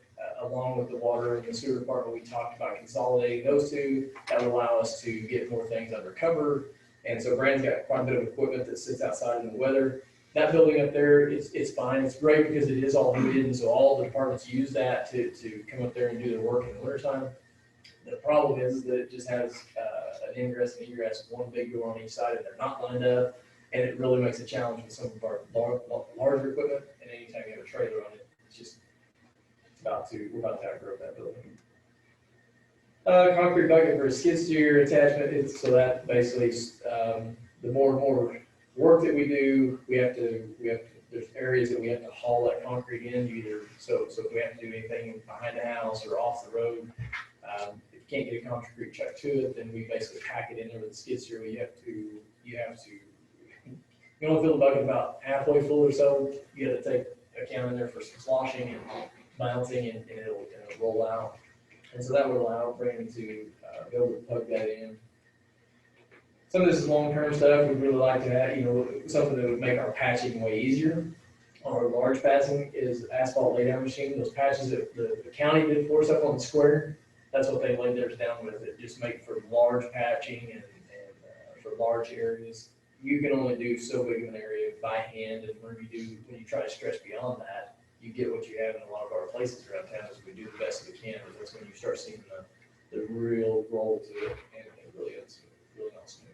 Along with the water and the sewer department, we talked about consolidating those two. That would allow us to get more things under cover. And so Brandon's got quite a bit of equipment that sits outside in the weather. That building up there, it's fine. It's great because it is all heated, and so all the departments use that to come up there and do their work in the wintertime. The problem is that it just has an ingress and egress, one big door on each side, and they're not lined up. And it really makes a challenge with some of our larger equipment. And anytime you have a trailer on it, it's just we're about to outgrow that building. Concrete bucket for a skid steer attachment. So that basically, the more and more work that we do, we have to. There's areas that we have to haul that concrete in. So if we have to do anything behind the house or off the road, if you can't get a concrete truck to it, then we basically pack it in there with a skid steer. You have to. You only fill the bucket about halfway full or so. You got to take account in there for some sloshing and bouncing, and it'll roll out. And so that would allow Brandon to be able to plug that in. Some of this is long-term stuff. We'd really like to have, something that would make our patching way easier. our large patching is asphalt laydown machine. Those patches that the county did for us up on the square, that's what they laid theirs down with. It just make for large patching and for large areas. You can only do so big of an area by hand, and when you try to stretch beyond that, you get what you have in a lot of our places around town is we do the best we can, but that's when you start seeing the real roll to it, and it really is really not smooth.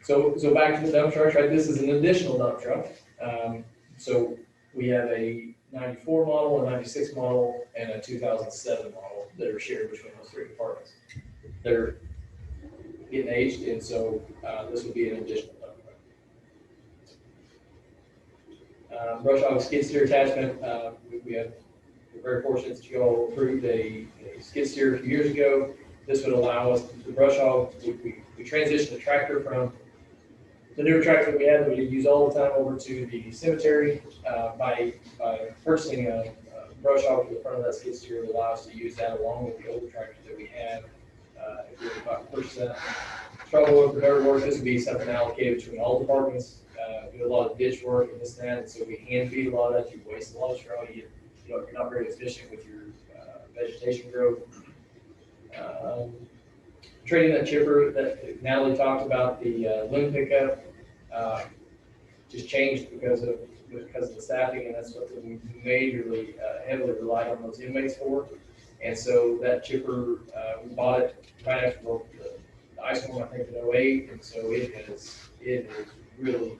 So back to the dump trucks, right? This is an additional dump truck. So we have a 94 model, a 96 model, and a 2007 model that are shared between those three departments. They're getting aged, and so this would be an additional dump truck. Brush hog skid steer attachment. We're very fortunate that you all approved a skid steer a few years ago. This would allow us to brush hog. We transitioned the tractor from the newer tractor that we had that we use all the time over to the cemetery by purchasing a brush hog for the front of that skid steer would allow us to use that along with the older tractor that we have. If we were about to purchase that, struggle with the dirt work, this would be something allocated between all departments. Do a lot of ditch work and this and that, and so we hand feed a lot of that. You waste a lot of straw. You're not very efficient with your vegetation growth. Trading that chipper that Natalie talked about, the limb pickup, just changed because of the staffing, and that's what we majorly heavily relied on those inmates for. And so that chipper, we bought it right after the ice storm, I think in 2008, and so it has really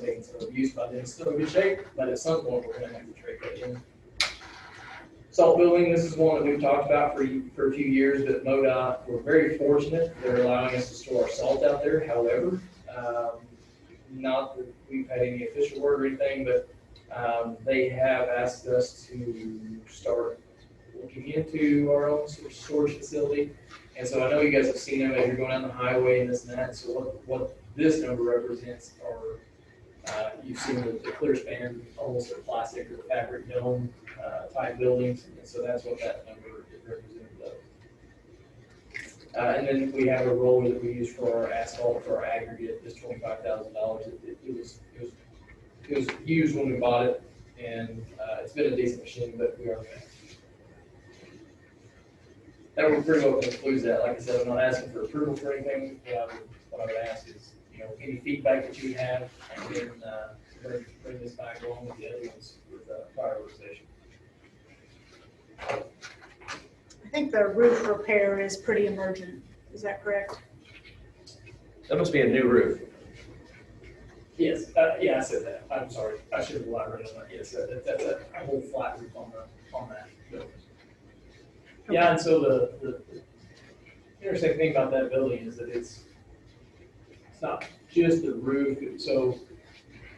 taken some abuse, but it's still in good shape. But at some point, we're going to have to trade that in. Salt building, this is one that we've talked about for a few years, but MoDOT, we're very fortunate. They're allowing us to store our salt out there. However, not that we've had any official word or anything, but they have asked us to start looking into our own storage facility. And so I know you guys have seen them as you're going down the highway and this and that. So what this number represents are, you've seen the clear span, almost a plastic or fabric dome type buildings. And so that's what that number is representative of. And then we have a roller that we use for our asphalt, for our aggregate, is $25,000. It was used when we bought it, and it's been a decent machine, but we are. That would pretty well conclude that. Like I said, I'm not asking for approval for anything. What I would ask is, any feedback that you have, and then bring this back along with the other ones with prioritization. I think the roof repair is pretty emergent. Is that correct? That must be a new roof. Yes, yeah, I said that. I'm sorry. I should have elaborated on that. Yes, that's a whole flat roof on that building. Yeah, and so the interesting thing about that building is that it's not just the roof. So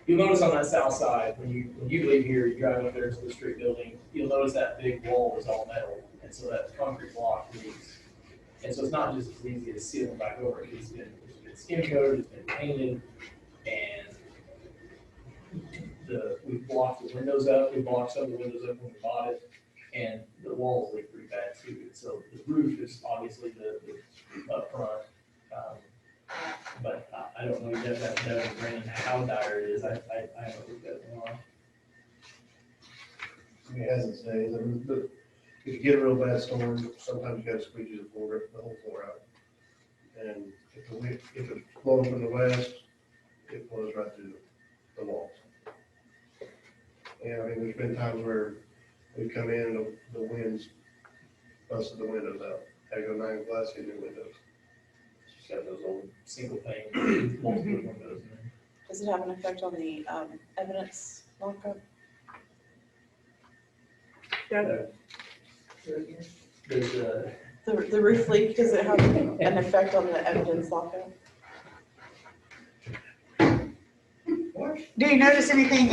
you'll notice on that south side, when you leave here, you drive up there to the street building, you'll notice that big wall is all metal. And so that concrete block leaks. And so it's not just as easy as sealing back over. It's been skin coated, it's been painted, and we blocked the windows up. We blocked some of the windows up when we bought it, and the walls leak pretty bad too. So the roof is obviously the up front. But I don't know exactly Brandon, how dire it is. I haven't looked at it in a while. It hasn't stayed. If you get a real bad storm, sometimes you gotta squeegee the whole floor out. And if it's blowing from the west, it blows right through the walls. And I mean, there's been times where we come in and the winds busted the windows out. Had to go 9 glass in your windows. Just got those old single pane, multiple windows in there. Does it have an effect on the evidence lockup? There's The roof leak, does it have an effect on the evidence lockup? Do you notice anything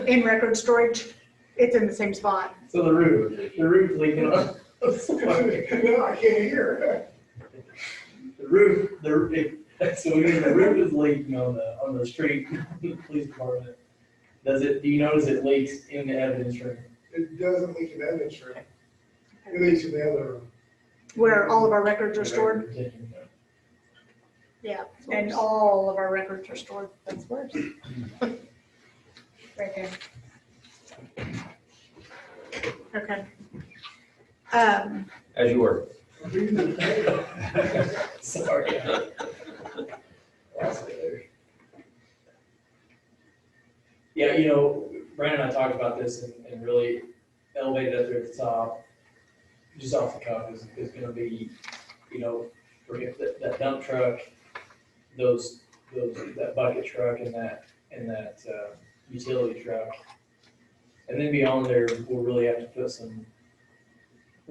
in record storage? It's in the same spot. So the roof leaking on. No, I can't hear. The roof is leaking on the street, police department. Do you notice it leaks in the evidence room? It doesn't leak in the evidence room. It leaks in the other room. Where all of our records are stored? Yeah, and all of our records are stored. That's worse. Right there. Okay. As you were. Sorry. Yeah, you know, Brandon and I talked about this and really elevated up there at the top, just off the cuff is gonna be, you know, forget that dump truck, that bucket truck and that utility truck. And then beyond there, we'll really have to put a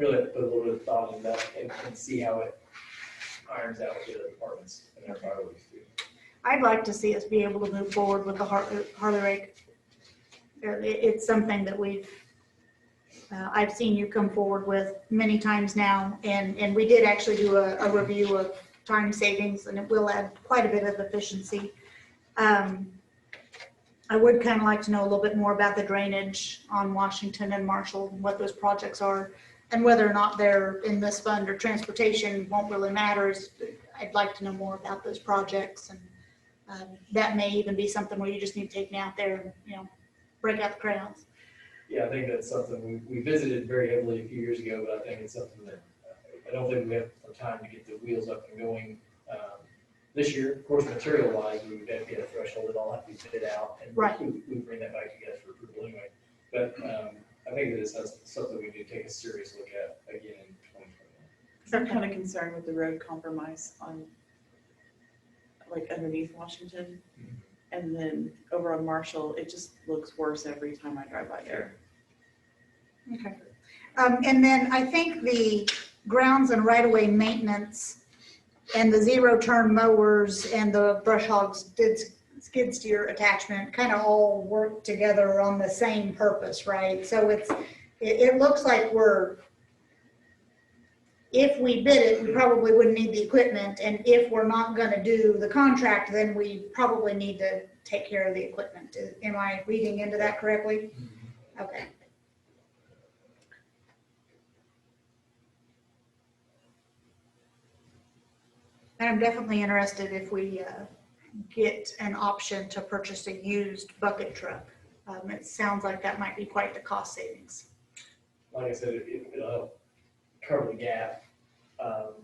little bit of thought into that and see how it irons out with the other departments and their priorities too. I'd like to see us be able to move forward with the Harley rake. It's something that I've seen you come forward with many times now, and we did actually do a review of time savings, and it will add quite a bit of efficiency. I would kind of like to know a little bit more about the drainage on Washington and Marshall, what those projects are, and whether or not they're in this fund or transportation won't really matter. I'd like to know more about those projects, and that may even be something where you just need to take me out there and, you know, break out the crayons. Yeah, I think that's something we visited very heavily a few years ago, but I think it's something that I don't think we have the time to get the wheels up and going this year. Of course, material-wise, we would have to get a threshold, it all have to be bid out, and Right. we bring that back to you guys for approval anyway. But I think that it's something we need to take a serious look at again in 2021. I'm kind of concerned with the road compromise on, like, underneath Washington. And then over on Marshall, it just looks worse every time I drive by there. Okay. And then I think the grounds and right-of-way maintenance and the zero-turn mowers and the brush hogs skid steer attachment kind of all work together on the same purpose, right? So it looks like if we bid it, we probably wouldn't need the equipment, and if we're not gonna do the contract, then we probably need to take care of the equipment. Am I reading into that correctly? Okay. And I'm definitely interested if we get an option to purchase a used bucket truck. It sounds like that might be quite the cost savings. Like I said, it'll help cover the gap of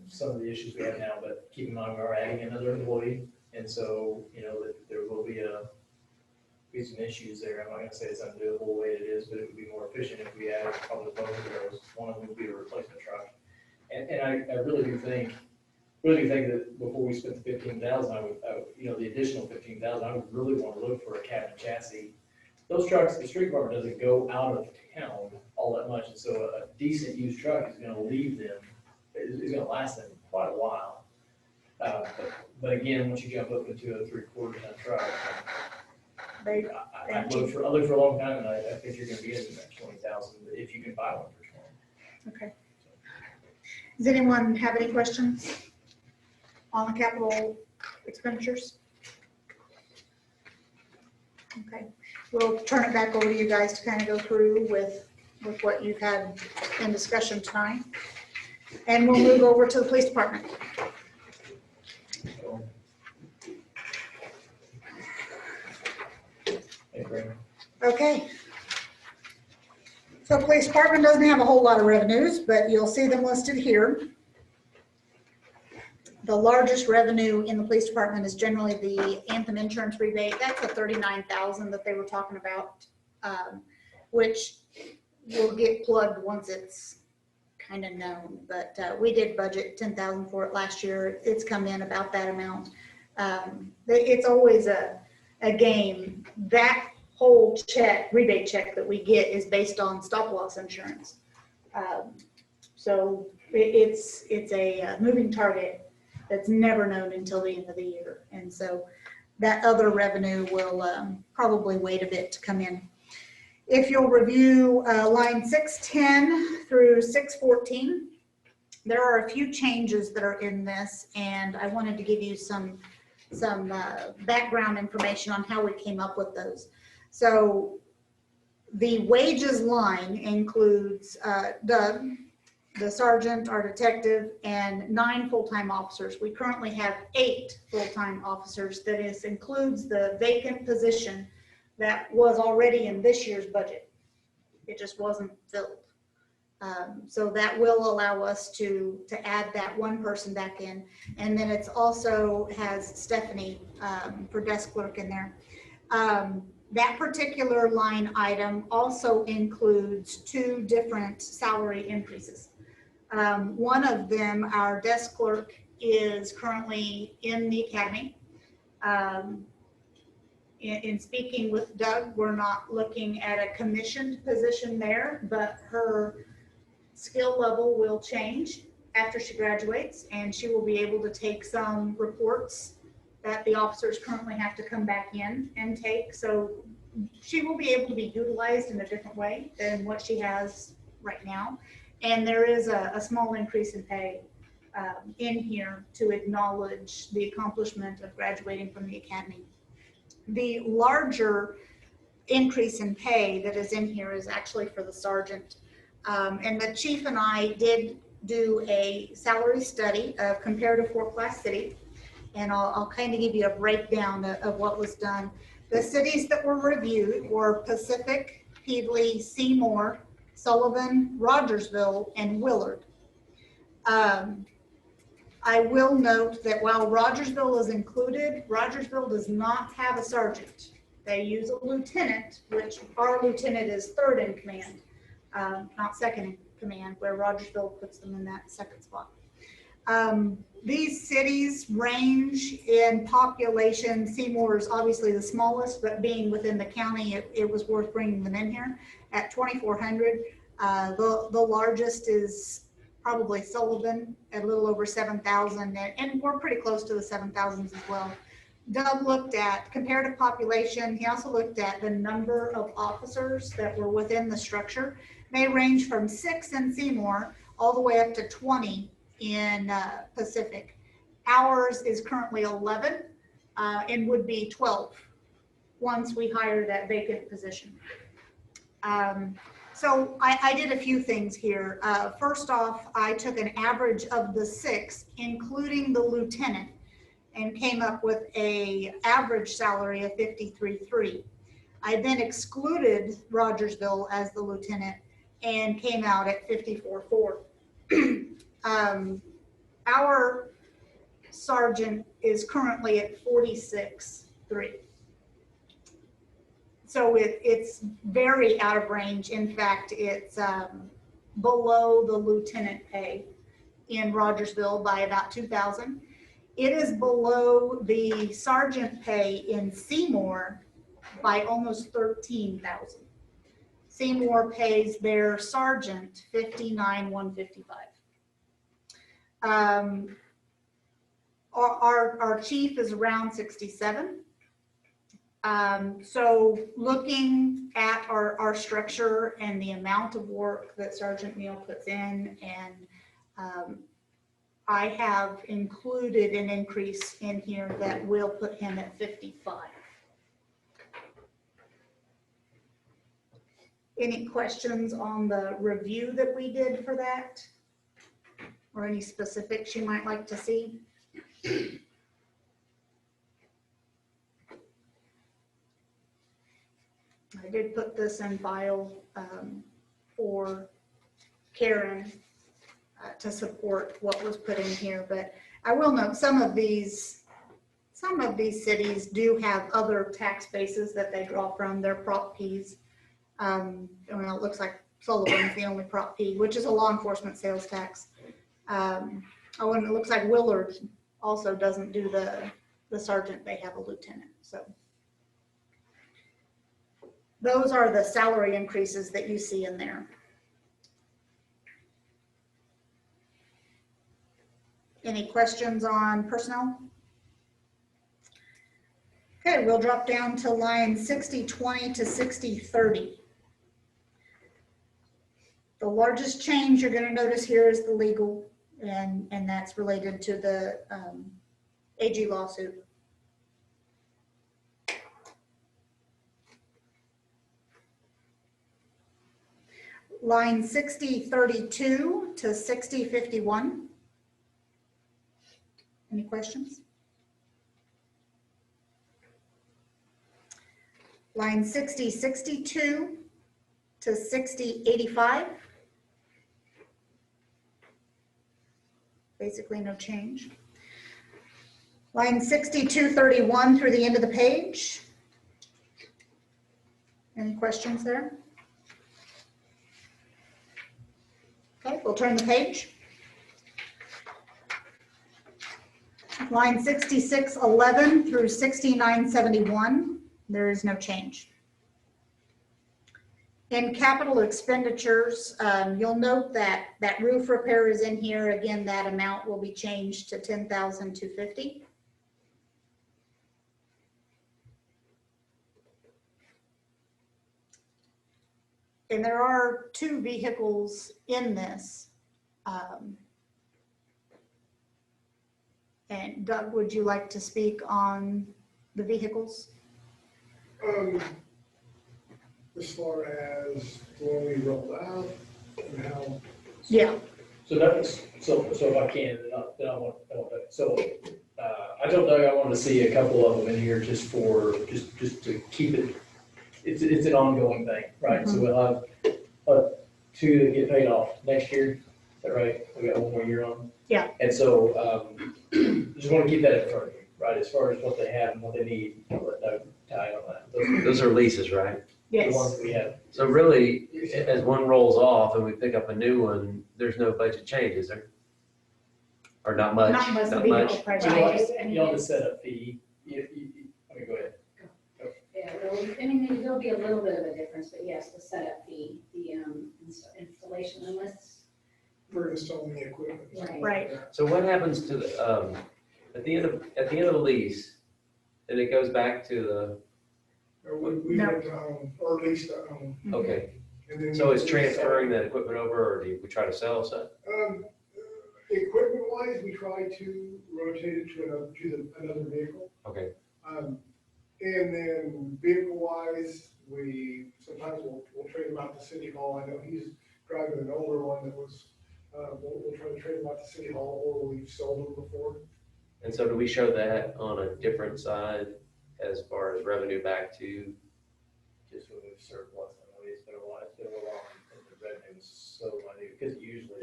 some of the issues we have now, but keep in mind, we are adding another employee, and so, you know, that there will be some issues there. I'm not gonna say it's undoable the way it is, but it would be more efficient if we added probably both of those. One of them would be a replacement truck. And I really do think that before we spent the 15,000, I would, you know, the additional 15,000, I would really want to look for a cab and chassis. Those trucks, the street department doesn't go out of town all that much, and so a decent used truck is gonna leave them, is gonna last them quite a while. But again, once you jump up into a 3/4 ton truck, I looked for a long time, and I think you're gonna be in that 20,000 if you can buy one for 20. Okay. Does anyone have any questions on the capital expenditures? Okay, we'll turn it back over to you guys to kind of go through with what you've had in discussion tonight. And we'll move over to the police department. Okay. So police department doesn't have a whole lot of revenues, but you'll see them listed here. The largest revenue in the police department is generally the Anthem insurance rebate. That's the 39,000 that they were talking about, which will get plugged once it's kind of known. But we did budget 10,000 for it last year. It's come in about that amount. It's always a game. That whole rebate check that we get is based on stop loss insurance. So it's a moving target that's never known until the end of the year. And so that other revenue will probably wait a bit to come in. If you'll review line 610 through 614, there are a few changes that are in this, and I wanted to give you some background information on how we came up with those. So the wages line includes Doug the sergeant, our detective, and 9 full-time officers. We currently have 8 full-time officers. That includes the vacant position that was already in this year's budget. It just wasn't filled. So that will allow us to add that 1 person back in. And then it's also has Stephanie for desk clerk in there. That particular line item also includes 2 different salary increases. One of them, our desk clerk, is currently in the academy. In speaking with Doug, we're not looking at a commissioned position there, but her skill level will change after she graduates, and she will be able to take some reports that the officers currently have to come back in and take. So she will be able to be utilized in a different way than what she has right now. And there is a small increase in pay in here to acknowledge the accomplishment of graduating from the academy. The larger increase in pay that is in here is actually for the sergeant. And the chief and I did do a salary study of comparative 4-class city. And I'll kind of give you a breakdown of what was done. The cities that were reviewed were Pacific, Peabody, Seymour, Sullivan, Rogersville, and Willard. I will note that while Rogersville is included, Rogersville does not have a sergeant. They use a lieutenant, which our lieutenant is 3rd in command, not 2nd in command, where Rogersville puts them in that 2nd spot. These cities range in population. Seymour is obviously the smallest, but being within the county, it was worth bringing them in here at 2,400. The largest is probably Sullivan at a little over 7,000, and we're pretty close to the 7,000s as well. Doug looked at comparative population. He also looked at the number of officers that were within the structure. They range from 6 in Seymour all the way up to 20 in Pacific. Ours is currently 11 and would be 12 once we hire that vacant position. So I did a few things here. First off, I took an average of the 6, including the lieutenant, and came up with a average salary of $53,300. I then excluded Rogersville as the lieutenant and came out at $54,400. Our sergeant is currently at $46,300. So it's very out of range. In fact, it's below the lieutenant pay in Rogersville by about $2,000. It is below the sergeant pay in Seymour by almost $13,000. Seymour pays their sergeant $59,155. Our chief is around 67. So looking at our structure and the amount of work that Sergeant Neal puts in, and I have included an increase in here that will put him at 55. Any questions on the review that we did for that? Or any specifics you might like to see? I did put this in file for Karen to support what was put in here, but I will note some of these cities do have other tax bases that they draw from their Prop Ps. It looks like Sullivan's the only Prop P, which is a law enforcement sales tax. And it looks like Willard also doesn't do the sergeant, they have a lieutenant. So those are the salary increases that you see in there. Any questions on personnel? Okay, we'll drop down to line 6020 to 6030. The largest change you're going to notice here is the legal, and that's related to the AG lawsuit. Line 6032 to 6051. Any questions? Line 6062 to 6085. Basically no change. Line 6231 through the end of the page. Any questions there? Okay, we'll turn the page. Line 6611 through 6971, there is no change. In capital expenditures, you'll note that that roof repair is in here. Again, that amount will be changed to $10,250. And there are 2 vehicles in this. And Doug, would you like to speak on the vehicles? As far as when we roll out and how. Yeah. So if I can, then I want so, I told Doug I wanted to see a couple of them in here just to keep it, it's an ongoing thing, right? So we'll have 2 that get paid off next year, is that right? We got 1 more year on. Yeah. And so, just want to keep that in front of you, right? As far as what they have and what they need, I'll let Doug tie on that. Those are leases, right? Yes. The ones that we have. So really, as one rolls off and we pick up a new one, there's no budget change, is there? Or not much? Not unless the Not vehicle much. price You know, changes. you know the setup fee, I mean, go ahead. Yeah, well, I mean, there'll be a little bit of a difference, but yes, the setup fee, the installation, unless. For installing the equipment. Right. So what happens to the, at the end of the lease, then it goes back to the, Or we No. would, or at least, okay. and then. So it's transferring that equipment over, or do we try to sell some? Equipment wise, we try to rotate it to another vehicle. Okay. And then vehicle wise, we sometimes we'll trade him out to City Hall. I know he's driving an older one that was, we'll try to trade him out to City Hall, or we've sold them before. And so do we show that on a different side as far as revenue back to? Just when we've surplus, I know it's been a while, and the revenue is so minute, because usually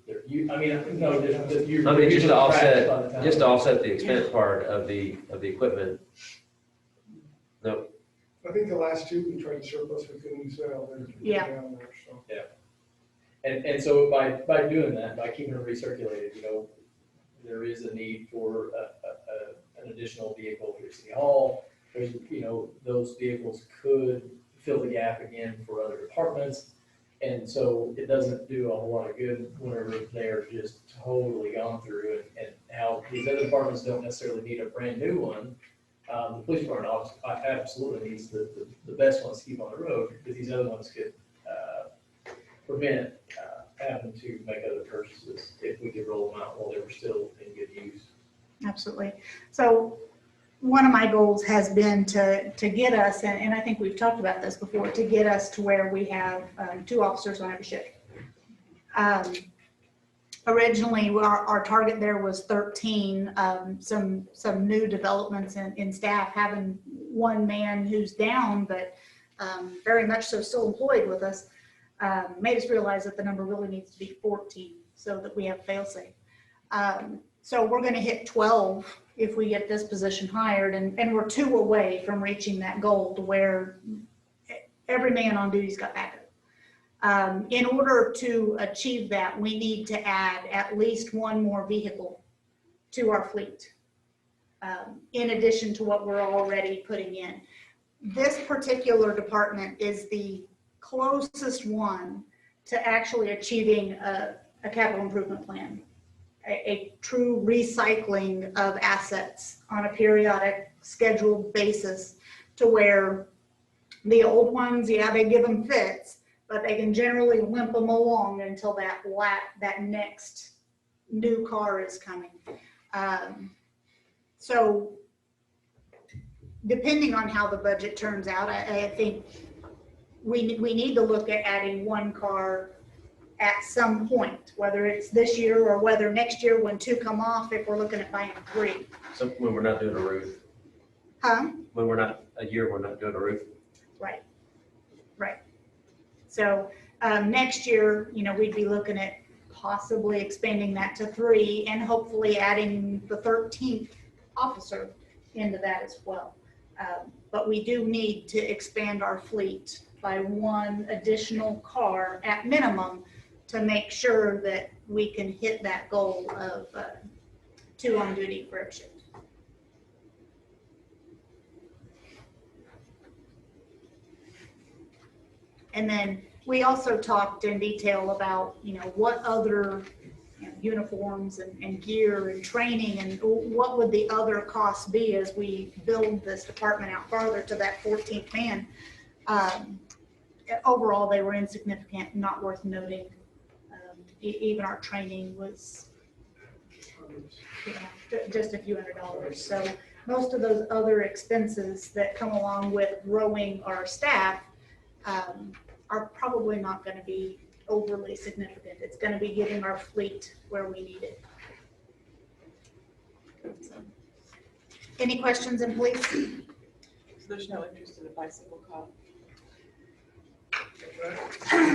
they're, I mean, no, you're. I mean, just to usually by the time- offset the expense part of the equipment. No, I think the last 2 we tried to surplus, we couldn't sell. They're Yeah. down there, so. Yeah. And so by doing that, by keeping it recirculated, you know, there is a need for an additional vehicle for City Hall. There's, you know, those vehicles could fill the gap again for other departments. And so it doesn't do a whole lot of good whenever they're just totally gone through and how these other departments don't necessarily need a brand new one. The police department absolutely needs the best ones to keep on the road, because these other ones could prevent having to make other purchases if we could roll them out while they were still in good use. Absolutely. So one of my goals has been to get us, and I think we've talked about this before, to get us to where we have 2 officers on every shift. Originally, our target there was 13. Some new developments in staff, having 1 man who's down, but very much so still employed with us, made us realize that the number really needs to be 14 so that we have fail-safe. So we're going to hit 12 if we get this position hired, and we're 2 away from reaching that goal to where every man on duty's got backup. In order to achieve that, we need to add at least 1 more vehicle to our fleet, in addition to what we're already putting in. This particular department is the closest one to actually achieving a capital improvement plan, a true recycling of assets on a periodic scheduled basis, to where the old ones, yeah, they give them fits, but they can generally limp them along until that next new car is coming. So depending on how the budget turns out, I think we need to look at adding one car at some point, whether it's this year or whether next year when 2 come off, if we're looking at buying 3. So when we're not doing a roof, Huh? when we're not, we're not doing a roof. Right. Right. So next year, we'd be looking at possibly expanding that to 3 and hopefully adding the 13th officer into that as well. But we do need to expand our fleet by 1 additional car at minimum to make sure that we can hit that goal of 2 on duty for a shift. And then we also talked in detail about, what other uniforms and gear and training and what would the other costs be as we build this department out farther to that 14th man. Overall, they were insignificant, not worth noting. Even our training was just a few $100s. So most of those other expenses that come along with growing our staff are probably not going to be overly significant. It's going to be getting our fleet where we need it. So, any questions in police? So there's no interest in a bicycle cop.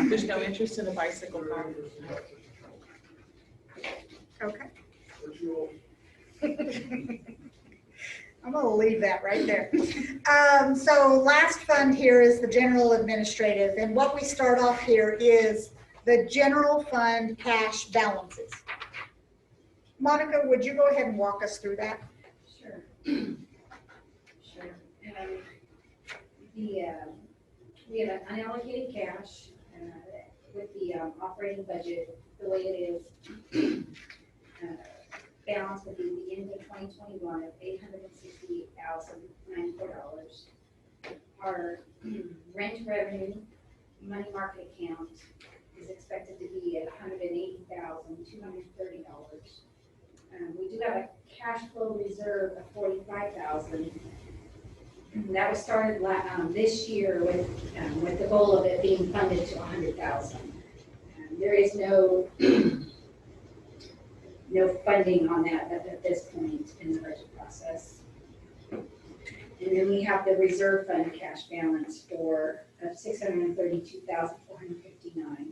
There's no interest in a bicycle cop. Okay. I'm going to leave that right there. So last fund here is the general administrative. And what we start off here is the general fund cash balances. Monica, would you go ahead and walk us through that? Sure. Sure. We have an unallocated cash with the operating budget the way it is. Balance would be the end of 2021 of $868,094. Our rent revenue money market account is expected to be at $180,230. We do have a cash flow reserve of $45,000. That was started this year with the goal of it being funded to $100,000. There is no funding on that at this point in the budget process. And then we have the reserve fund cash balance for $632,459.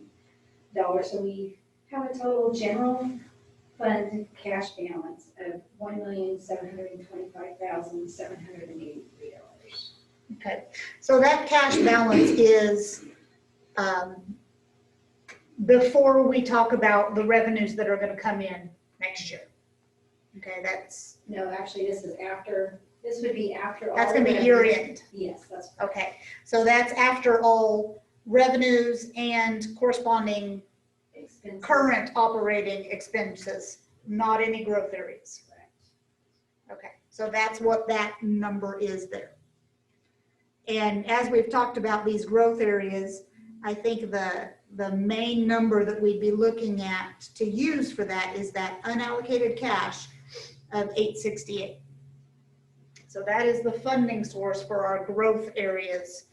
So we have a total general fund cash balance of $1,725,783. Okay, so that cash balance is before we talk about the revenues that are going to come in next year. Okay, that's. No, actually, this is after. This would be after all. That's going to be year end. Yes, that's correct. Okay, so that's after all revenues and corresponding Expenses. current operating expenses, not any growth areas. Correct. Okay, so that's what that number is there. And as we've talked about these growth areas, I think the main number that we'd be looking at to use for that is that unallocated cash of $868. So that is the funding source for our growth areas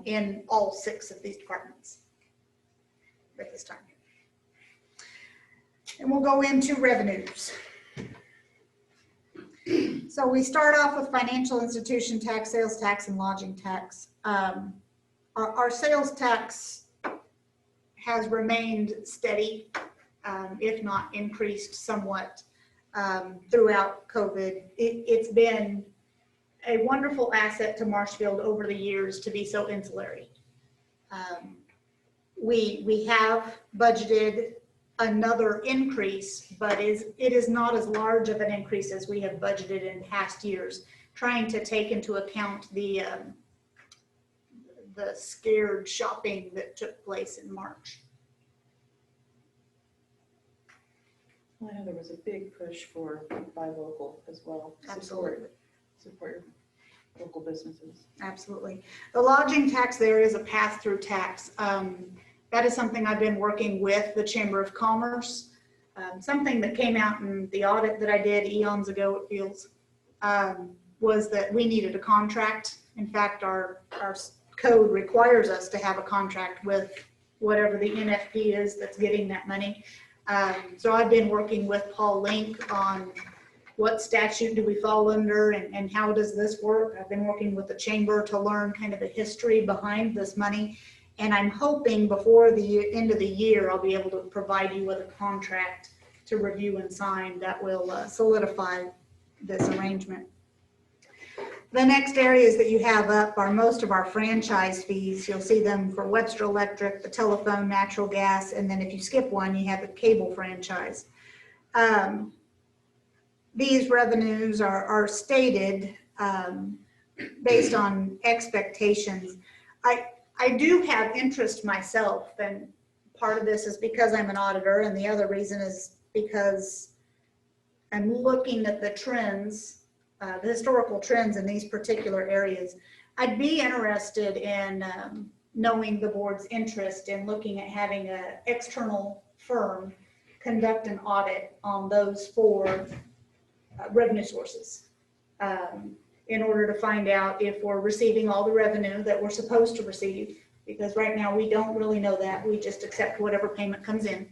in all 6 of these departments at this time. And we'll go into revenues. So we start off with financial institution tax, sales tax, and lodging tax. Our sales tax has remained steady, if not increased somewhat throughout COVID. It's been a wonderful asset to Marshfield over the years to be so insulary. We have budgeted another increase, but it is not as large of an increase as we have budgeted in past years, trying to take into account the scared shopping that took place in March. Well, I know there was a big push for buy local as well. Absolutely. Support your local businesses. Absolutely. The lodging tax there is a pass-through tax. That is something I've been working with the Chamber of Commerce. Something that came out in the audit that I did eons ago, it feels, was that we needed a contract. In fact, our code requires us to have a contract with whatever the NFP is that's getting that money. So I've been working with Paul Link on what statute do we fall under and how does this work. I've been working with the chamber to learn kind of the history behind this money. And I'm hoping before the end of the year, I'll be able to provide you with a contract to review and sign that will solidify this arrangement. The next areas that you have up are most of our franchise fees. You'll see them for Webster Electric, the telephone, natural gas, and then if you skip one, you have the cable franchise. These revenues are stated based on expectations. I do have interest myself, and part of this is because I'm an auditor, and the other reason is because I'm looking at the trends, the historical trends in these particular areas. I'd be interested in knowing the board's interest in looking at having an external firm conduct an audit on those 4 revenue sources in order to find out if we're receiving all the revenue that we're supposed to receive, because right now we don't really know that. We just accept whatever payment comes in.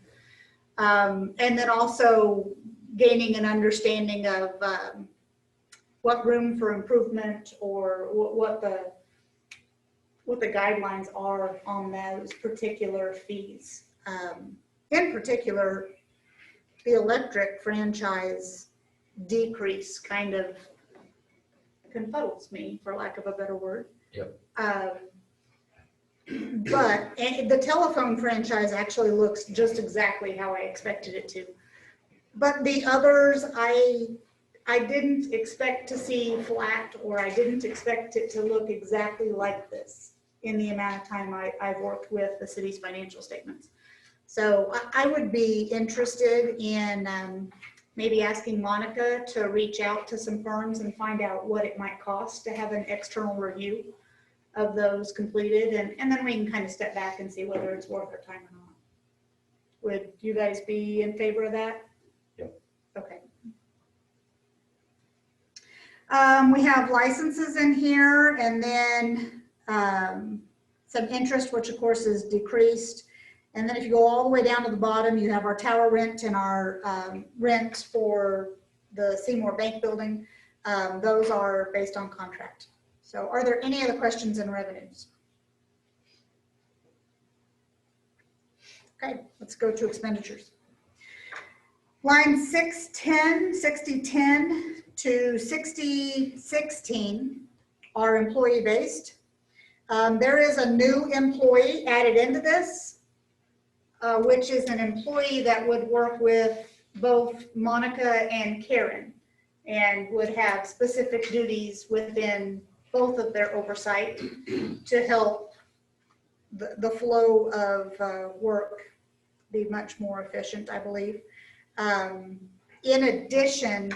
And then also gaining an understanding of what room for improvement or what the guidelines are on those particular fees. In particular, the electric franchise decrease kind of confuddles me, for lack of a better word. Yep. But the telephone franchise actually looks just exactly how I expected it to. But the others, I didn't expect to see flat, or I didn't expect it to look exactly like this in the amount of time I've worked with the city's financial statements. So I would be interested in maybe asking Monica to reach out to some firms and find out what it might cost to have an external review of those completed, and then we can kind of step back and see whether it's worth our time or not. Would you guys be in favor of that? Yep. Okay. We have licenses in here, and then some interest, which of course is decreased. And then if you go all the way down to the bottom, you have our tower rent and our rent for the Seymour Bank building. Those are based on contract. So are there any other questions in revenues? Okay, let's go to expenditures. Line 610, 6010 to 6016 are employee based. There is a new employee added into this, which is an employee that would work with both Monica and Karen and would have specific duties within both of their oversight to help the flow of work be much more efficient, I believe. In addition,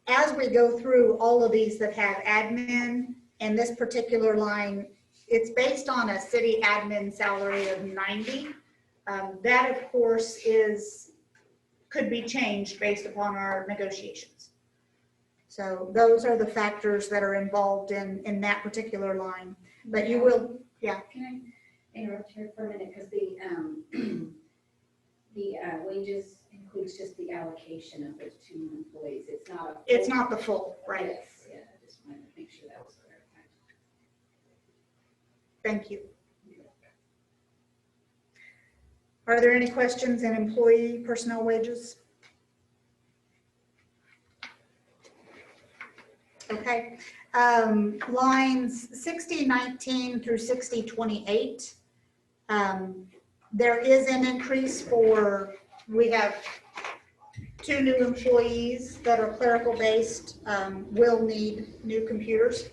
as we go through all of these that have admin, and this particular line, it's based on a city admin salary of 90. That of course could be changed based upon our negotiations. So those are the factors that are involved in that particular line. But you will, yeah. Can I interrupt here for a minute? Because the wages includes just the allocation of those 2 employees. It's not the full, right? Yes, yeah, I just wanted to make sure that was clarified. Thank you. Are there any questions in employee personnel wages? Okay, lines 6019 through 6028. There is an increase for, we have 2 new employees that are clerical based, will need new computers.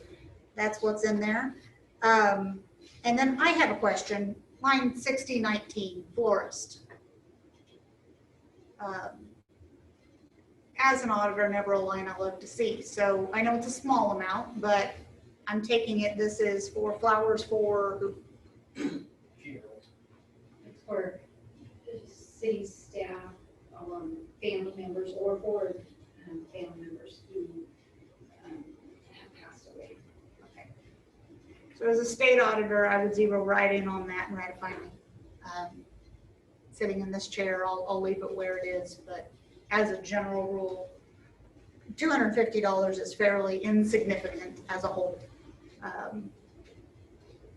That's what's in there. And then I have a question, line 6019, florist. As an auditor, never a line I love to see. So I know it's a small amount, but I'm taking it this is for flowers for who? It's for city staff, family members, or for family members who have passed away. Okay. So as a state auditor, I would zero right in on that and ratify me. Sitting in this chair, I'll leave it where it is, but as a general rule, $250 is fairly insignificant as a whole.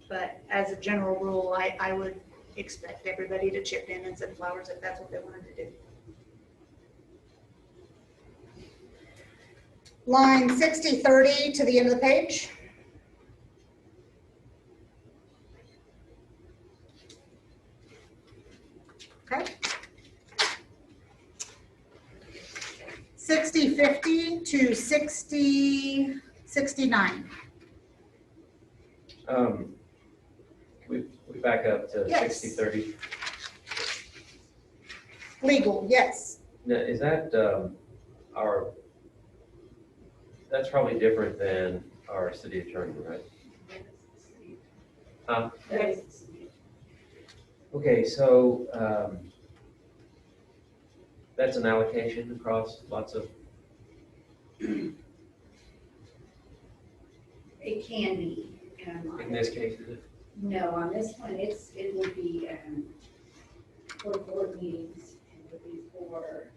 But as a general rule, I would expect everybody to chip in and send flowers if that's what they wanted to do. Line 6030 to the end of the page. Okay. 6050 to 6069. We back up to Yes. 60/30. Legal, yes. Now, is that that's probably different than our city attorney, right? Yes. Okay, so that's an allocation across lots of. It can be. In this case, is it? No, on this one, it would be for board meetings, and it would be for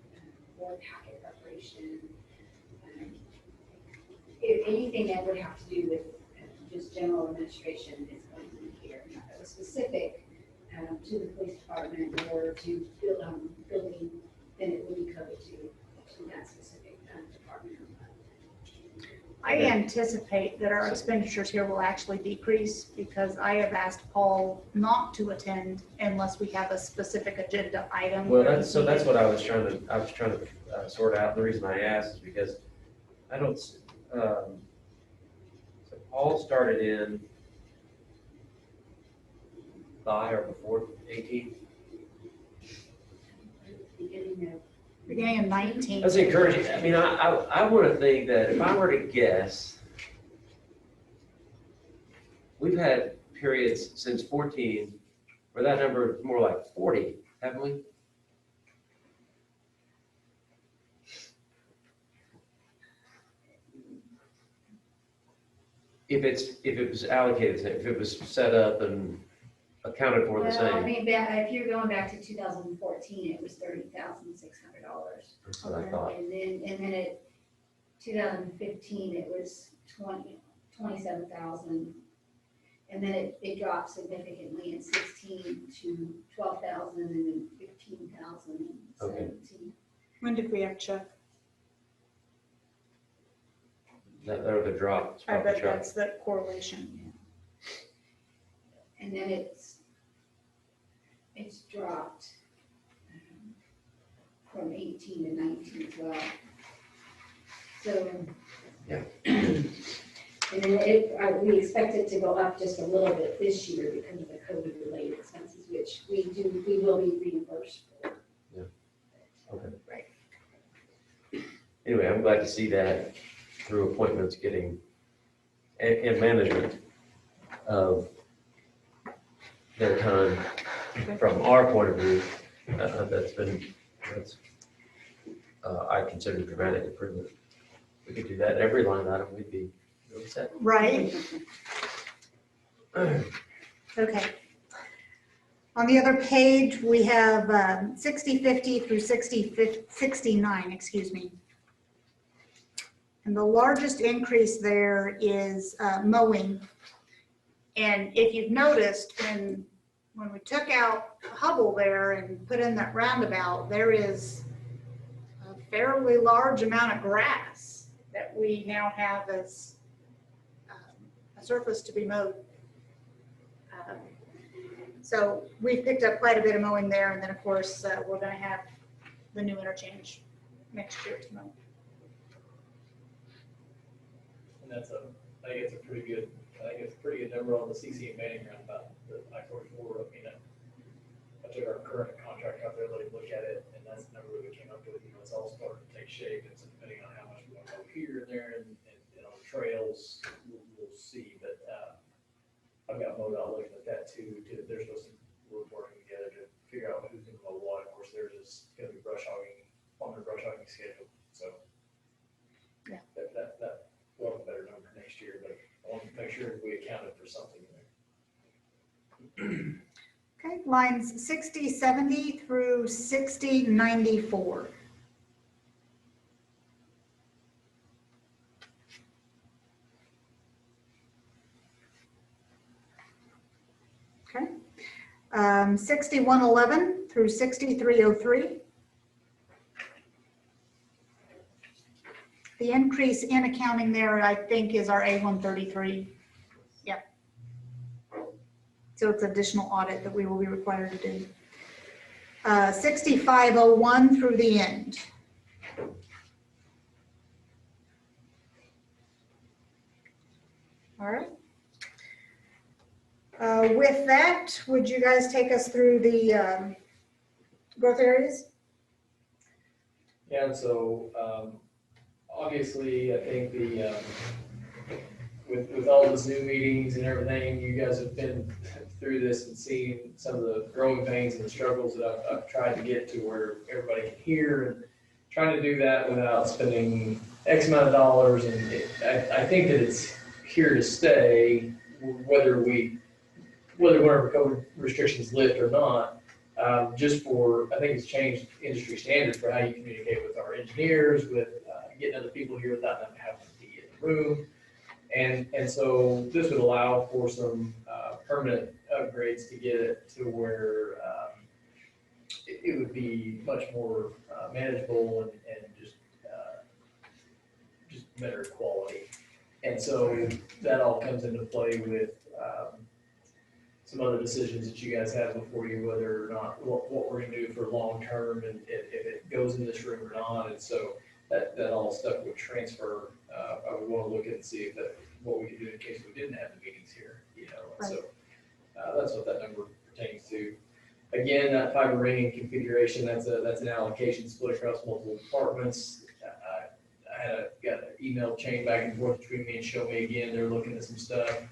board packet preparation. If anything that would have to do with just general administration is going to be here. Now, if it was specific to the police department or to building, then it would be covered to that specific department. I anticipate that our expenditures here will actually decrease because I have asked Paul not to attend unless we have a specific agenda item. Well, that's what I was trying to sort out. The reason I asked is because I don't. So Paul started in by or before 18. Beginning of 19. That's encouraging. I mean, I want to think that if I were to guess, we've had periods since 14 where that number is more like 40, haven't we? If it was allocated, if it was set up and accounted for the Well, same. I mean, if you're going back to 2014, it was $30,600. That's what I thought. And then at 2015, it was 27,000. And then it dropped significantly in 16 to 12,000 and then 15,000 in 17. When did we have Chuck? That or the drop. I bet that's the correlation. And then it's dropped from 18 to 19 as well. So, yeah. And then we expect it to go up just a little bit this year because of the COVID-related expenses, which we will be reimbursed for. Yeah. Okay. Right. Anyway, I'm glad to see that through appointments getting and management of their time from our point of view. I consider dramatic improvement. We could do that in every line item, we'd be really set. Right. Okay. On the other page, we have 6050 through 6069, excuse me. And the largest increase there is mowing. And if you've noticed, when we took out Hubble there and put in that roundabout, there is a fairly large amount of grass that we now have as a surface to be mowed. So we've picked up quite a bit of mowing there, and then of course we're going to have the new interchange next year to mow. And I think it's a pretty good number on the CC and Manning roundabout, the I-44. I mean, I took our current contract out there, let him look at it, and that's the number that we came up with. It's all starting to take shape. It's depending on how much we want to go here and there, and on the trails, we'll see. But I've got MoDOT looking at that too. They're supposed to work working together to figure out who's going to mow what. Of course, theirs is going to be brush hogging on their brush hogging schedule. So yeah, that we'll have a better number next year. But I want to make sure we accounted for something Okay, lines 6070 through 6094. Okay. 6111 through 6303. The increase in accounting there, I think, is our A133. Yep. So it's additional audit that we will be required to do. 6501 through the end. All right. With that, would you guys take us through the growth areas? Yeah, and so, obviously, I think with all the Zoom meetings and everything, you guys have been through this and seen some of the growing pains and the struggles that I've tried to get to where everybody can hear, and trying to do that without spending X amount of dollars. And I think that it's here to stay, whether whatever COVID restrictions lift or not. Just for, I think it's changed industry standards for how you communicate with our engineers, with getting other people here without them having to be in the room. And so this would allow for some permanent upgrades to get it to where it would be much more manageable and just better quality. And so that all comes into play with some other decisions that you guys have before you, whether or not what we're going to do for long term, and if it goes in this room or not. And so that all stuff would transfer. I would want to look at and see if what we could do in case we didn't have the meetings here, you know. Right. So that's what that number pertains to. Again, that fiber ringing configuration, that's an allocation split across multiple departments. I got an email chain back and forth between me and Show Me Again. They're looking at some stuff.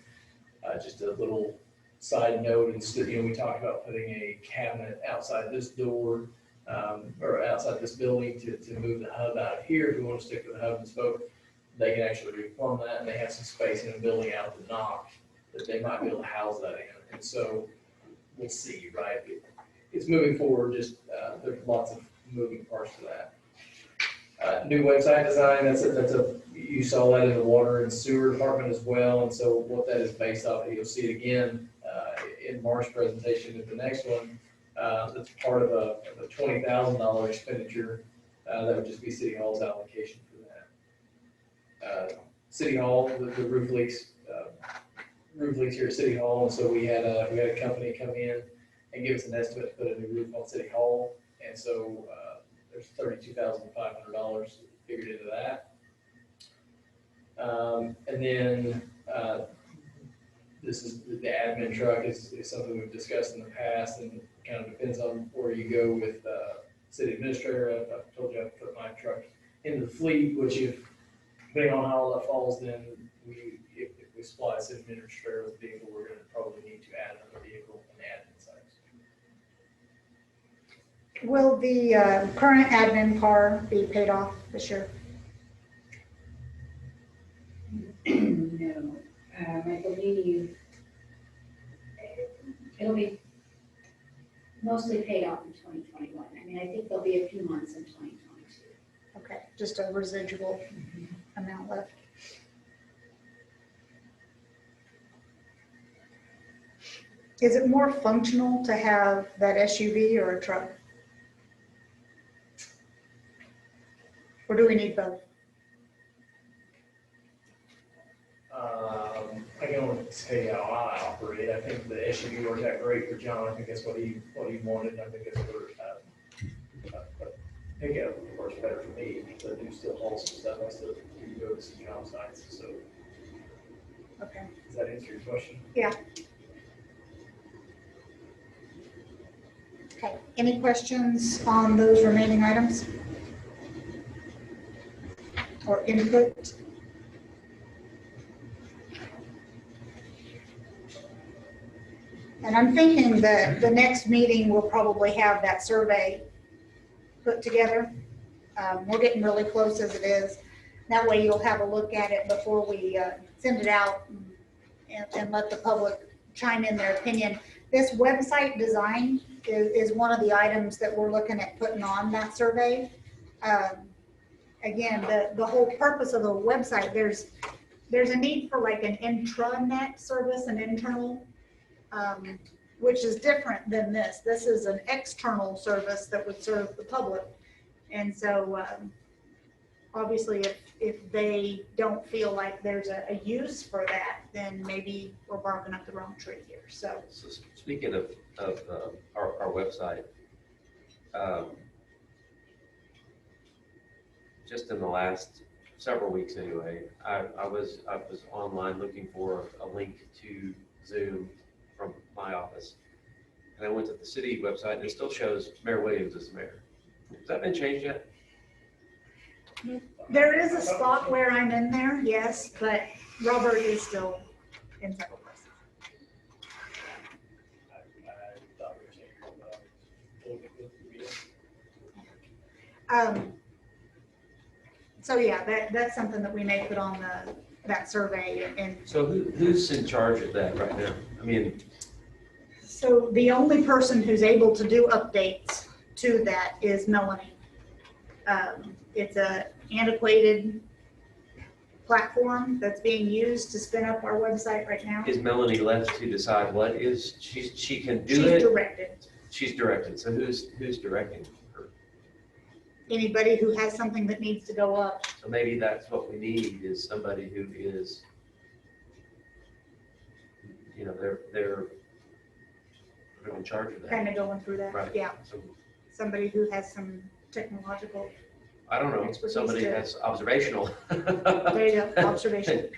Just a little side note, instead, you know, we talked about putting a cabinet outside this door, or outside this building to move the hub out of here. If we want to stick with the hub and spoke, they can actually replumb that, and they have some space in a building out the knock that they might be able to house that in. And so we'll see, right? It's moving forward, just there's lots of moving parts to that. New website design, you saw that in the water and sewer department as well. And so what that is based off, you'll see it again in Mark's presentation. In the next one, that's part of a $20,000 expenditure. That would just be City Hall's allocation for that. City Hall, the roof leaks here at City Hall, and so we had a company come in and give us an estimate to put a new roof on City Hall, and so there's $32,500 figured into that. And then this is the admin truck is something we've discussed in the past, and it kind of depends on where you go with city administrator. I've told you I've put my truck into the fleet, which depending on how all that falls, then if we supply a city administrator with a vehicle, we're going to probably need to add another vehicle on the admin side. Will the current admin car be paid off this year? No, I believe it'll be mostly paid off in 2021. I mean, I think there'll be a few months in 2022. Okay, just a residual amount left. Is it more functional to have that SUV or a truck? Or do we need both? I can only say how I operate. I think the SUV worked out great for John. I think that's what he wanted. I think that's what pickup works better for me because I do still haul some stuff. I still do go to some job sites. So, okay. Does that answer your question? Yeah. Okay. Any questions on those remaining items? Or input? And I'm thinking that the next meeting will probably have that survey put together. We're getting really close as it is. That way you'll have a look at it before we send it out and let the public chime in their opinion. This website design is one of the items that we're looking at putting on that survey. Again, the whole purpose of the website, there's a need for like an intranet service, an internal, which is different than this. This is an external service that would serve the public. And so obviously if they don't feel like there's a use for that, then maybe we're barking up the wrong tree here. So Speaking of our website, just in the last several weeks anyway, I was online looking for a link to Zoom from my office. And I went to the city website and it still shows Mayor Williams as the mayor. Has that been changed yet? there is a spot where I'm in there, yes, but Robert is still in several places. So yeah, that's something that we may put on that survey. And So who's in charge of that right now? I mean, so the only person who's able to do updates to that is Melanie. It's a antiquated platform that's being used to spin up our website right now. is Melanie left to decide what is, she can do She's it? directed. She's directed. So who's directing her? Anybody who has something that needs to go up. So maybe that's what we need, is somebody who is, you know, they're in charge of that. Kind of going through that, Right. yeah. So, Somebody who has some technological, I don't know, Expertise somebody to- has observational there you go, observation.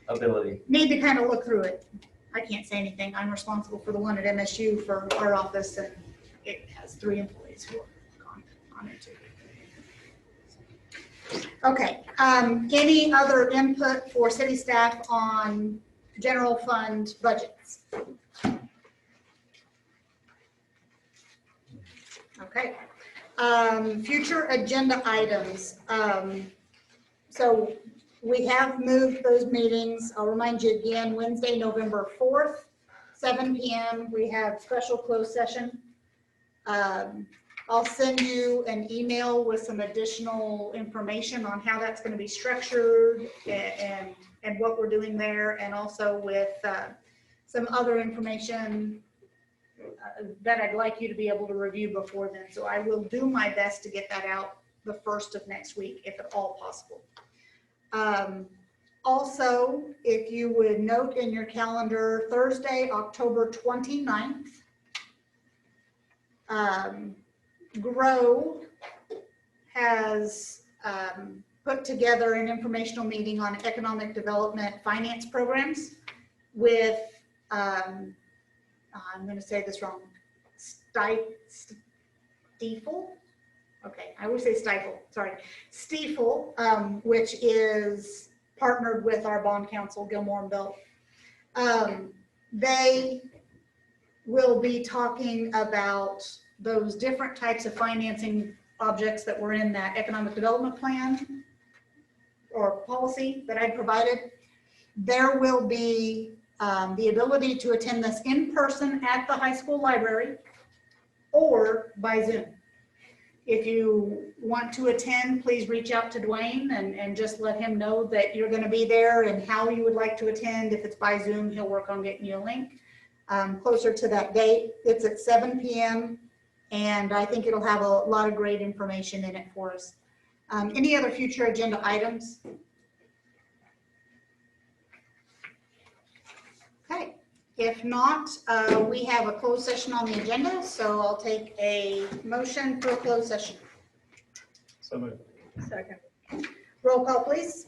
ability. Need to kind of look through it. I can't say anything. I'm responsible for the one at MSU for our office, and it has 3 employees who are on it too. Okay, any other input for city staff on general fund budgets? Okay, future agenda items. So we have moved those meetings. I'll remind you again, Wednesday, November 4th, 7 p.m. We have special closed session. I'll send you an email with some additional information on how that's going to be structured and what we're doing there, and also with some other information that I'd like you to be able to review before then. So I will do my best to get that out the first of next week, if at all possible. Also, if you would note in your calendar, Thursday, October 29th, GROW has put together an informational meeting on economic development finance programs with, I'm going to say this wrong, Stiefel? Okay, I always say Stifle, sorry. Stiefel, which is partnered with our bond counsel, Gilmore and Bell. They will be talking about those different types of financing objects that were in that economic development plan or policy that I provided. There will be the ability to attend this in person at the high school library or by Zoom. If you want to attend, please reach out to Dwayne and just let him know that you're going to be there and how you would like to attend. If it's by Zoom, he'll work on getting you a link closer to that date. It's at 7 p.m. and I think it'll have a lot of great information in it for us. Any other future agenda items? Okay. If not, we have a closed session on the agenda, so I'll take a motion for a closed session. So moved. Second. Roll call, please.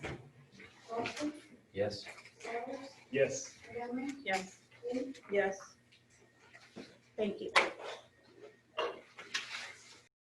Yes. Yes. Yes. Yes. Thank you.